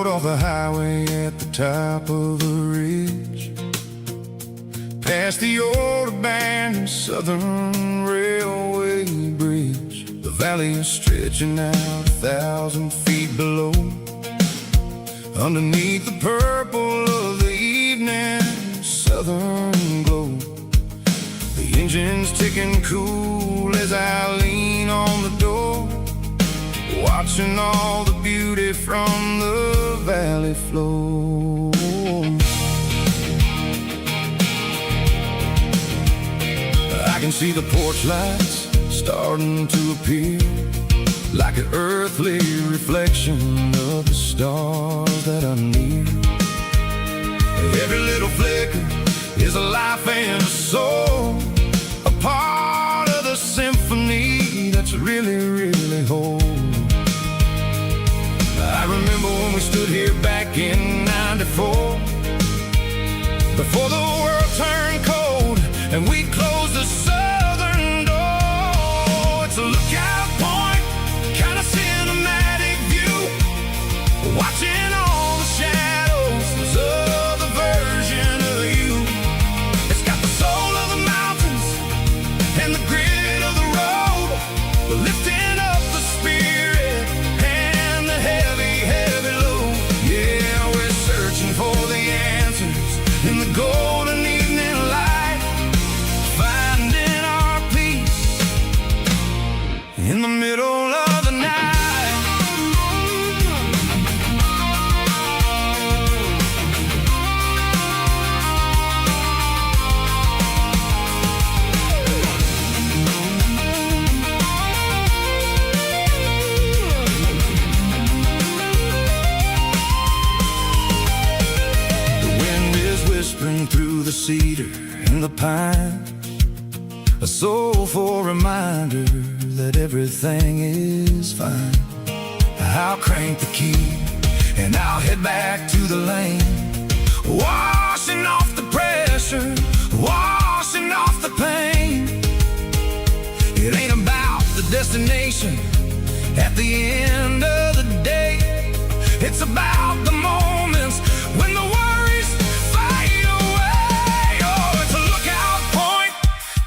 rode off the highway at the top of the ridge, past the old abandoned Southern Railway bridge. The valley is stretching out 1,000 feet below, underneath the purple of the evening southern glow. The engine's ticking cool as I lean on the door, watching all the beauty from the valley flow. I can see the porch lights starting to appear, like an earthly reflection of the stars that are near. Every little flicker is a life and a soul, a part of the symphony that's really, really whole. I remember when we stood here back in '94, before the world turned cold and we closed the southern door. It's a lookout point, kind of cinematic view, watching all the shadows of the version of you. It's got the soul of the mountains and the grit of the road, lifting up the spirit and the heavy, heavy load. Yeah, we're searching for the answers in the golden evening light, finding our peace in the middle of the night. Whispering through the cedar and the pine, a soulful reminder that everything is fine. I'll crank the key and I'll head back to the lane, washing off the pressure, washing off the pain. It ain't about the destination at the end of the day, it's about the moments when the worries fade away. Oh, it's a lookout point,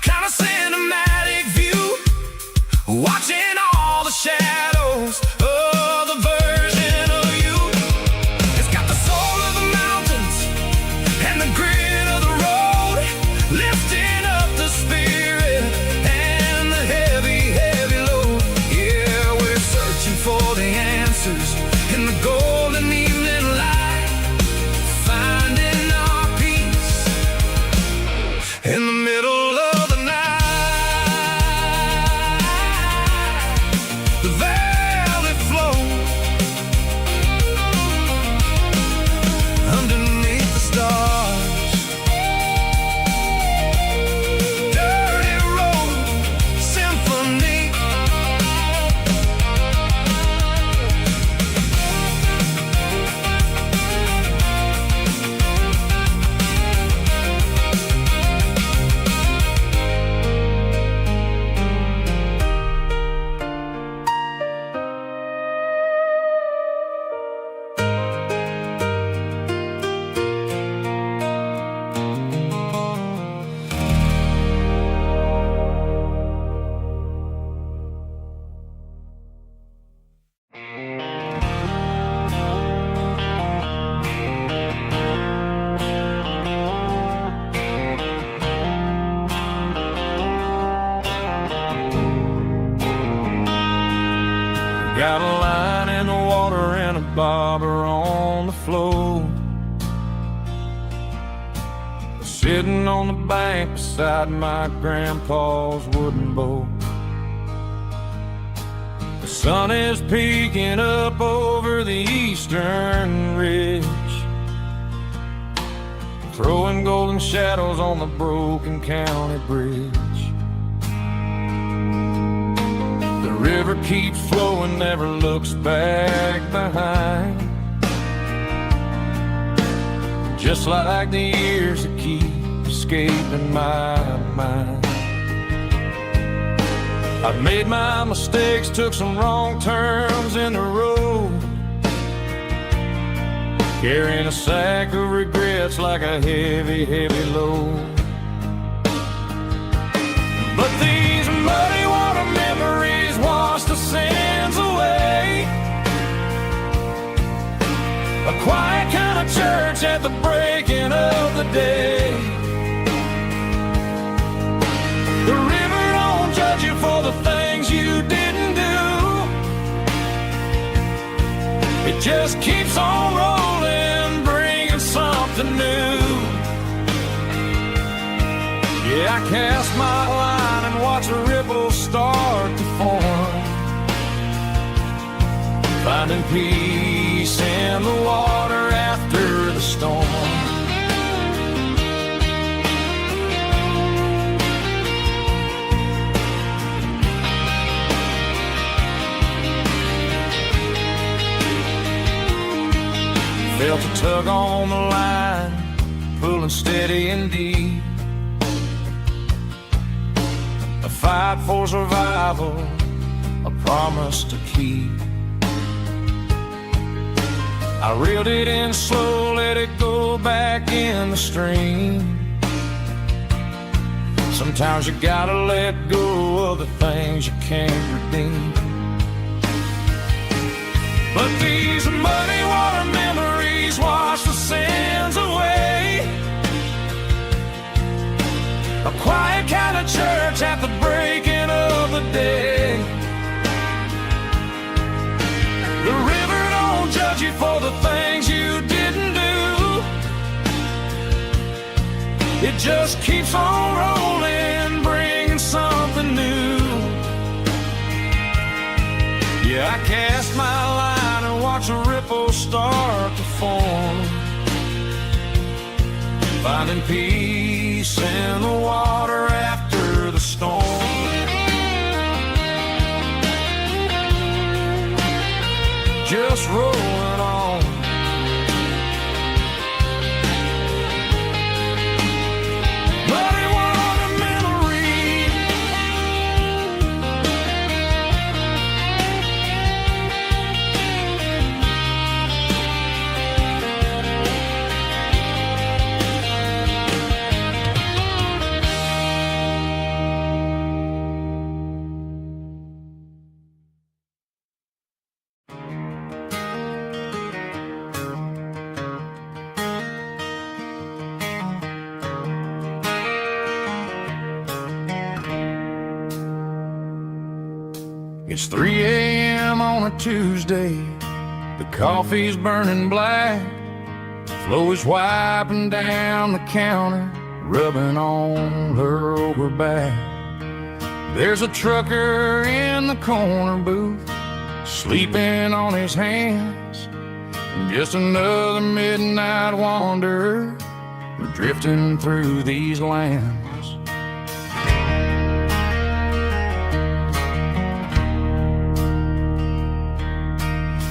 kind of cinematic view, watching all the shadows of the version of you. It's got the soul of the mountains and the grit of the road, lifting up the spirit and the heavy, heavy load. Yeah, we're searching for the answers in the golden evening light, finding our peace in the middle of the night. The valley flow underneath the stars, dirty road symphony. Got a line in the water and a bobber on the floor, sitting on the bank beside my grandpa's wooden boat. The sun is peeking up over the eastern ridge, throwing golden shadows on the broken county bridge. The river keeps flowing, never looks back behind, just like the years that keep escaping my mind. I've made my mistakes, took some wrong turns in the road, carrying a sack of regrets like a heavy, heavy load. But these muddy water memories wash the sins away. A quiet kind of church at the breaking of the day. The river don't judge you for the things you didn't do. It just keeps on rolling, bringing something new. Yeah, I cast my line and watch a ripple start to form, finding peace in the water after the storm. Felt a tug on the line, pulling steady and deep. A fight for survival, a promise to keep. I reeled it in slow, let it go back in the stream. Sometimes you gotta let go of the things you can't redeem. But these muddy water memories wash the sins away. A quiet kind of church at the breaking of the day. The river don't judge you for the things you didn't do. It just keeps on rolling, bringing something new. Yeah, I cast my line and watch a ripple start to form, finding peace in the water after the storm. Just rolling on. Muddy water memory. It's 3 a.m. on a Tuesday. The coffee's burning black. Flo is wiping down the counter, rubbing on her over back. There's a trucker in the corner booth, sleeping on his hands. Just another midnight wanderer, drifting through these lands.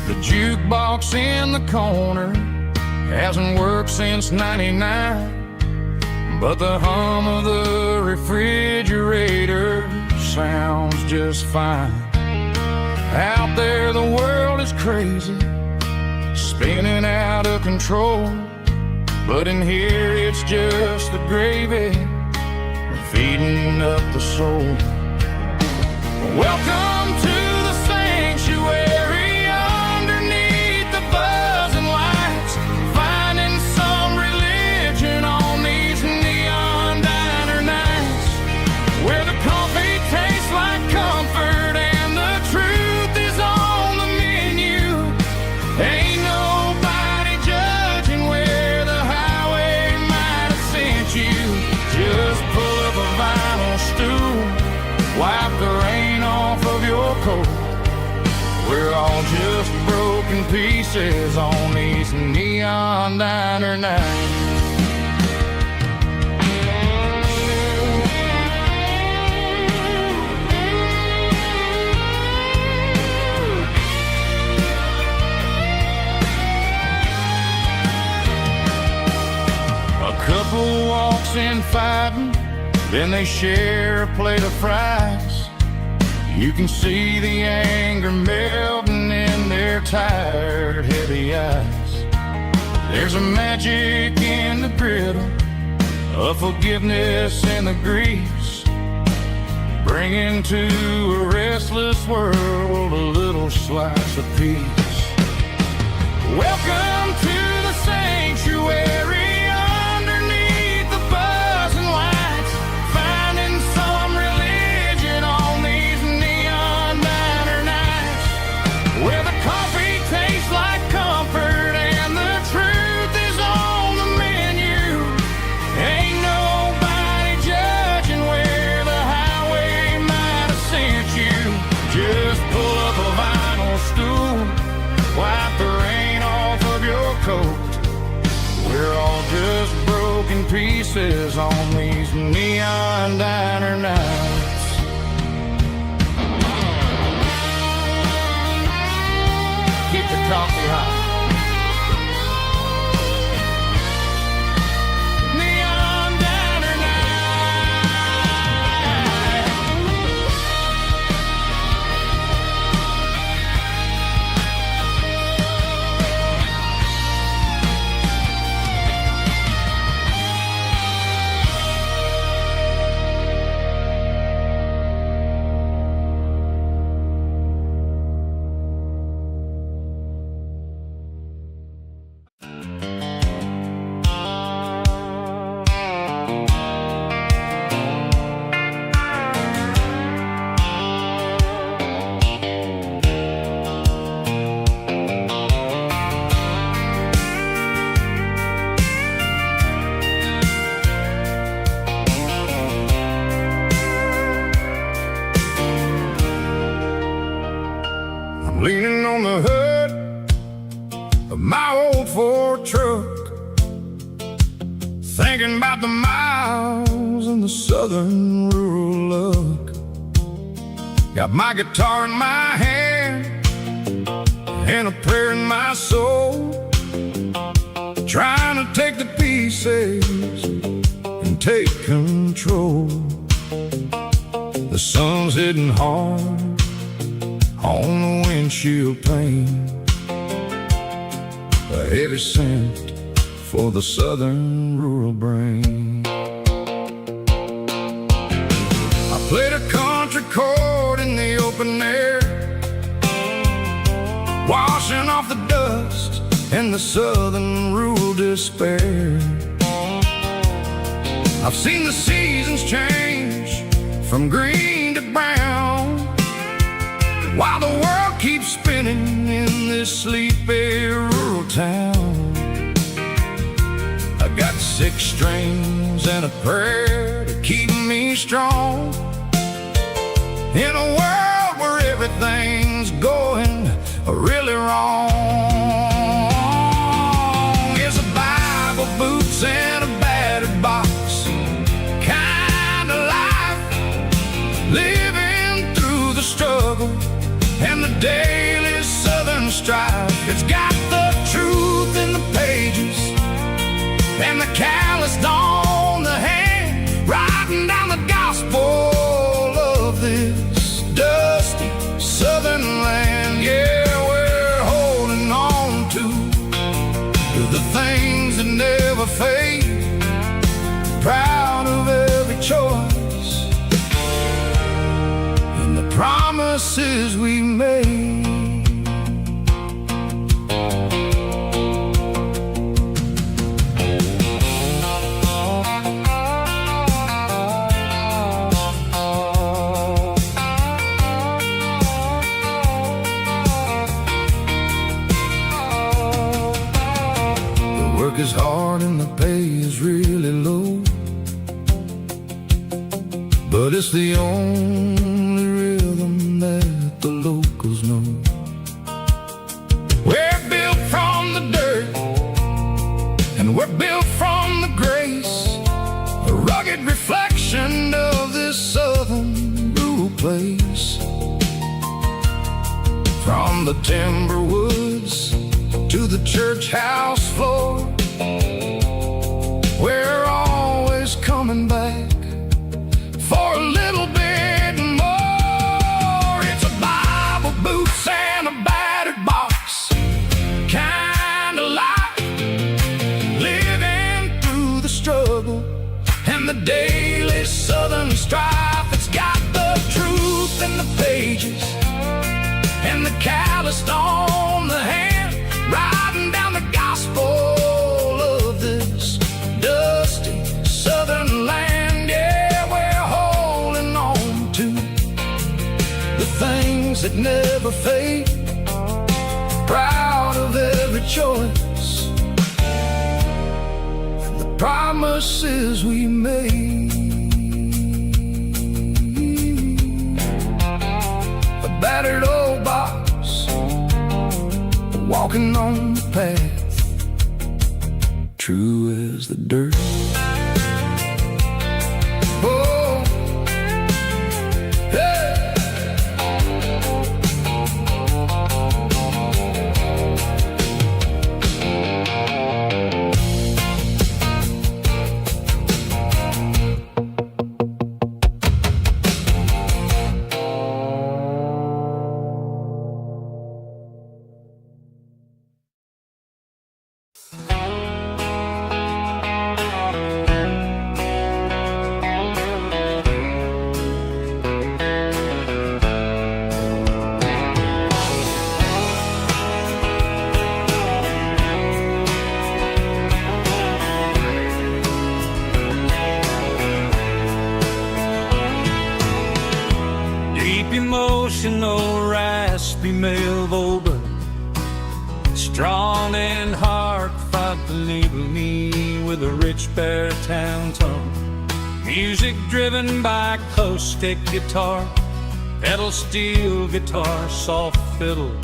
The jukebox in the corner hasn't worked since '99, but the hum of the refrigerator sounds just fine. Out there the world is crazy, spinning out of control, but in here it's just the gravy feeding up the soul. Welcome to the sanctuary underneath the buzzing lights, finding some religion on these neon diner nights, where the coffee tastes like comfort and the truth is on the menu. Ain't nobody judging where the highway might have sent you. Just pull up a vinyl stool, wipe the rain off of your coat. We're all just broken pieces on these neon diner nights. A couple walks in fighting, then they share a plate of fries. You can see the anger melting in their tired, heavy eyes. There's a magic in the griddle, a forgiveness in the grease, bringing to a restless world a little slice of peace. Welcome to the sanctuary underneath the buzzing lights, finding some religion on these neon diner nights, where the coffee tastes like comfort and the truth is on the menu. Ain't nobody judging where the highway might have sent you. Just pull up a vinyl stool, wipe the rain off of your coat. We're all just broken pieces on these neon diner nights. Keep the coffee hot. Neon diner night. Leaning on the hood of my old Ford truck, thinking about the miles and the southern rural look. Got my guitar in my hand and a prayer in my soul, trying to take the pieces and take control. The sun's hitting hard on the windshield pane, a heavy scent for the southern rural brain. I played a country chord in the open air, washing off the dust and the southern rural despair. I've seen the seasons change from green to brown, while the world keeps spinning in this sleepy rural town. I got 6 strings and a prayer to keep me strong, in a world where everything's going really wrong. It's a Bible, boots, and a battered box kind of life, living through the struggle and the daily southern strife. It's got the truth in the pages and the calloused on the hand, writing down the gospel of this dusty southern land. Yeah, we're holding on to the things that never fade, proud of every choice and the promises we made. The work is hard and the pay is really low, but it's the only rhythm that the locals know. We're built from the dirt and we're built from the grace, a rugged reflection of this southern rural place. From the timber woods to the church house floor, we're always coming back for a little bit more. It's a Bible, boots, and a battered box kind of life, And the daily Southern strife, it's got the truth in the pages and the calloused on the hand, riding down the gospel of this dusty Southern land. Yeah, we're holding on to the things that never fade, proud of every choice and the promises we made. A battered old box, walking on the path, true as the dirt. Oh, hey. Emotional, raspy male vocal, strong and heartfelt, believe me, with a rich baritone tone. Music driven by acoustic guitar, pedal steel guitar, soft fiddle,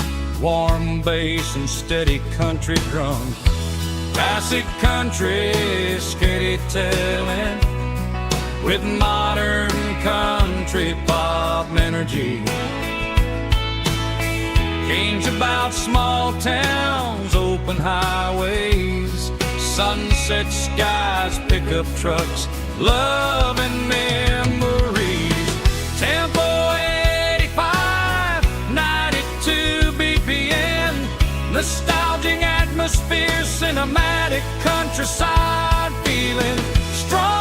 warm bass, and steady country drum. Classic country, storytelling with modern country pop energy. Games about small towns, open highways, sunset skies, pickup trucks, love and memories. Tempo 85, 92 BPM, nostalgic atmosphere, cinematic countryside feeling, strong.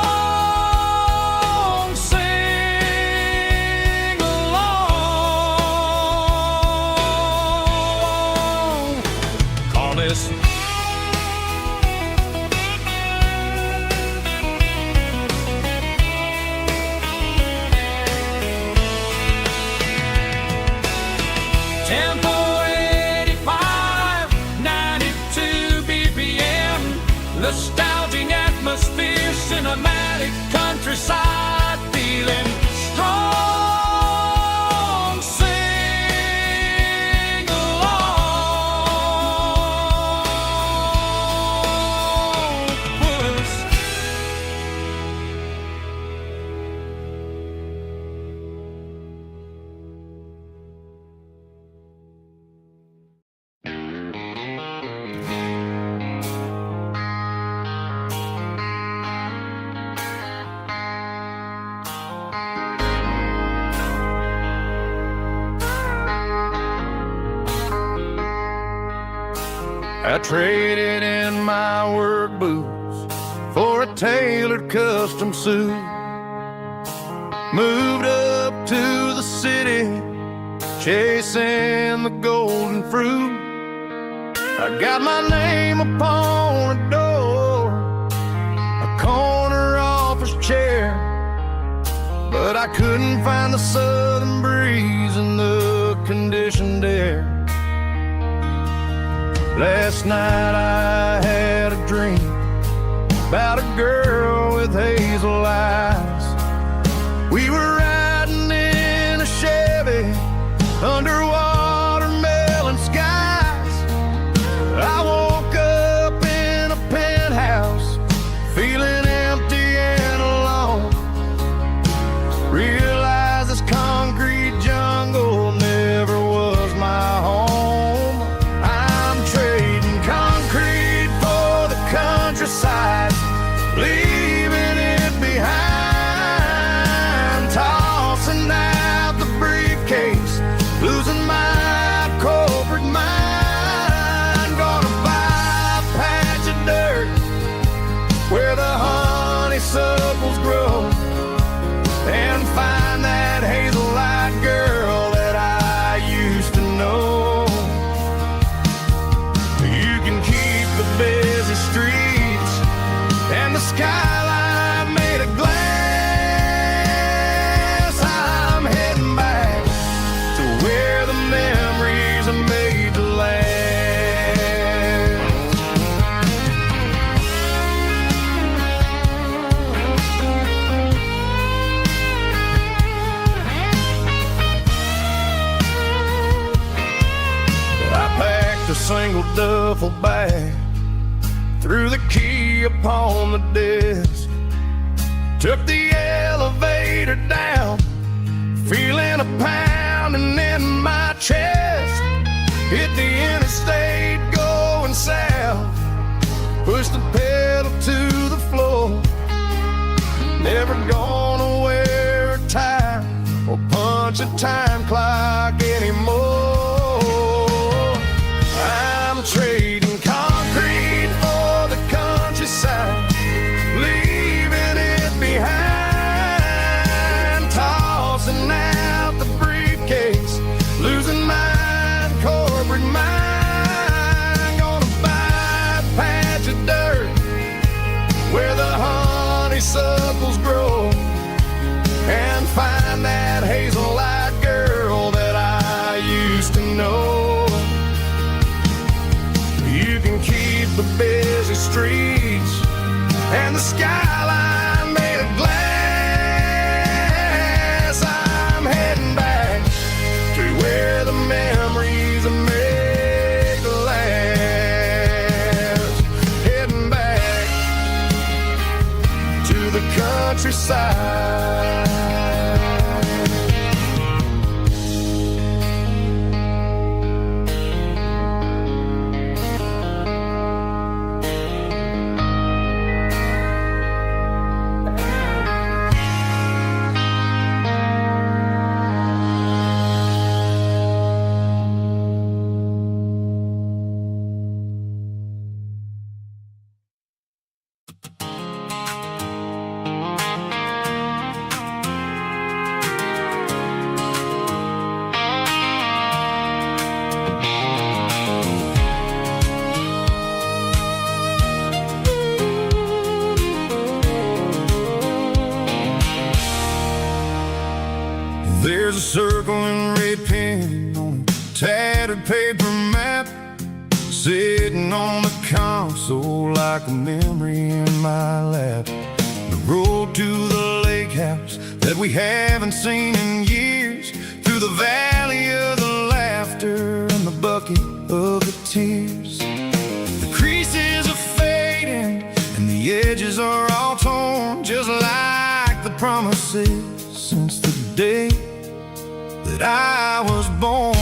Tempo 85, 92 BPM, nostalgic atmosphere, cinematic countryside feeling, strong, sing along with us. I traded in my work boots for a tailored custom suit. Moved up to the city, chasing the golden fruit. I got my name upon a door, a corner office chair, but I couldn't find the southern breeze in the conditioned air. Last night I had a dream about a girl with hazel eyes. We were riding in a Chevy under watermelon skies. I woke up in a penthouse feeling empty and alone. Realized this concrete jungle never was my home. Leave circles grow and find that hazel-eyed girl that I used to know. You can keep the busy streets and the skyline made of glass. I'm heading back to where the memories are made to last. A single duffel bag, threw the key upon the desk, took the elevator down, feeling a pounding in my chest. Hit the interstate going south, pushed the pedal to the floor. Never gonna wear a tie or punch a time clock anymore. I'm trading concrete for the countryside, leaving it behind, tossing out the briefcase, losing my corporate mind. Gonna buy a patch of dirt where the honeysuckles grow and find that hazel-eyed girl that I used to know. You can keep the busy streets and the skyline made of glass. I'm heading back to where the memories are made to last. Heading back to the countryside. There's a circle in red pen on a tattered paper map, sitting on the console like a memory in my lap. The road to the lake house that we haven't seen in years, through the valley of the laughter and the bucket of the tears. The creases are fading and the edges are all torn, just like the promises since the day that I was born.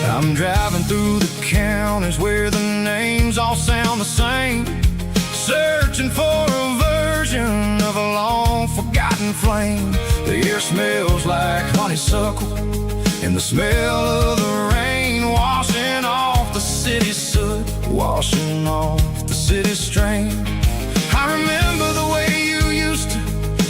I'm driving through the counties where the names all sound the same, searching for a version of a long forgotten flame. The air smells like honeysuckle and the smell of the rain washing off the city's soot, washing off the city's strain. I remember the way you used to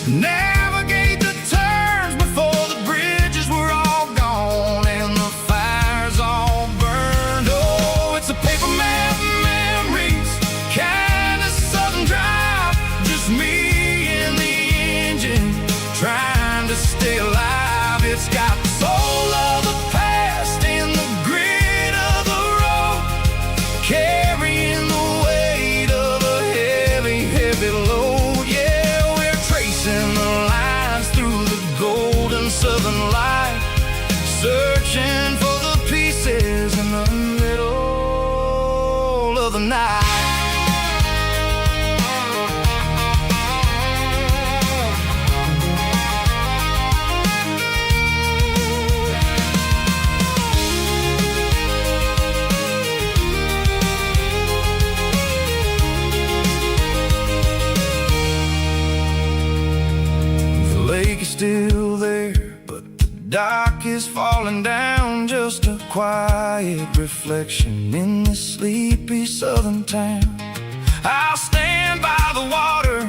navigate the turns before the bridges were all gone and the fires all burned. Oh, it's a paper map memories, kind of southern drive, just me and the engine trying to stay alive. It's got the soul of the past and the grit of the road, carrying the weight of a heavy, heavy load. Yeah, we're tracing the lines through the golden southern light, searching for the pieces in the middle of the night. The lake is still there, but the dock is falling down just quiet reflection in this sleepy southern town. I'll stand by the water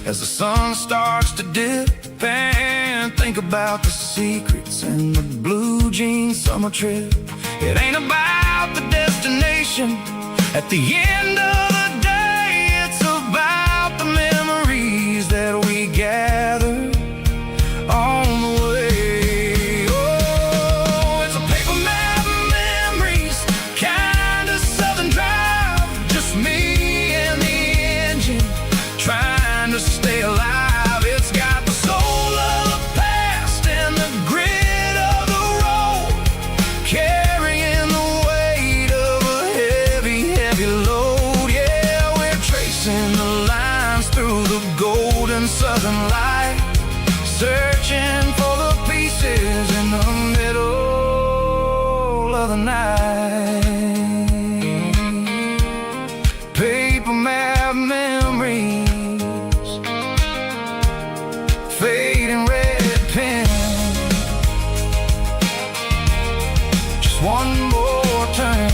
as the sun starts to dip and think about the secrets in the blue jean summer trip. It ain't about the destination at the end of the day, it's about the memories that we gather on the way. Oh, it's a paper map of memories, kind of southern drive, just me and the engine trying to stay alive. It's got the soul of the past and the grit of the road, carrying the weight of a heavy, heavy load. Yeah, we're tracing the lines through the golden southern light, searching for the pieces in the middle of the night. Paper map memories, fading red pen, just one more turn.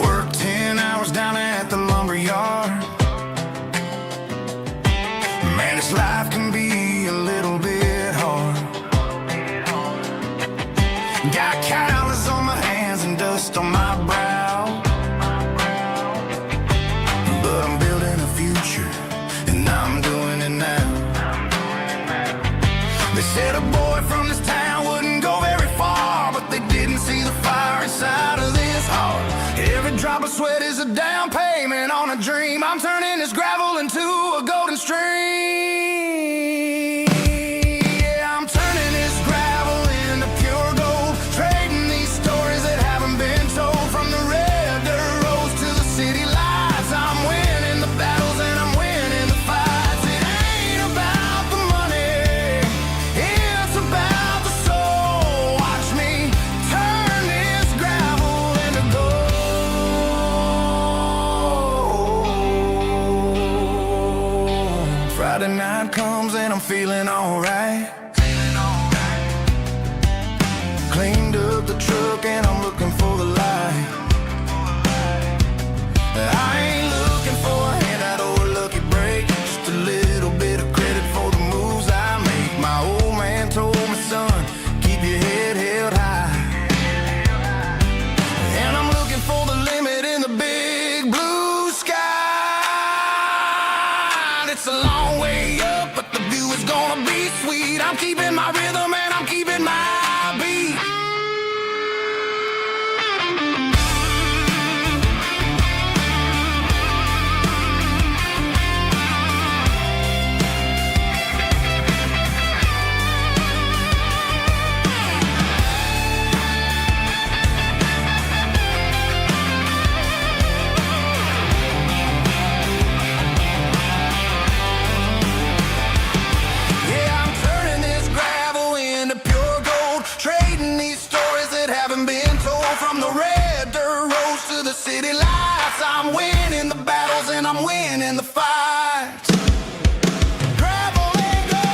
Work 10 hours down at the lumber yard. Man, this life can be a little bit hard. Got calluses on my hands and dust on my brow, but I'm building a future and I'm doing it now. They said a boy from this town wouldn't go very far, but they didn't see the fire inside of this heart. Every drop of sweat is a down payment on a dream. I'm turning this gravel into a golden stream. Yeah, I'm turning this gravel into pure gold, trading these stories that haven't been told. From the red dirt roads to the city lights, I'm winning the battles and I'm winning the fights. It ain't about the money, it's about the soul. Watch me turn this gravel into gold. Friday night comes and I'm feeling alright. Cleaned up the truck and I'm looking for the light. I ain't looking for a handout or a lucky break, just a little bit of credit for the moves I make. My old man told me, son, keep your head held high. And I'm looking for the limit in the big blue sky. It's a long way up, but the view is gonna be sweet. I'm keeping my rhythm and I'm keeping my beat. Yeah, I'm turning this gravel into pure gold, trading these stories that haven't been told. From the red dirt roads to the city lights, I'm winning the battles and I'm winning the fights. Gravel and gold.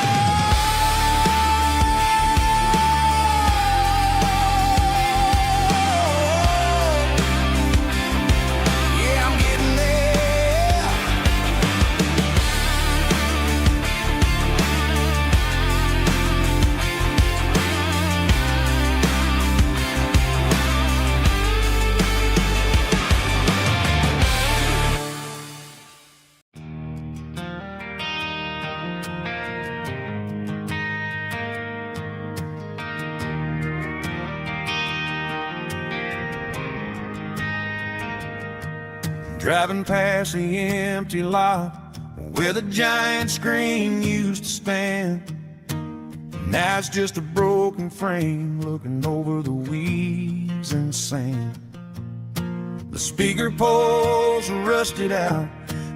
Yeah, I'm getting there. Driving past the empty lot where the giant screen used to stand. Now it's just a broken frame looking over the weeds and sand. The speaker poles are rusted out,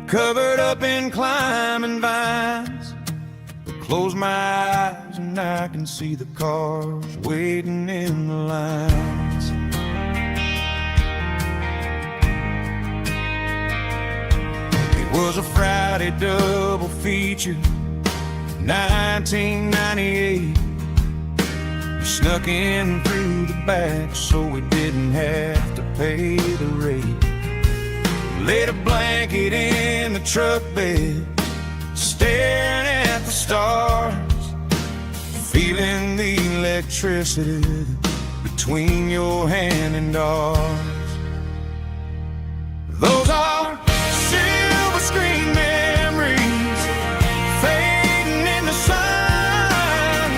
covered up in climbing vines. Close my eyes and I can see the cars waiting in the lines. It was a Friday double feature, 1998. We snuck in through the back so we didn't have to pay the rate. Laid a blanket in the truck bed, staring at the stars, feeling the electricity between your hand and ours. Those are silver screen memories fading in the sun.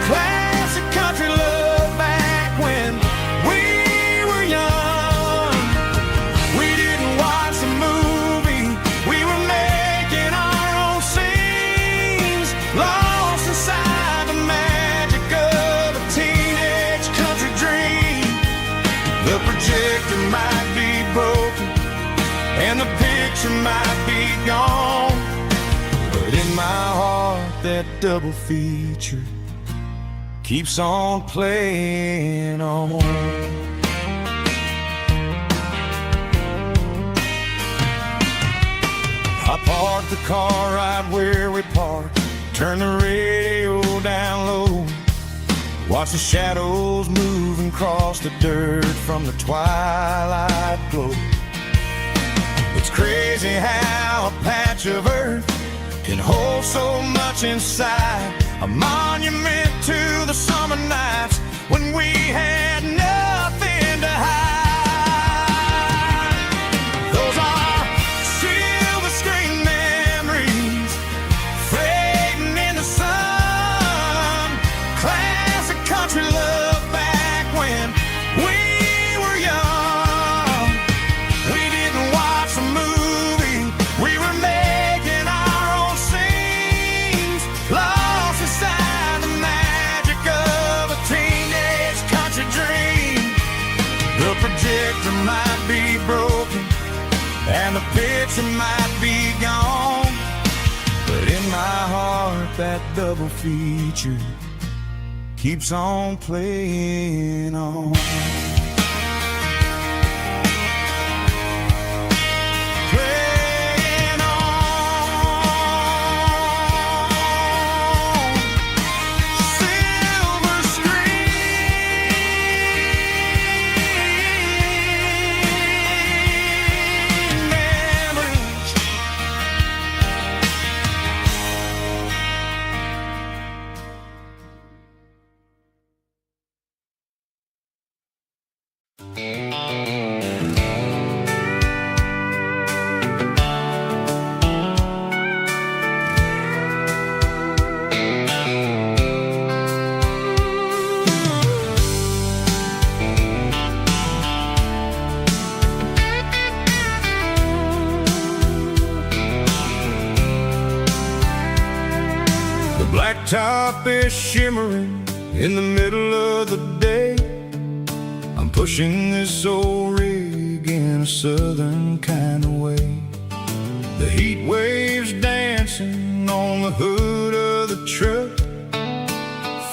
Classic country love back when we were young. We didn't watch the movie, we were making our own scenes, lost inside the magic of a teenage country dream. The projector might be broken and the picture might be gone, but in my heart that double feature keeps on playing on. I parked the car right where we parked, turned the radio down low, watch the shadows moving across the dirt from the twilight glow. It's crazy how a patch of earth can hold so much inside, a monument to the summer nights when we had nothing to hide. Those are silver screen memories fading in the sun. Classic country love back when we were young. We didn't watch a movie, we were making our own scenes, lost inside the magic of a teenage country dream. The projector might be broken and the picture might be gone, but in my heart that double feature keeps on playing on. Playing on. Silver screen memories. The blacktop is shimmering in the middle of the day. I'm pushing this old rig in a southern kind of way. The heat waves dancing on the hood of the truck,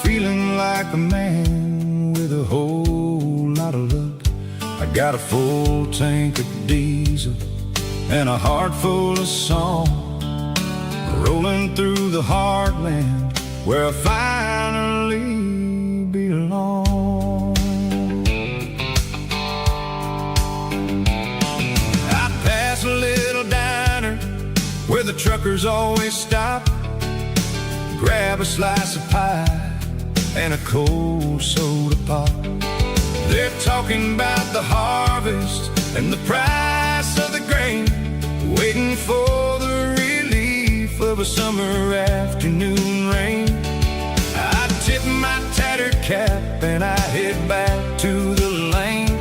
feeling like a man with a whole lot of luck. I got a full tank of diesel and a heart full of song, rolling through the heartland where I finally belong. I pass a little diner where the truckers always stop, grab a slice of pie and a cold soda pop. They're talking about the harvest and the price of the grain, waiting for the relief of a summer afternoon rain. I tip my tattered cap and I head back to the lane,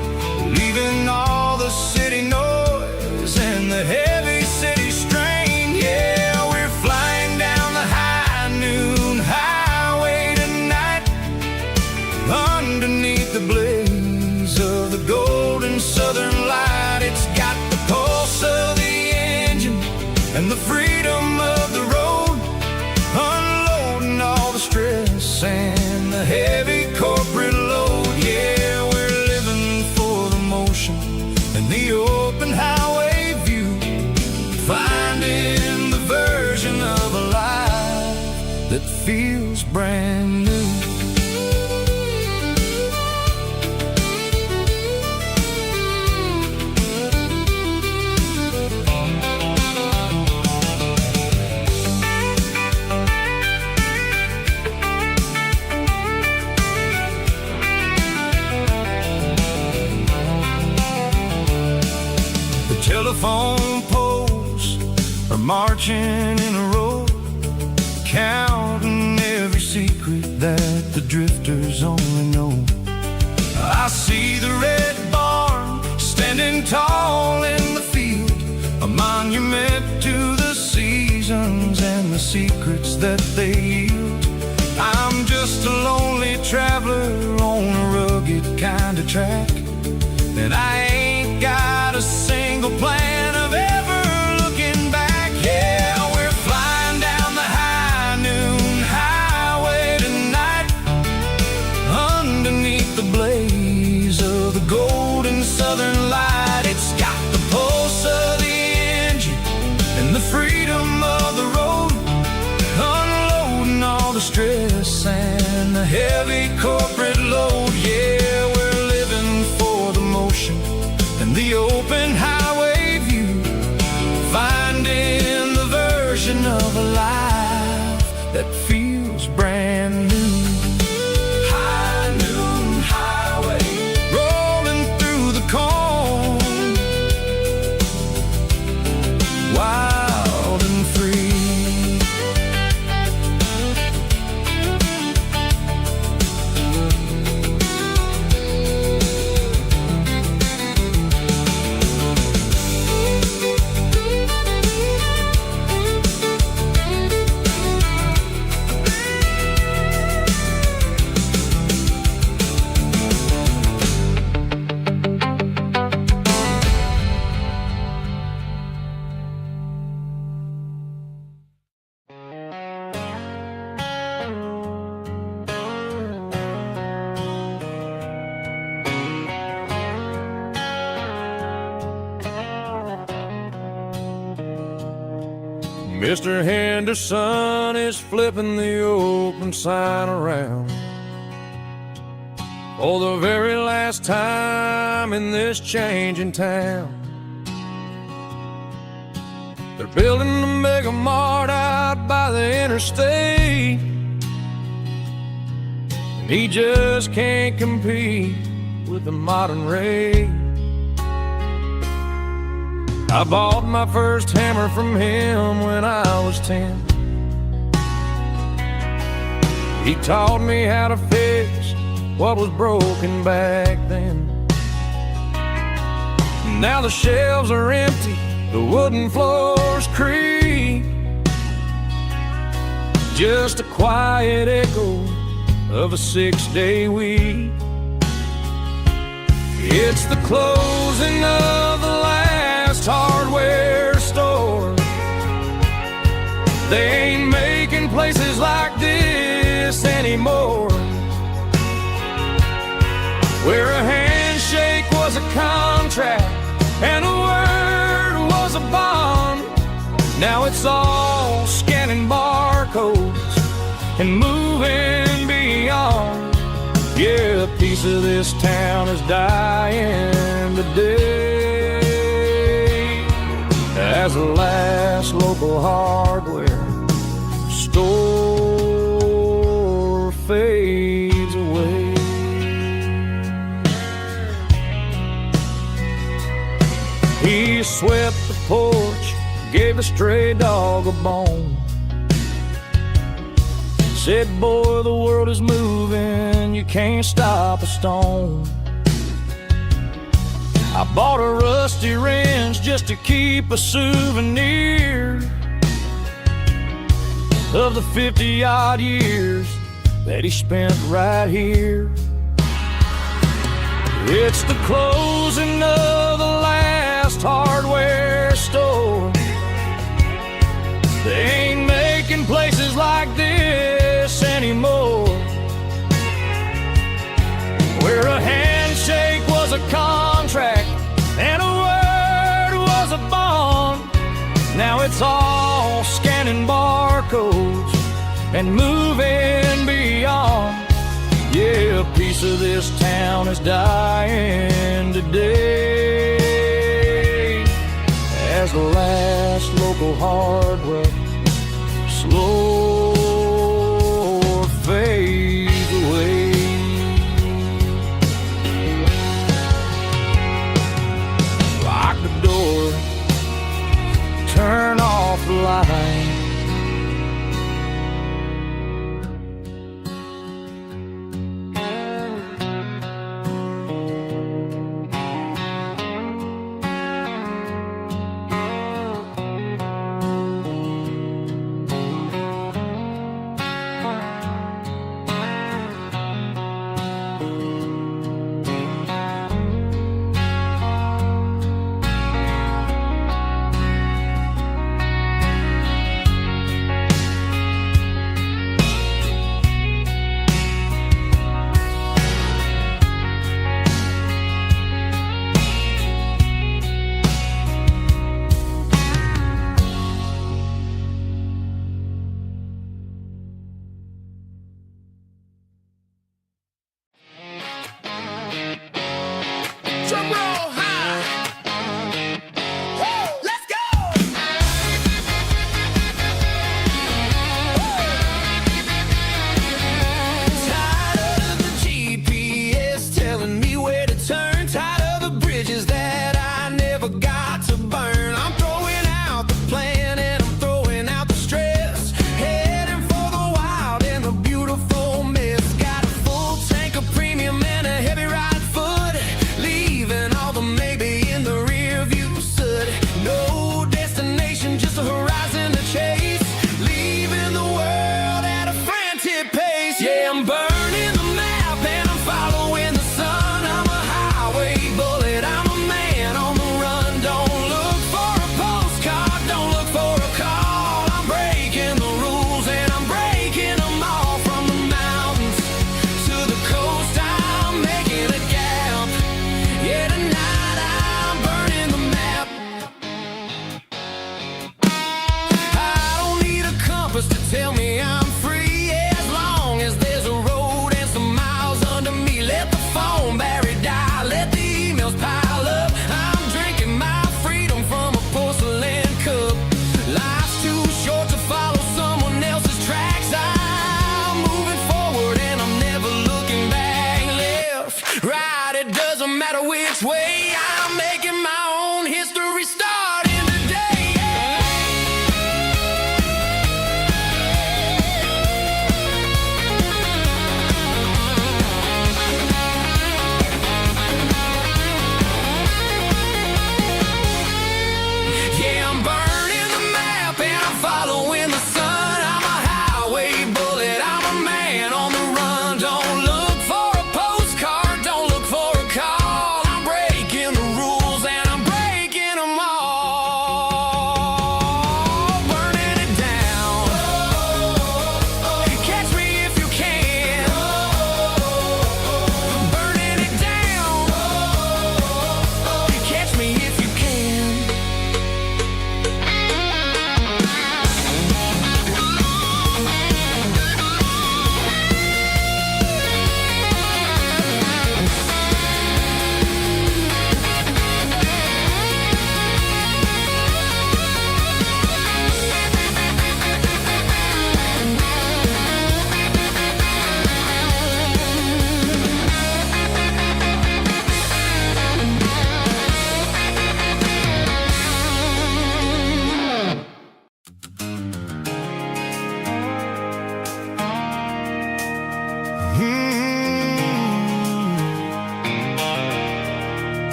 leaving all the city noise and the heavy city strain. Yeah, we're flying down the high noon highway tonight. telephone poles are marching in a row, counting every secret that the drifters only know. I see the red barn standing tall in the field, a monument to the seasons and the secrets that they yield. I'm just a lonely traveler on a rugged kind of track, and I ain't got a single plan of ever looking back. Yeah, we're flying down the high noon highway tonight, underneath the blaze of the golden southern light. It's got the pulse of the engine and the freedom of the road, unloading all the stress and the heavy corporate load. Yeah, we're living for the motion and the open highway view, finding the version of a life that feels brand new. High noon highway, rolling through the corn, wild and free. Mr. Henderson is flipping the open sign around for the very last time in this changing town. They're building a mega mart out by the interstate, and he just can't compete with the modern rate. I bought my first hammer from him when I was 10. He taught me how to fix what was broken back then. Now the shelves are empty, the wooden floors creak, just a quiet echo of a 6-day week. It's the closing of the last hardware store. They ain't making places like this anymore, where a handshake was a contract and a word was a bond. Now it's all scanning barcodes and moving beyond. Yeah, a piece of this town is dying today as the last local hardware store fades away. He swept the porch, gave a stray dog a bone, said, boy, the world is moving, you can't stop a stone. I bought a rusty wrench just to keep a souvenir of the 50-odd years that he spent right here. It's the closing of the last hardware store. They ain't making places like this anymore, where a handshake was a contract and a word was a bond. Now it's all scanning barcodes and moving beyond. Yeah, a piece of this town is dying today as the last local hardware slow fades away. Lock the door,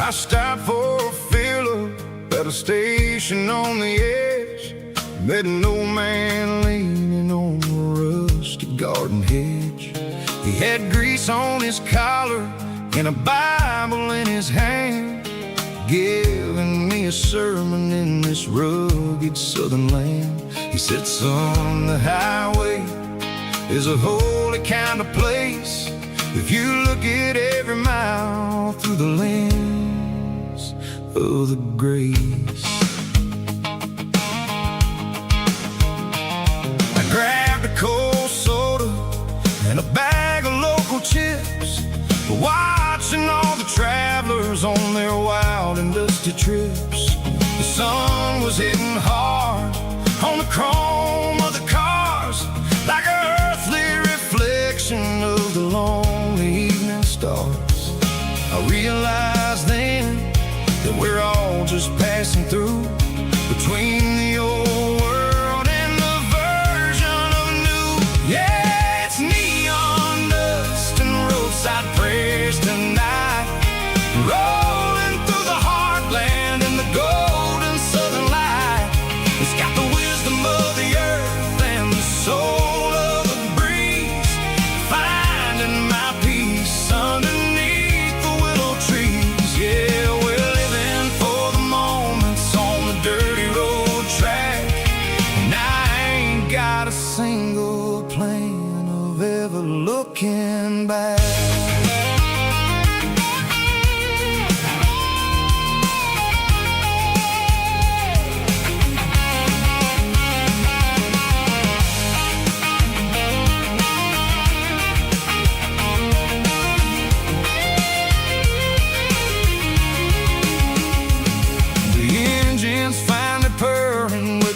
I stopped for a fill-up at a station on the edge. Met an old man leaning on a rusty garden hedge. He had grease on his collar and a Bible in his hand, giving me a sermon in this rugged southern land. He said, son, the highway is a holy kind of place if you look at every mile through the lens of the grace. I grabbed a cold soda and a bag of local chips, watching all the travelers on their wild and dusty trips. The sun was hitting hard on the chrome of the cars, like an earthly reflection of the lonely evening stars. I realized then that we're all just passing through, between the old world and the version of new. Yeah, it's neon dust and roadside prayers tonight, rolling through the heartland in the golden southern light. It's got the wisdom of the earth and the soul of the breeze, finding my peace underneath the willow trees. Yeah, we're living for the moments on the dirty road track, and I ain't got a single plan of ever looking back.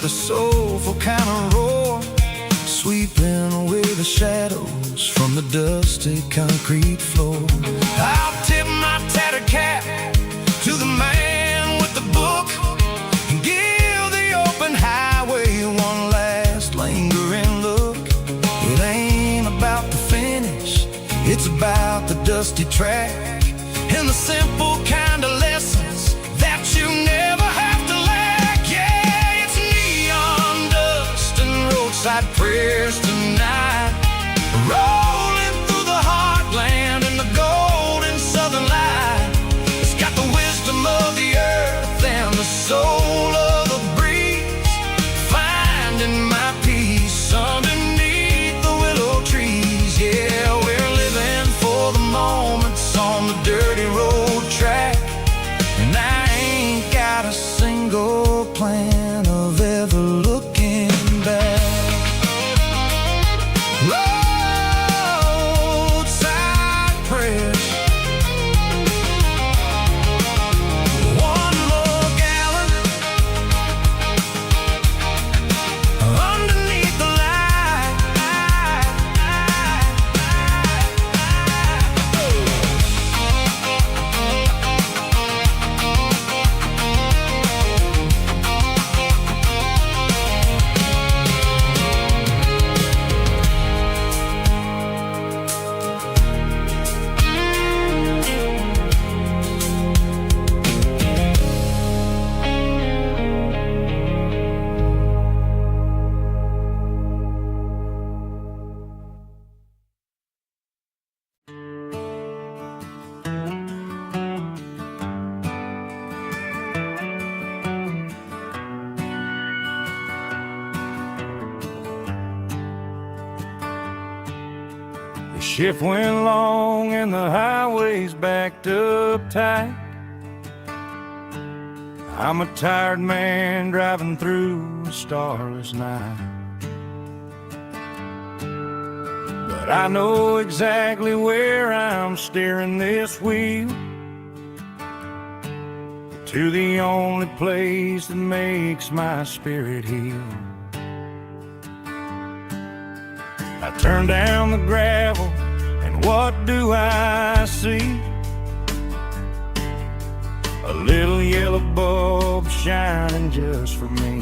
The soulful kind of roar, sweeping away the shadows from the dusty concrete floor. I'll tip my tattered cap to the man with the book and give the open highway one last lingering look. It ain't about the finish, it's about the dusty track and the simple kind of lessons that you never have to lack. Yeah, it's neon dust and roadside prayers tonight, rolling through the heartland in the golden southern light. It's got the wisdom of the earth and the soul of the breeze, finding my peace underneath the willow trees. Yeah, we're living for the moments on the dirty road track, and I ain't got a single plan of ever looking back. Roadside prayers, one more gallon underneath the light. The shift went long and the highway's backed up tight. I'm a tired man driving through a starless night, but I know exactly where I'm steering this wheel, to the only place that makes my spirit heal. I turn down the gravel, and what do I see? A little yellow bulb shining just for me.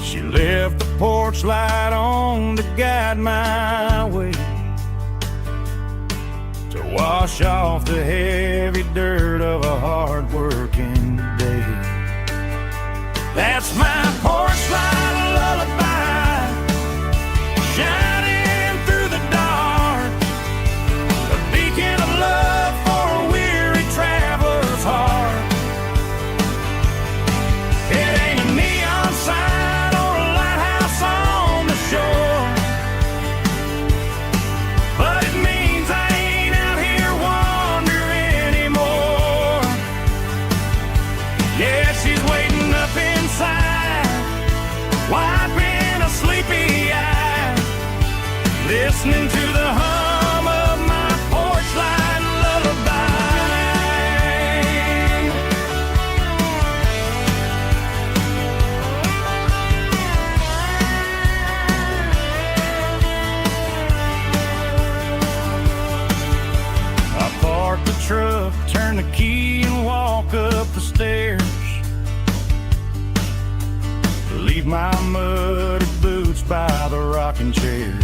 She left the porch light on to guide my way, to watch wash off the heavy dirt of a hard-working day. That's my porch light lullaby, shining through the dark, a beacon of love for a weary traveler's heart. It ain't a neon sign or a lighthouse on the shore, but it means I ain't out here wandering anymore. Yeah, she's waiting up inside, wiping a sleepy eye, listening to the hum of my porch light lullaby. I park the truck, turn the key and walk up the stairs, leave my muddy boots by the rocking chairs.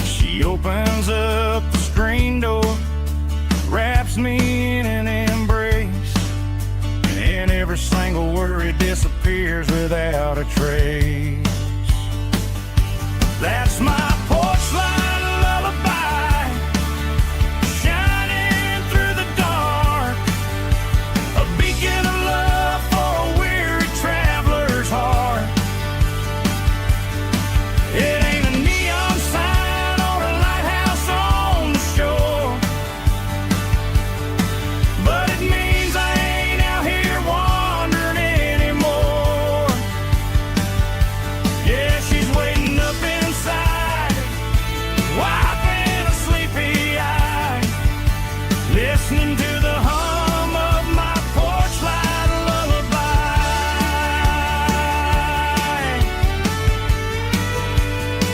She opens up the screen door, wraps me in an embrace, and every single worry disappears without a trace. That's my porch light lullaby, shining through the dark, a beacon of love for a weary traveler's heart. It ain't a neon sign or a lighthouse on the shore, but it means I ain't out here wandering anymore. Yeah, she's waiting up inside, wiping a sleepy eye, listening to the hum of my porch light lullaby.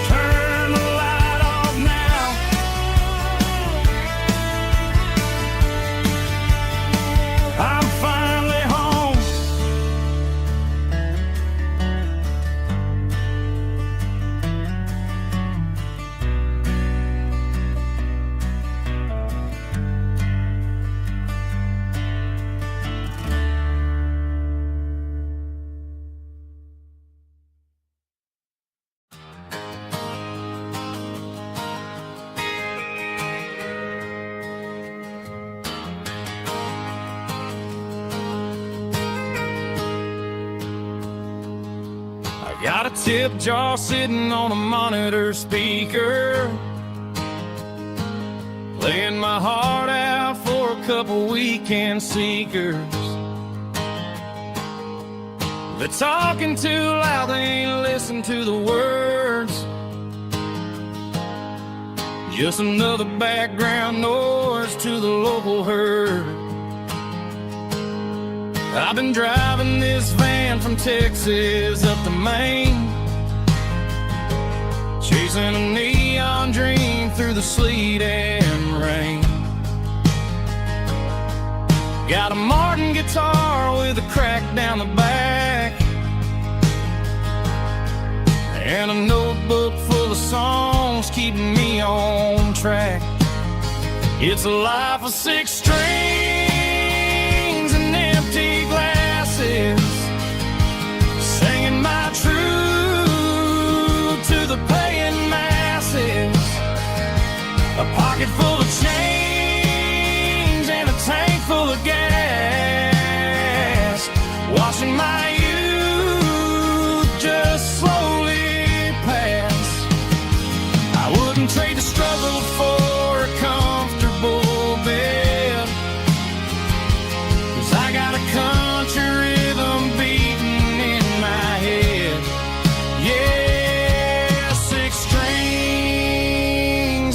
Turn the light off now, I'm finally home. I got a tip jar sitting on a monitor speaker, playing my heart out for a couple weekend seekers. They're talking too loud, they ain't listen to the words, just another background noise to the local herd. I've been driving this van from Texas up to Maine, chasing a neon dream through the sleet and rain. Got a Martin guitar with a crack down the back, and a notebook full of songs keeping me on track. It's a life of 6 strings and empty glasses, singing my truth to the paying masses. A pocket full of change and a tank full of gas, watching my youth just slowly pass. I wouldn't trade the struggle for a comfortable bed, 'cause I got a country rhythm beating in my head. Yeah, 6 strings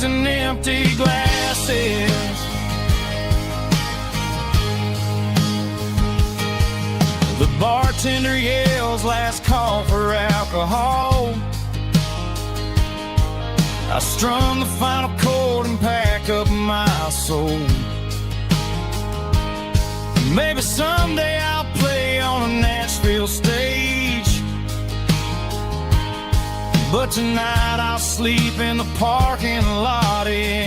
and empty glasses. The bartender yells last call for alcohol. I strum the final chord and pack up my soul. Maybe someday I'll play on a Nashville stage, but tonight I'll sleep in the parking lot in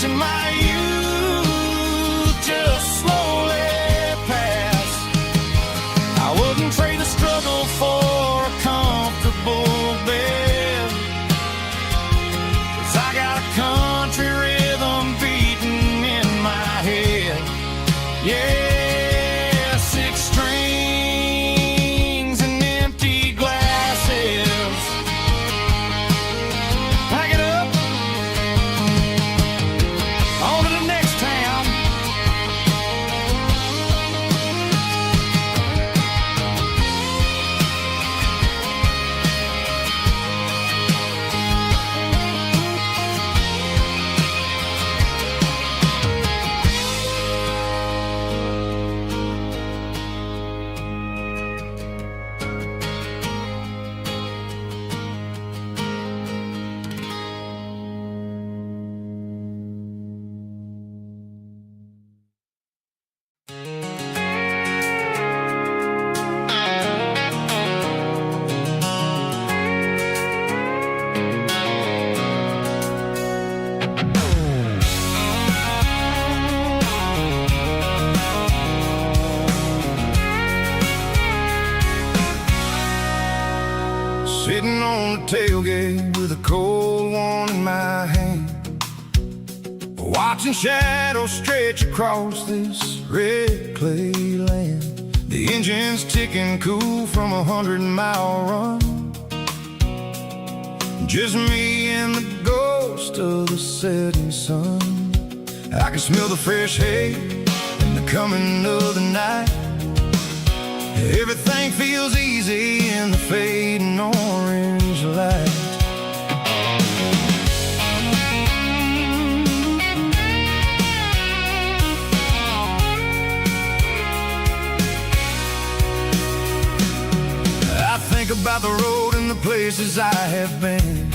watching my youth just slowly pass. I wouldn't trade the struggle for a comfortable bed, 'cause I got a country rhythm beating in my head. Yeah, 6 strings and empty glasses. Pack it up, on to the next town. Sitting on the tailgate with a cold one in my hand, watching shadows stretch across this red clay land. The engine's ticking cool from a 100-mile run. Just me and the ghost of the setting sun. I can smell the fresh hay and the coming of the night. Everything feels easy in the fading orange light. I think about the road and the places I have been,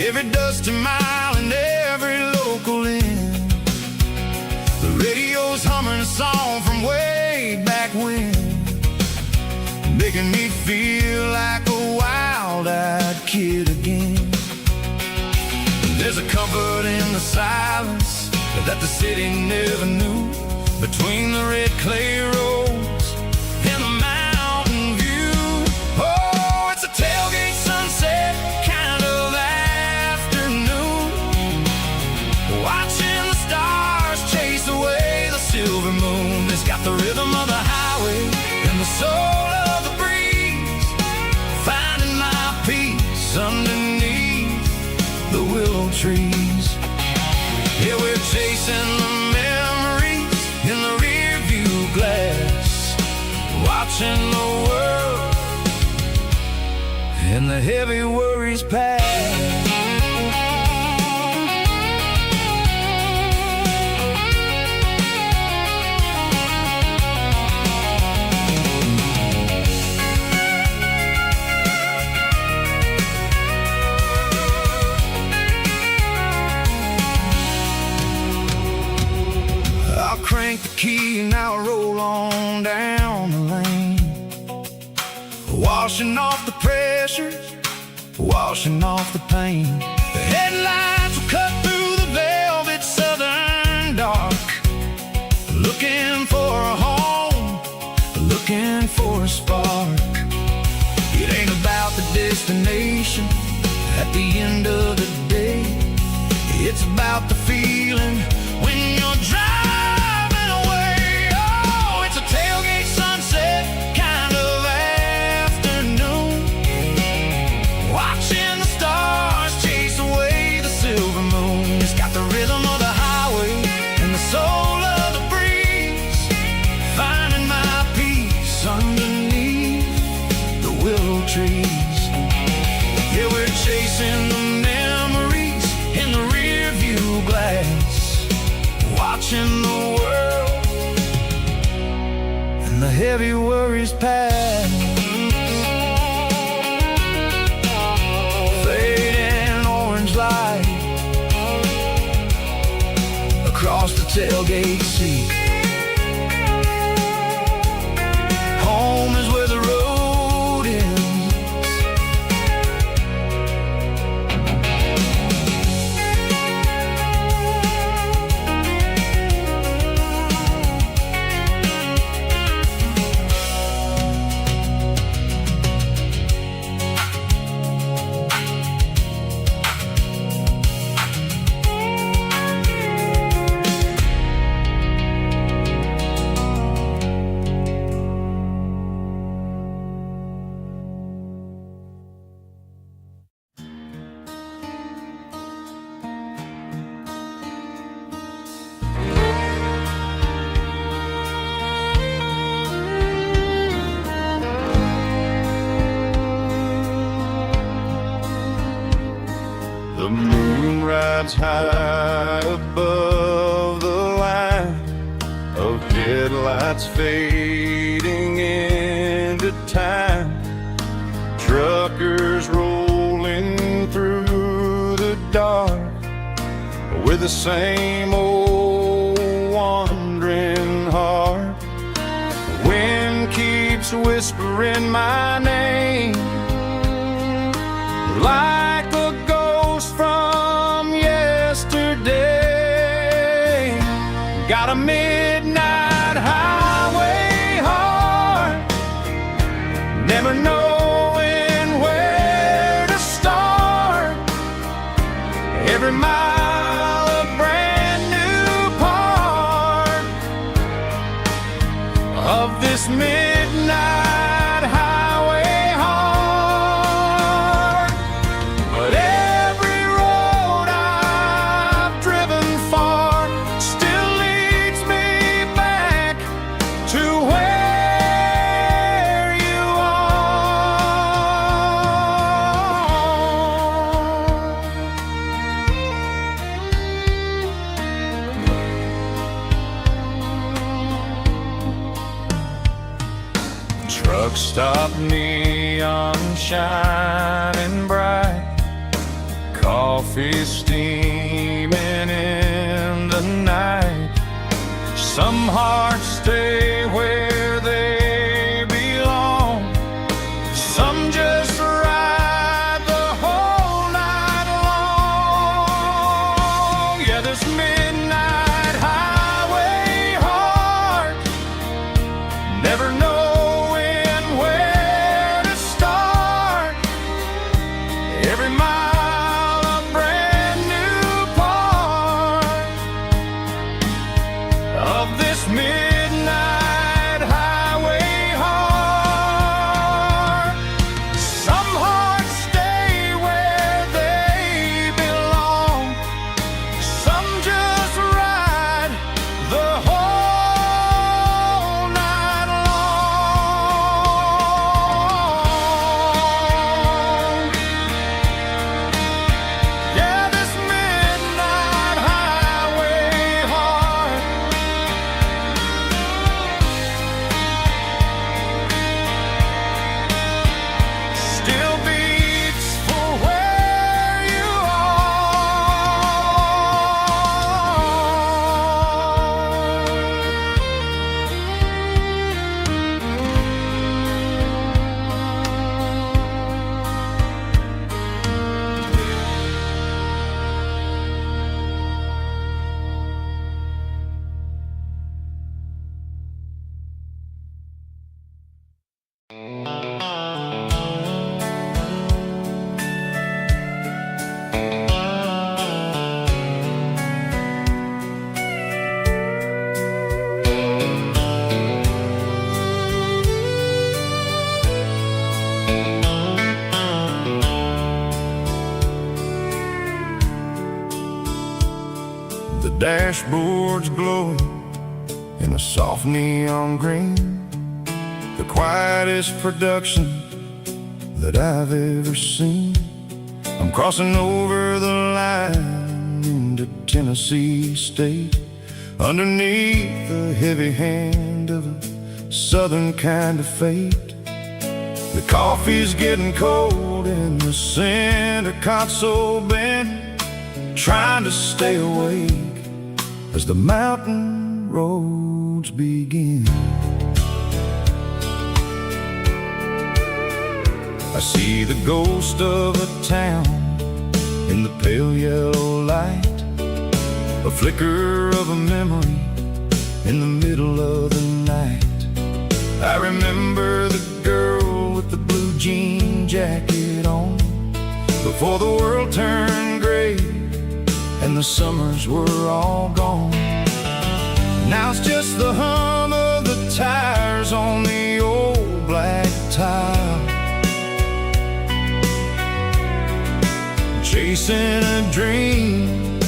every dusty mile and every local inn. The radio's humming a song from way back when, making me feel like a wild-eyed kid again. There's a comfort in the silence that the city never knew, between the red clay roads and the mountain view. Oh, it's a tailgate sunset kind of afternoon, watching the stars chase away the silver moon. It's got the rhythm of the highway and the soul of the breeze, finding my peace underneath the willow trees. Yeah, we're chasing the memories in the rear view glass, watching the world and the heavy worries pass. Crank the key and I'll roll on down the lane, washing off the pressure, washing off the pain. The headlights will cut through the velvet southern dark, looking for a home, looking for a spark. It ain't about the destination at the end of the day, it's about the feeling when you're driving. Tailgate sunset kind of afternoon, watching the stars chase away the silver moon. It's got the rhythm of the highway and the soul of the breeze, finding my peace underneath the willow trees. Yeah, we're chasing the memories in the rear view glass, watching the world the heavy worries pass. Fading orange light across the tailgate seat. Home is where the road ends. spots high above the line of headlights fading into time. Truckers rolling through the dark with the same old wandering heart. The wind keeps whispering my name like a ghost from yesterday. Got a midnight highway heart, never knowing where to start. Every mile a brand new part of this midnight highway heart. But every road I've driven far still leads me back to where you are. Truck stop, neon shining bright, coffee steaming in the night. Some hearts stay where they belong, some just ride the whole night long. Yeah, this midnight highway heart, never knowing where to start. Every mile a brand new part of this midnight highway heart. Some hearts stay where they belong, some just ride the whole night long. Yeah, this midnight highway heart still beats for where you The dashboard's glowing in a soft neon green, the quietest production that I've ever seen. I'm crossing over the line into Tennessee State, underneath the heavy hand of a southern kind of fate. The coffee's getting cold in the center console bin, trying to stay awake as the mountain roads begin. I see the ghost of a town in the pale yellow light, a flicker of a memory in the middle of the night. I remember the girl with the blue jean jacket on, before the world turned gray and the summers were all gone. Now it's just the hum of the tires on the old black tile, chasing a dream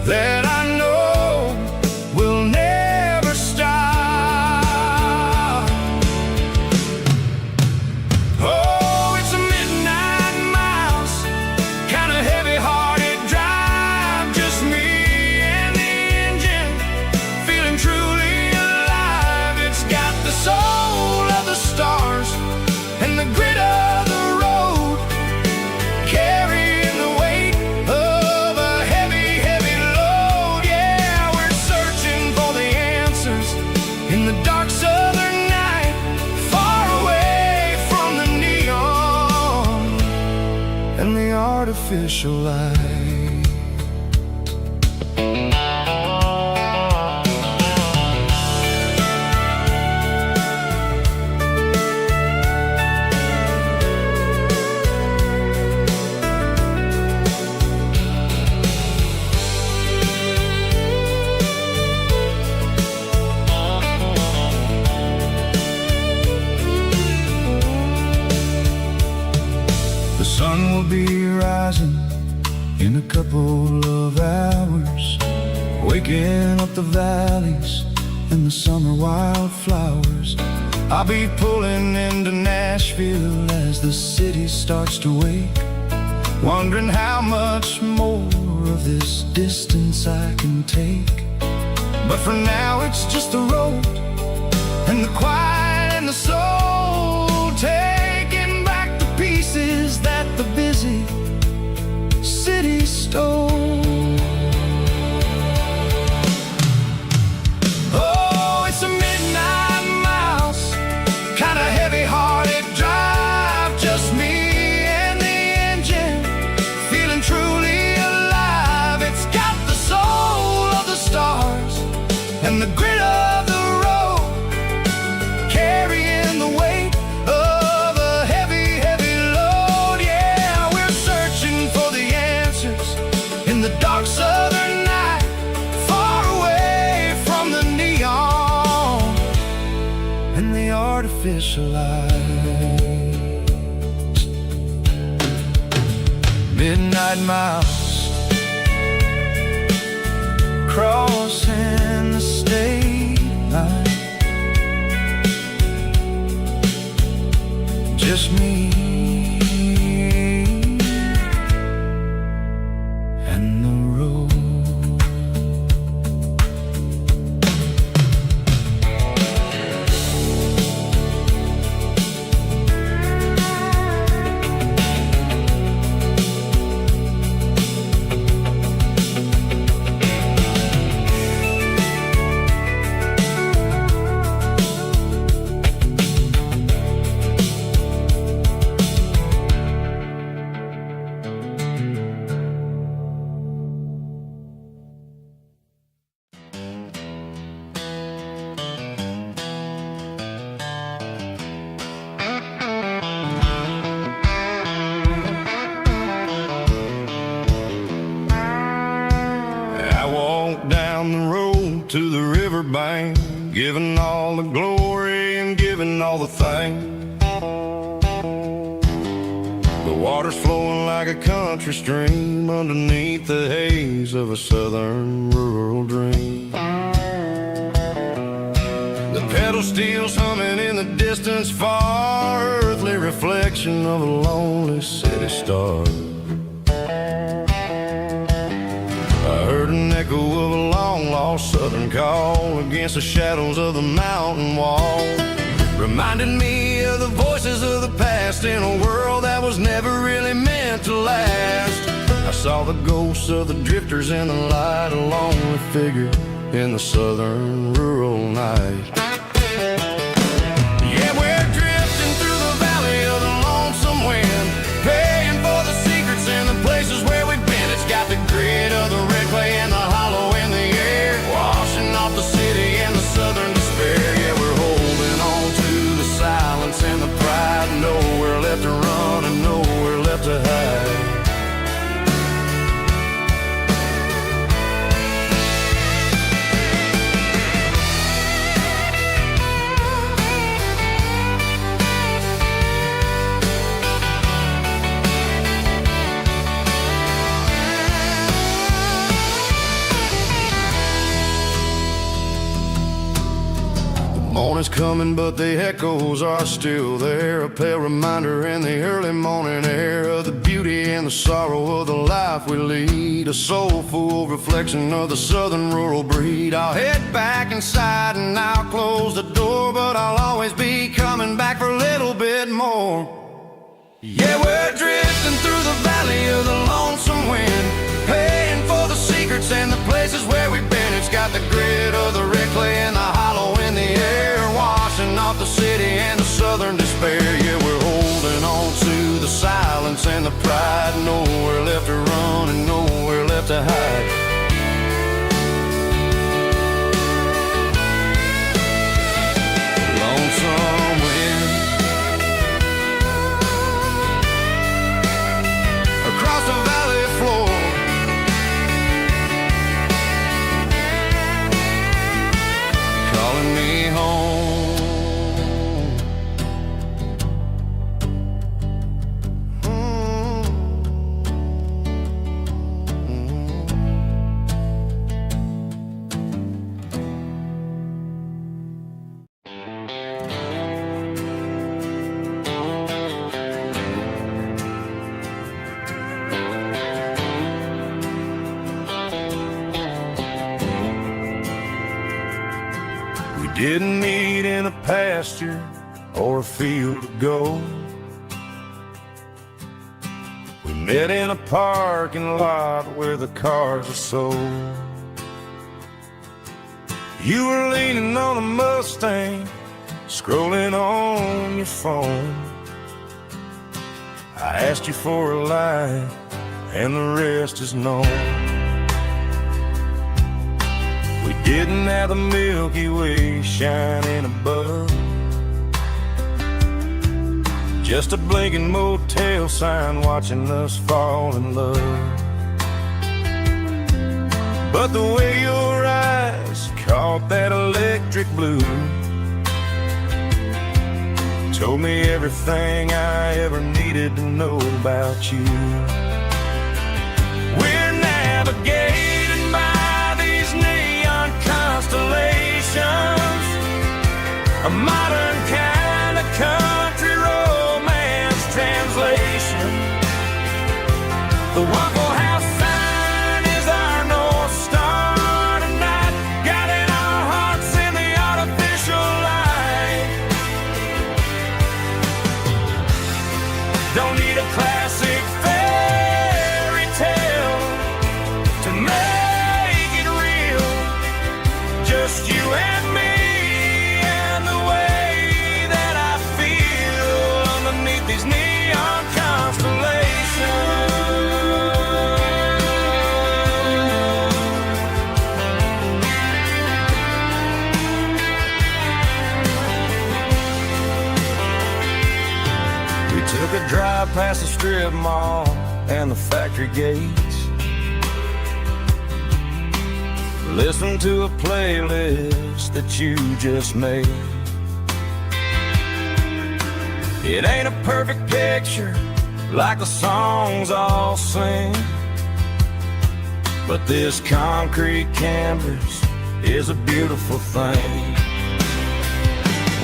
that I know will never stop. Oh, it's a midnight miles, kind of heavy-hearted drive. artificial light. The sun will be rising in a couple of hours, waking up the valleys and the summer wildflowers. I'll be pulling into Nashville as the city starts to wake, wondering how much more of this distance I can take. But for now it's just the road and the quiet and the soul, taking back the pieces that the busy city stole. Oh, it's a midnight mouse, kinda heavy-hearted drive, just me and the engine, feeling truly alive. It's got the soul of the stars and the grit of the road, carrying the weight of a heavy, heavy load. Yeah, we're searching for the answers in the dark southern night, far away from the neon and the artificial light. Midnight mouse, crossing the state line, just me and the road. I walk down the road to the riverbank, giving all the glory and giving all the thanks. The water's flowing like a country stream underneath the haze of a southern rural dream. The pedal steel's humming in the distance far, earthly reflection of a lonely city star. I heard an echo of a long-lost southern call against the shadows of the mountain wall, reminded me of the voices of the past in a world that was never really meant to last. I saw the ghosts of the drifters in the light, a lonely figure in the southern rural night. Yeah, we're drifting through the valley of the lonesome wind, paying for the secrets and the places where we've been. It's got the grit of the red clay and the hollow in the air, washing off the city and the southern despair. Yeah, we're holding on to the silence and the pride, nowhere left to run and nowhere left to hide. Morning's coming, but the echoes are still there, a pale reminder in the early morning air of the beauty and the sorrow of the life we lead, a soulful reflection of the southern rural breed. I'll head back inside and I'll close the door, but I'll always be coming back for a little bit more. Yeah, we're drifting through the valley of the lonesome wind, paying for the secrets and the places where we've been. It's got the grit of the red clay and the hollow in the air, washing off the city and the southern despair. Yeah, we're holding on to the silence and the pride, nowhere left to didn't meet in a pasture or a field of gold. We met in a parking lot where the cars are sold. You were leaning on a Mustang, scrolling on your phone. I asked you for a light, and the rest is known. We didn't have the Milky Way shining above, just a blinking motel sign watching us fall in love. But the way your eyes caught that electric blue told me everything I ever needed to know about you. We're navigating by these neon constellations, a modern kind of country romance translation. The Waffle House sign is our North Star tonight, guiding our hearts in the artificial light. Don't need a classic fairy tale to make it real. Just you and me and the way that I feel underneath these neon constellations. We took a drive past the strip mall and the factory gates, listened to a playlist that you just made. It ain't a perfect picture like the songs all sing, but this concrete canvas is a beautiful thing.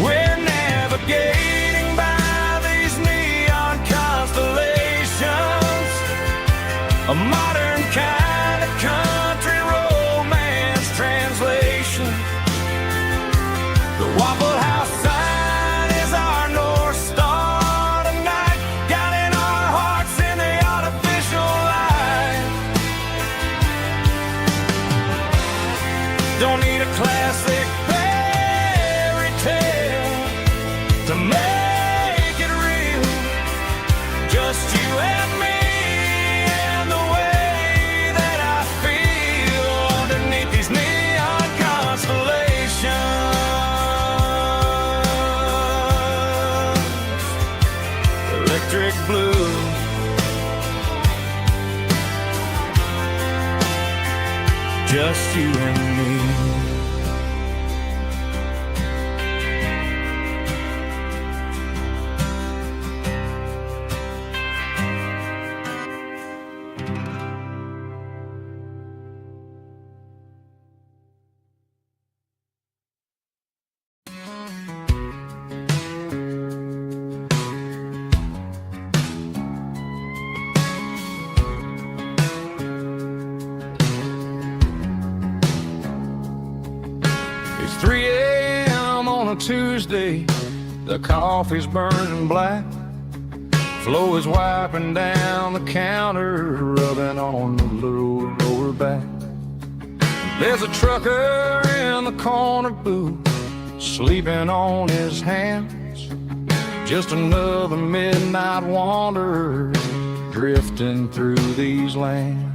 We're navigating by these neon constellations, a modern kind of country romance translation. The Waffle House sign is our North Star tonight, guiding our hearts in the artificial light. Don't need a classic fairy tale to make it real. Just you and me and the way that I feel underneath these neon constellations. Electric blue, just you and me. It's 3 a.m. on a Tuesday, the coffee's burning black. Flo is wiping down the counter, rubbing on the little lower back. There's a trucker in the corner booth, sleeping on his hands. Just another midnight wanderer, drifting through these lands.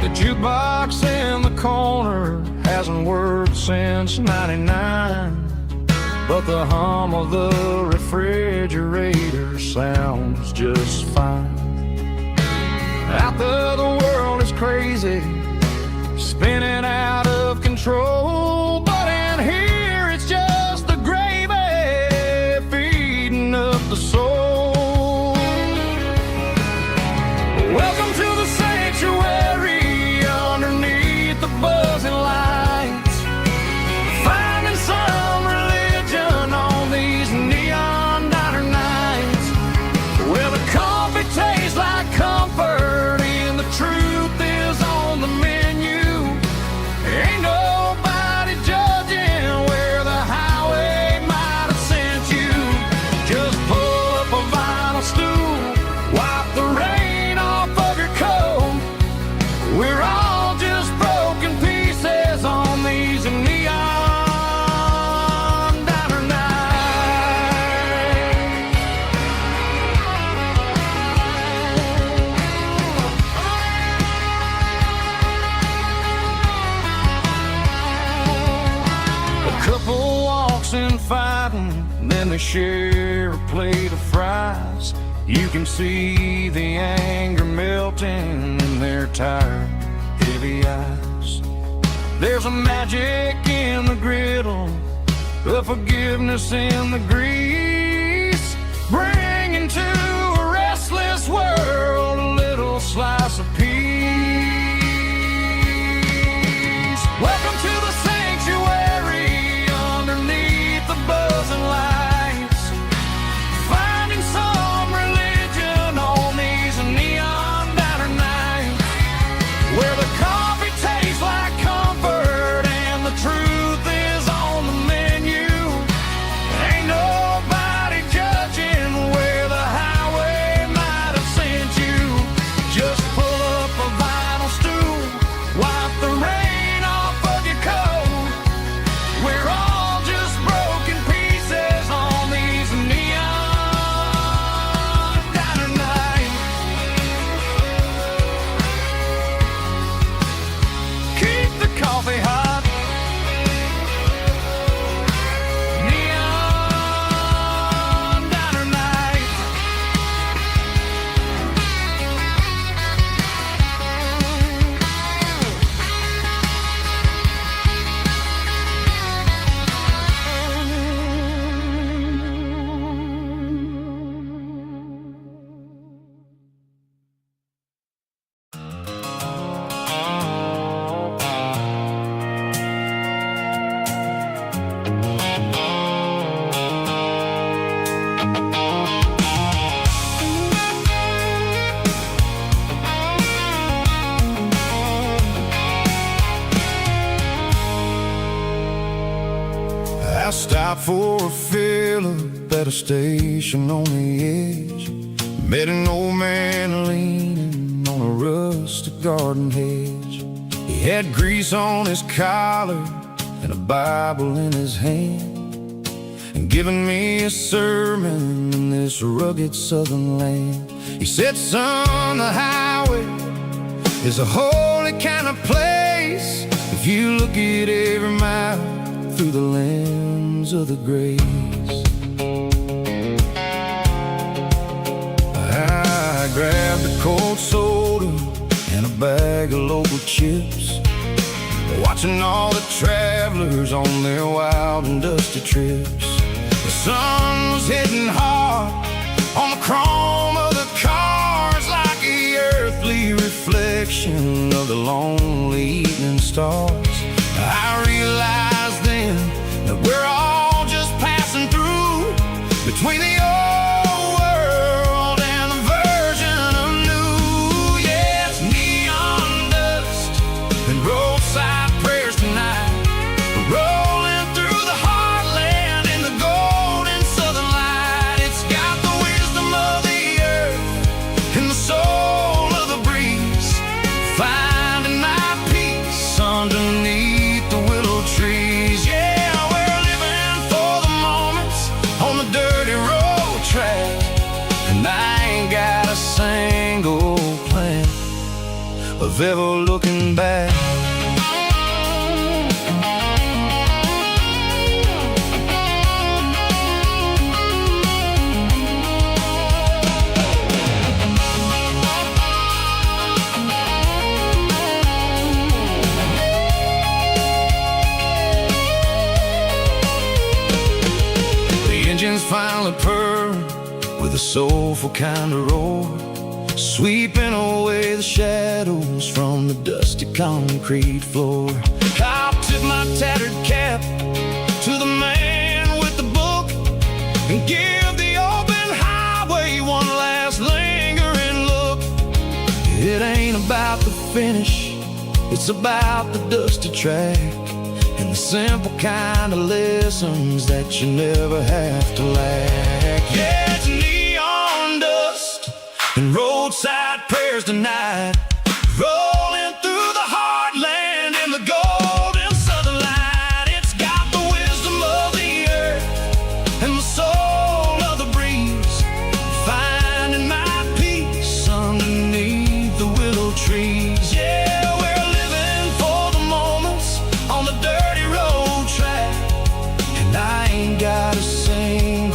The jukebox in the corner hasn't worked since '99, but the hum of the refrigerator sounds just fine. Out there the world is crazy, spinning out of control, but in here it's just the gravy feeding up the soul. Welcome to the sanctuary underneath the buzzing lights, finding some religion on these neon diner nights, where the coffee tastes like comfort in the then they share a plate of fries. You can see the anger melting in their tired, heavy eyes. There's a magic in the griddle, a forgiveness in the grease, bringing to a restless world a little slice of peace. Welcome to the sanctuary underneath the buzzing lights, finding some religion on these neon diner nights, where the coffee tastes like comfort and the truth is on the menu. Ain't nobody judging where the highway might have sent you. Just pull up a vinyl stool, wipe the rain off of your coat. We're all just broken pieces on these neon diner nights. Keep the coffee hot. Neon diner nights. I stopped for a fill-up at a station on the edge. Met an old man leaning on a rustic garden hedge. He had grease on his collar and a Bible in his hand, and giving me a sermon in this rugged southern land. He said, son, the highway is a holy kind of place if you look at every mile through the lens of the grace. I grabbed a cold soda and a bag of local chips, watching all the travelers on their wild and dusty trips. The sun was hitting hard on the chrome of the cars, like the earthly reflection of the lonely evening stars. I realized then that we're all just passing through between the old world and the version of new. Yeah, it's neon dust and roadside prayers tonight, rolling through the heartland in the golden southern light. It's got the wisdom of the earth and the soul of the breeze, finding my peace underneath the willow trees. Yeah, we're living for the moments on the dirty road track, and I ain't got a single plan of ever looking back. Engines finally purr with a soulful kind of roar, sweeping away the shadows from the dusty concrete floor. I'll tip my tattered cap to the man with the book and give the open highway one last lingering look. It ain't about the finish, it's about the dusty track and the simple kind of lessons that you never have to lack. Yeah, it's neon dust and roadside prayers tonight, rolling through the heartland in the golden southern light. It's got the wisdom of the earth and the soul of the breeze, finding my peace underneath the willow trees. Yeah, we're living for the moments on the dirty road track, and I ain't got a single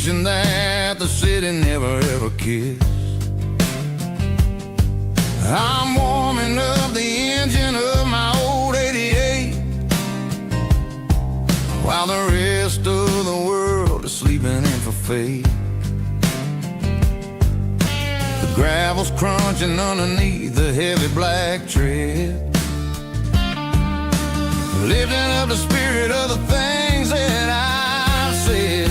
region that the city never ever kissed. I'm warming up the engine of my old 88, while the rest of the world is sleeping in for fate. The gravel's crunching underneath the heavy black tread, lifting up the spirit of the things that I've said.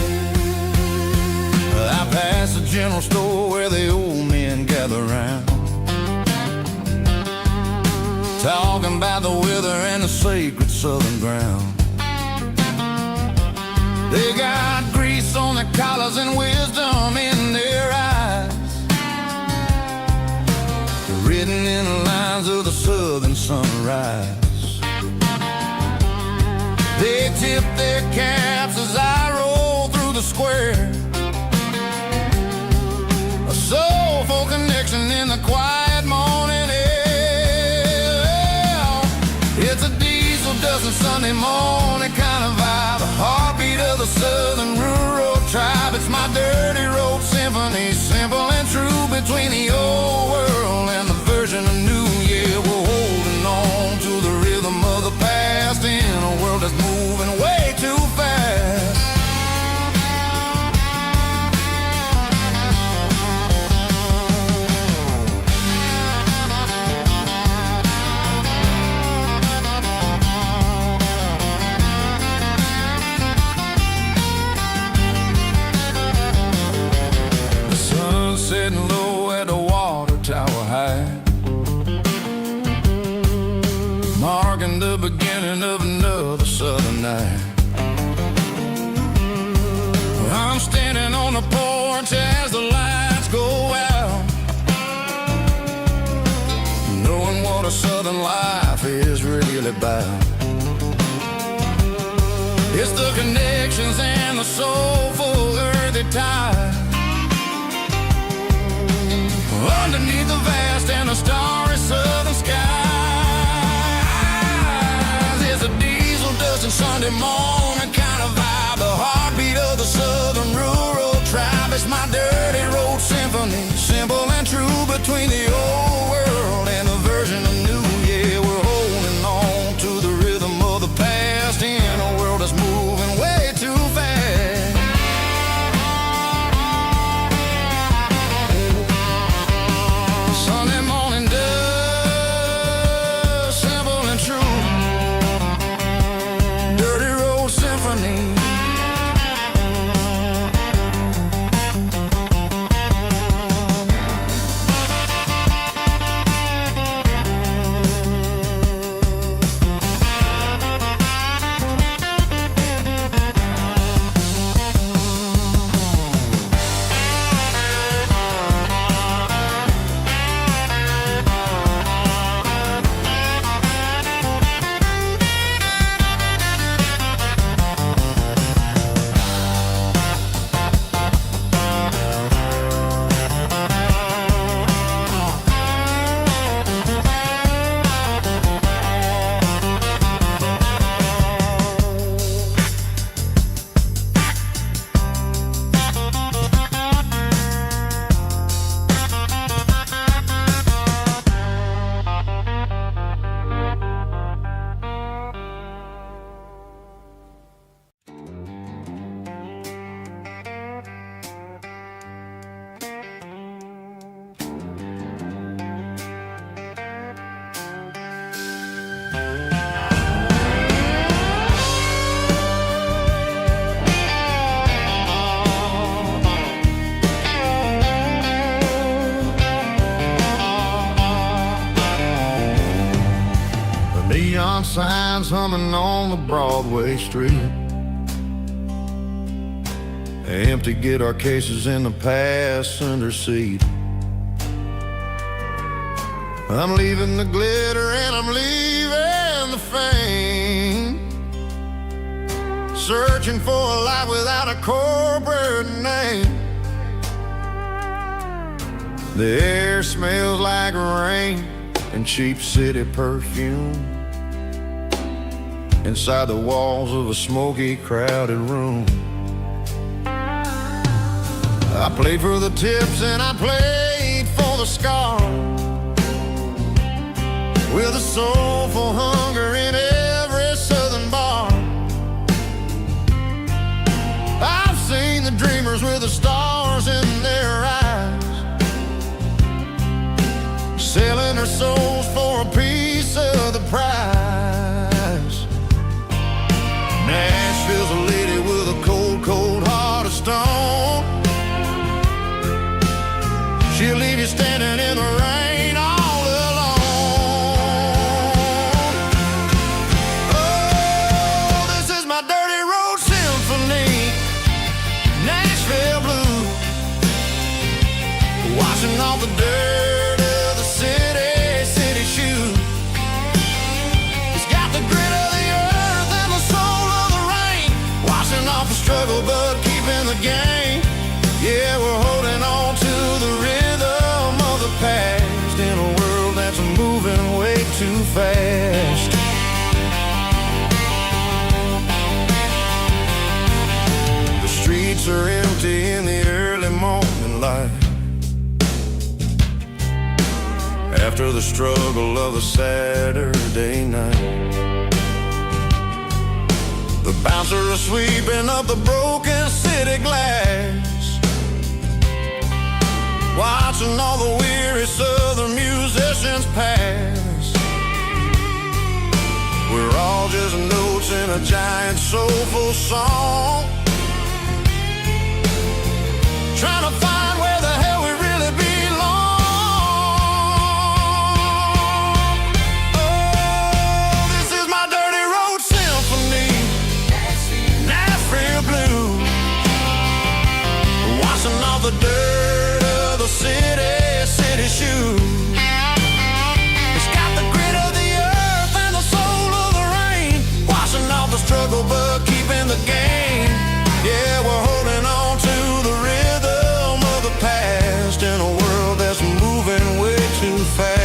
I pass the general store where the old men gather round, talking about the weather and the sacred southern ground. They got grease on their collars and wisdom in their eyes, written in the lines of the southern sunrise. They tip their caps as I roll through the square, a soulful connection in the quiet morning air. It's a diesel dusting Sunday morning kind of vibe, a heartbeat of the southern rural tribe. It's my dirty road symphony, simple and true, between the old world and the version of new. Yeah, we're holding on to the rhythm of the past in a world that's moving way too fast. The sun's setting low at the water tower high, marking the beginning of another southern night. I'm standing on the porch as the lights go out, knowing what a southern life is really about. It's the connections and the soulful earthy tide, underneath the vast and the starry southern skies. It's a diesel dusting Sunday morning kind of vibe, the heartbeat of the southern rural tribe. It's my dirty road symphony, simple and true, between the old world and the version of new. Yeah, we're holding on to the rhythm of the past in a world that's moving way too fast. Sunday morning dust, simple and true, dirty road symphony. Neon signs humming on the Broadway street, empty guitar cases in the passenger seat. I'm leaving the glitter and I'm leaving the fame, searching for a life without a corporate name. The air smells like rain and cheap city perfume inside the walls of a smoky, crowded room. I played for the tips and I played for the scar, with a soulful hunger in every southern bar. I've seen the dreamers with the stars in their eyes, selling their souls for a piece of the prize. Nashville's a lady with a cold, cold heart of stone. She'll leave you standing in the rain all alone. Oh, this is my dirty road symphony, Nashville blue, washing off the dirt of the city shoe. It's got the grit of the earth and the soul of the rain, washing off the struggle but keeping the game. Yeah, we're holding on to the rhythm of the past in a world that's moving way too fast. The streets are empty in the early morning light, after the struggle of the Saturday night. The bouncers are sweeping up the broken city glass, watching all the weary southern musicians pass. We're all just notes in a giant soulful song, trying to find where the hell we really belong. Oh, this is my dirty road symphony, Nashville blue, washing off the dirt of the city shoe. It's got the grit of the earth and the soul of the rain, washing off the struggle but keeping the game. Yeah, we're holding on to the rhythm of the past in a world that's moving way too fast.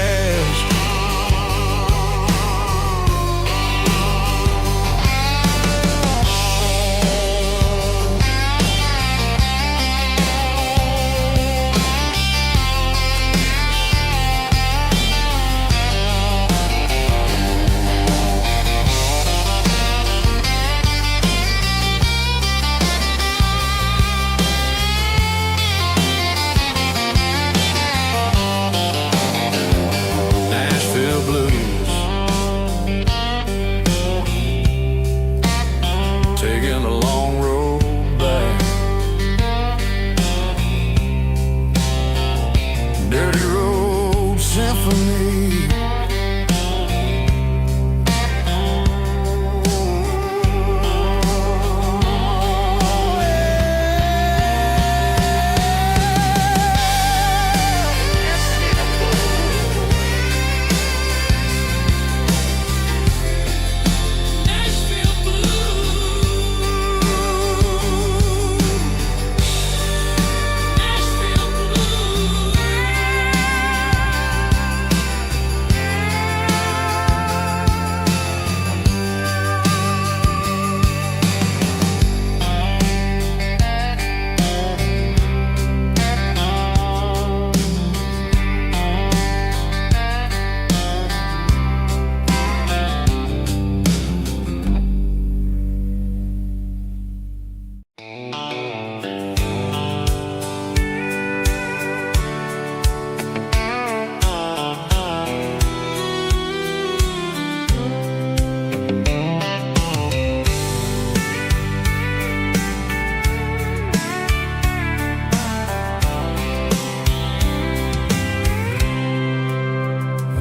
Taking a long road back, dirty road symphony.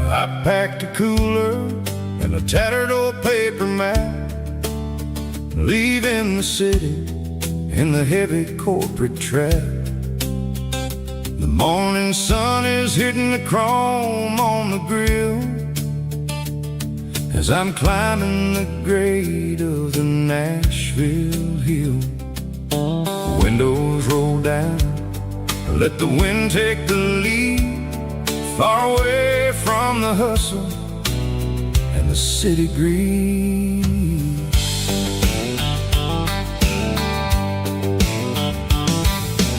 I packed a cooler and a tattered old paper map, leaving the city in the heavy corporate trap. The morning sun is hitting the chrome on the grill as I'm climbing the grade of the Nashville hill. Windows roll down, let the wind take the lead, far away from the hustle and the city greed.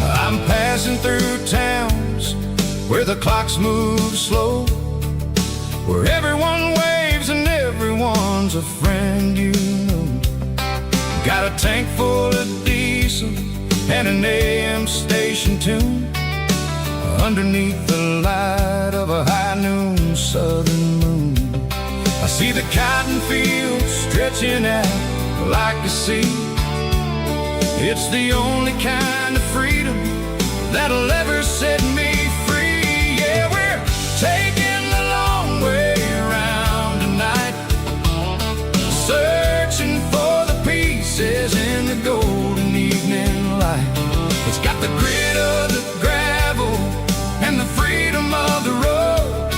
I'm past Passing through towns where the clocks move slow, where everyone waves and everyone's a friend you know. Got a tank full of diesel and an AM station tune underneath the light of a high noon southern moon. I see the cotton fields stretching out like a sea. It's the only kind of freedom that'll ever set me free. Yeah, we're taking the long way around tonight, searching for the pieces in the golden evening light. It's got the grit of the gravel and the freedom of the road,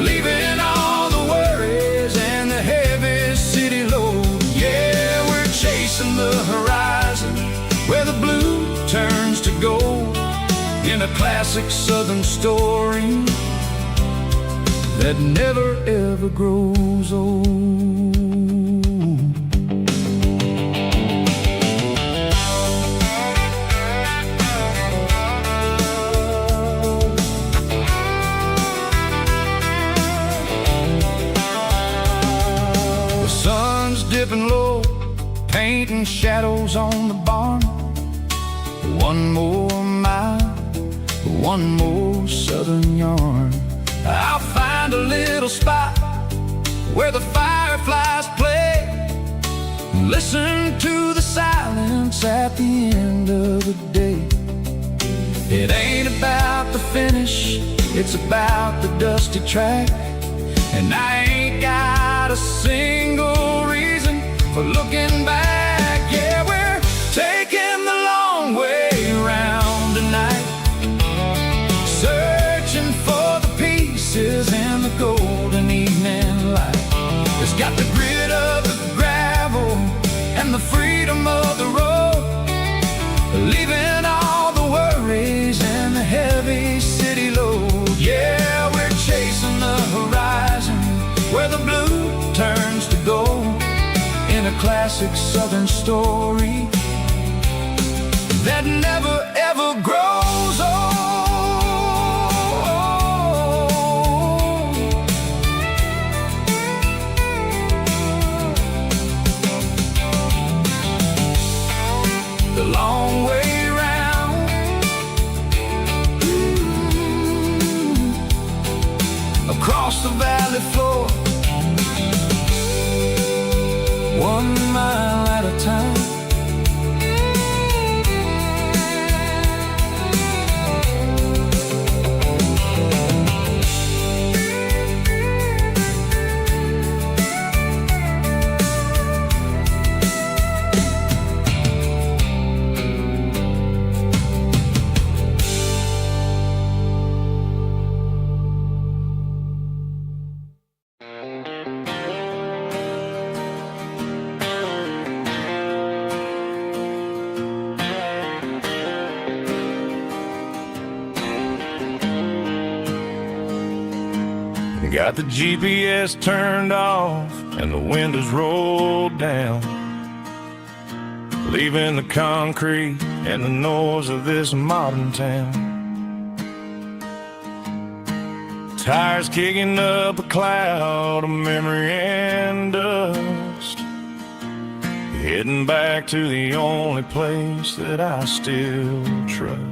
leaving all the worries and the heavy city load. Yeah, we're chasing the horizon where the blue turns to gold, in a classic southern story that never ever grows old. The sun's dipping low, painting shadows on the barn. One more mile, one more southern yarn. I'll find a little spot where the fireflies play, listen to the silence at the end of the day. It ain't about the finish, it's about the dusty track. And I ain't got a single reason for looking back. Yeah, we're taking the long way around tonight, searching for the pieces in the golden evening light. It's got the grit of the gravel and the freedom of the road, leaving all the worries and the heavy city load. Yeah, we're chasing the horizon where the blue turns to gold, in a classic southern story that never ever grows old. The long way round, across the valley floor, 1 mile at a time. Got the GPS turned off and the windows rolled down, leaving the concrete and the noise of this modern town. Tires kicking up a cloud of memory and dust, heading back to the only place that I still trust.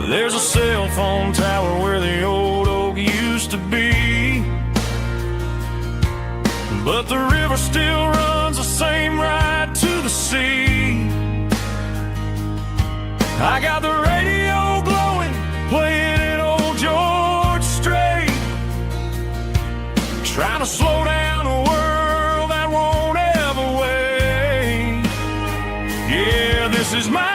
There's a cell phone tower where the old oak used to be, but the river still runs the same right to the sea. I got the radio glowing, playing an old George Strait, trying to slow down a world that won't ever wait. Yeah, this is my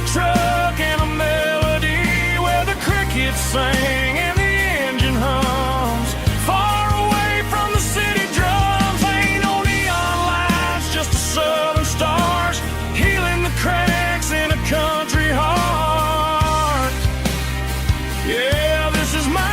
truck and a melody where the crickets sing and the engine hums, far away from the city drums. Ain't no neon lights, just the southern stars healing the cracks in a country heart. Yeah, this is my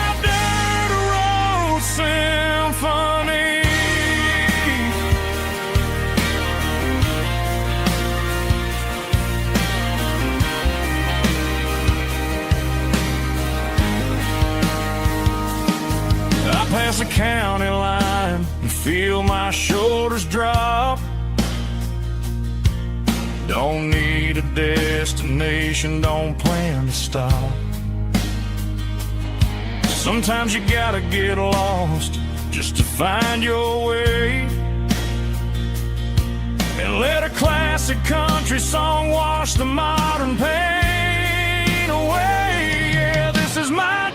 feel my shoulders drop. Don't need a destination, don't plan to stop. Sometimes you gotta get lost just to find your way, and let a classic country song wash the modern pain away. Yeah, this is my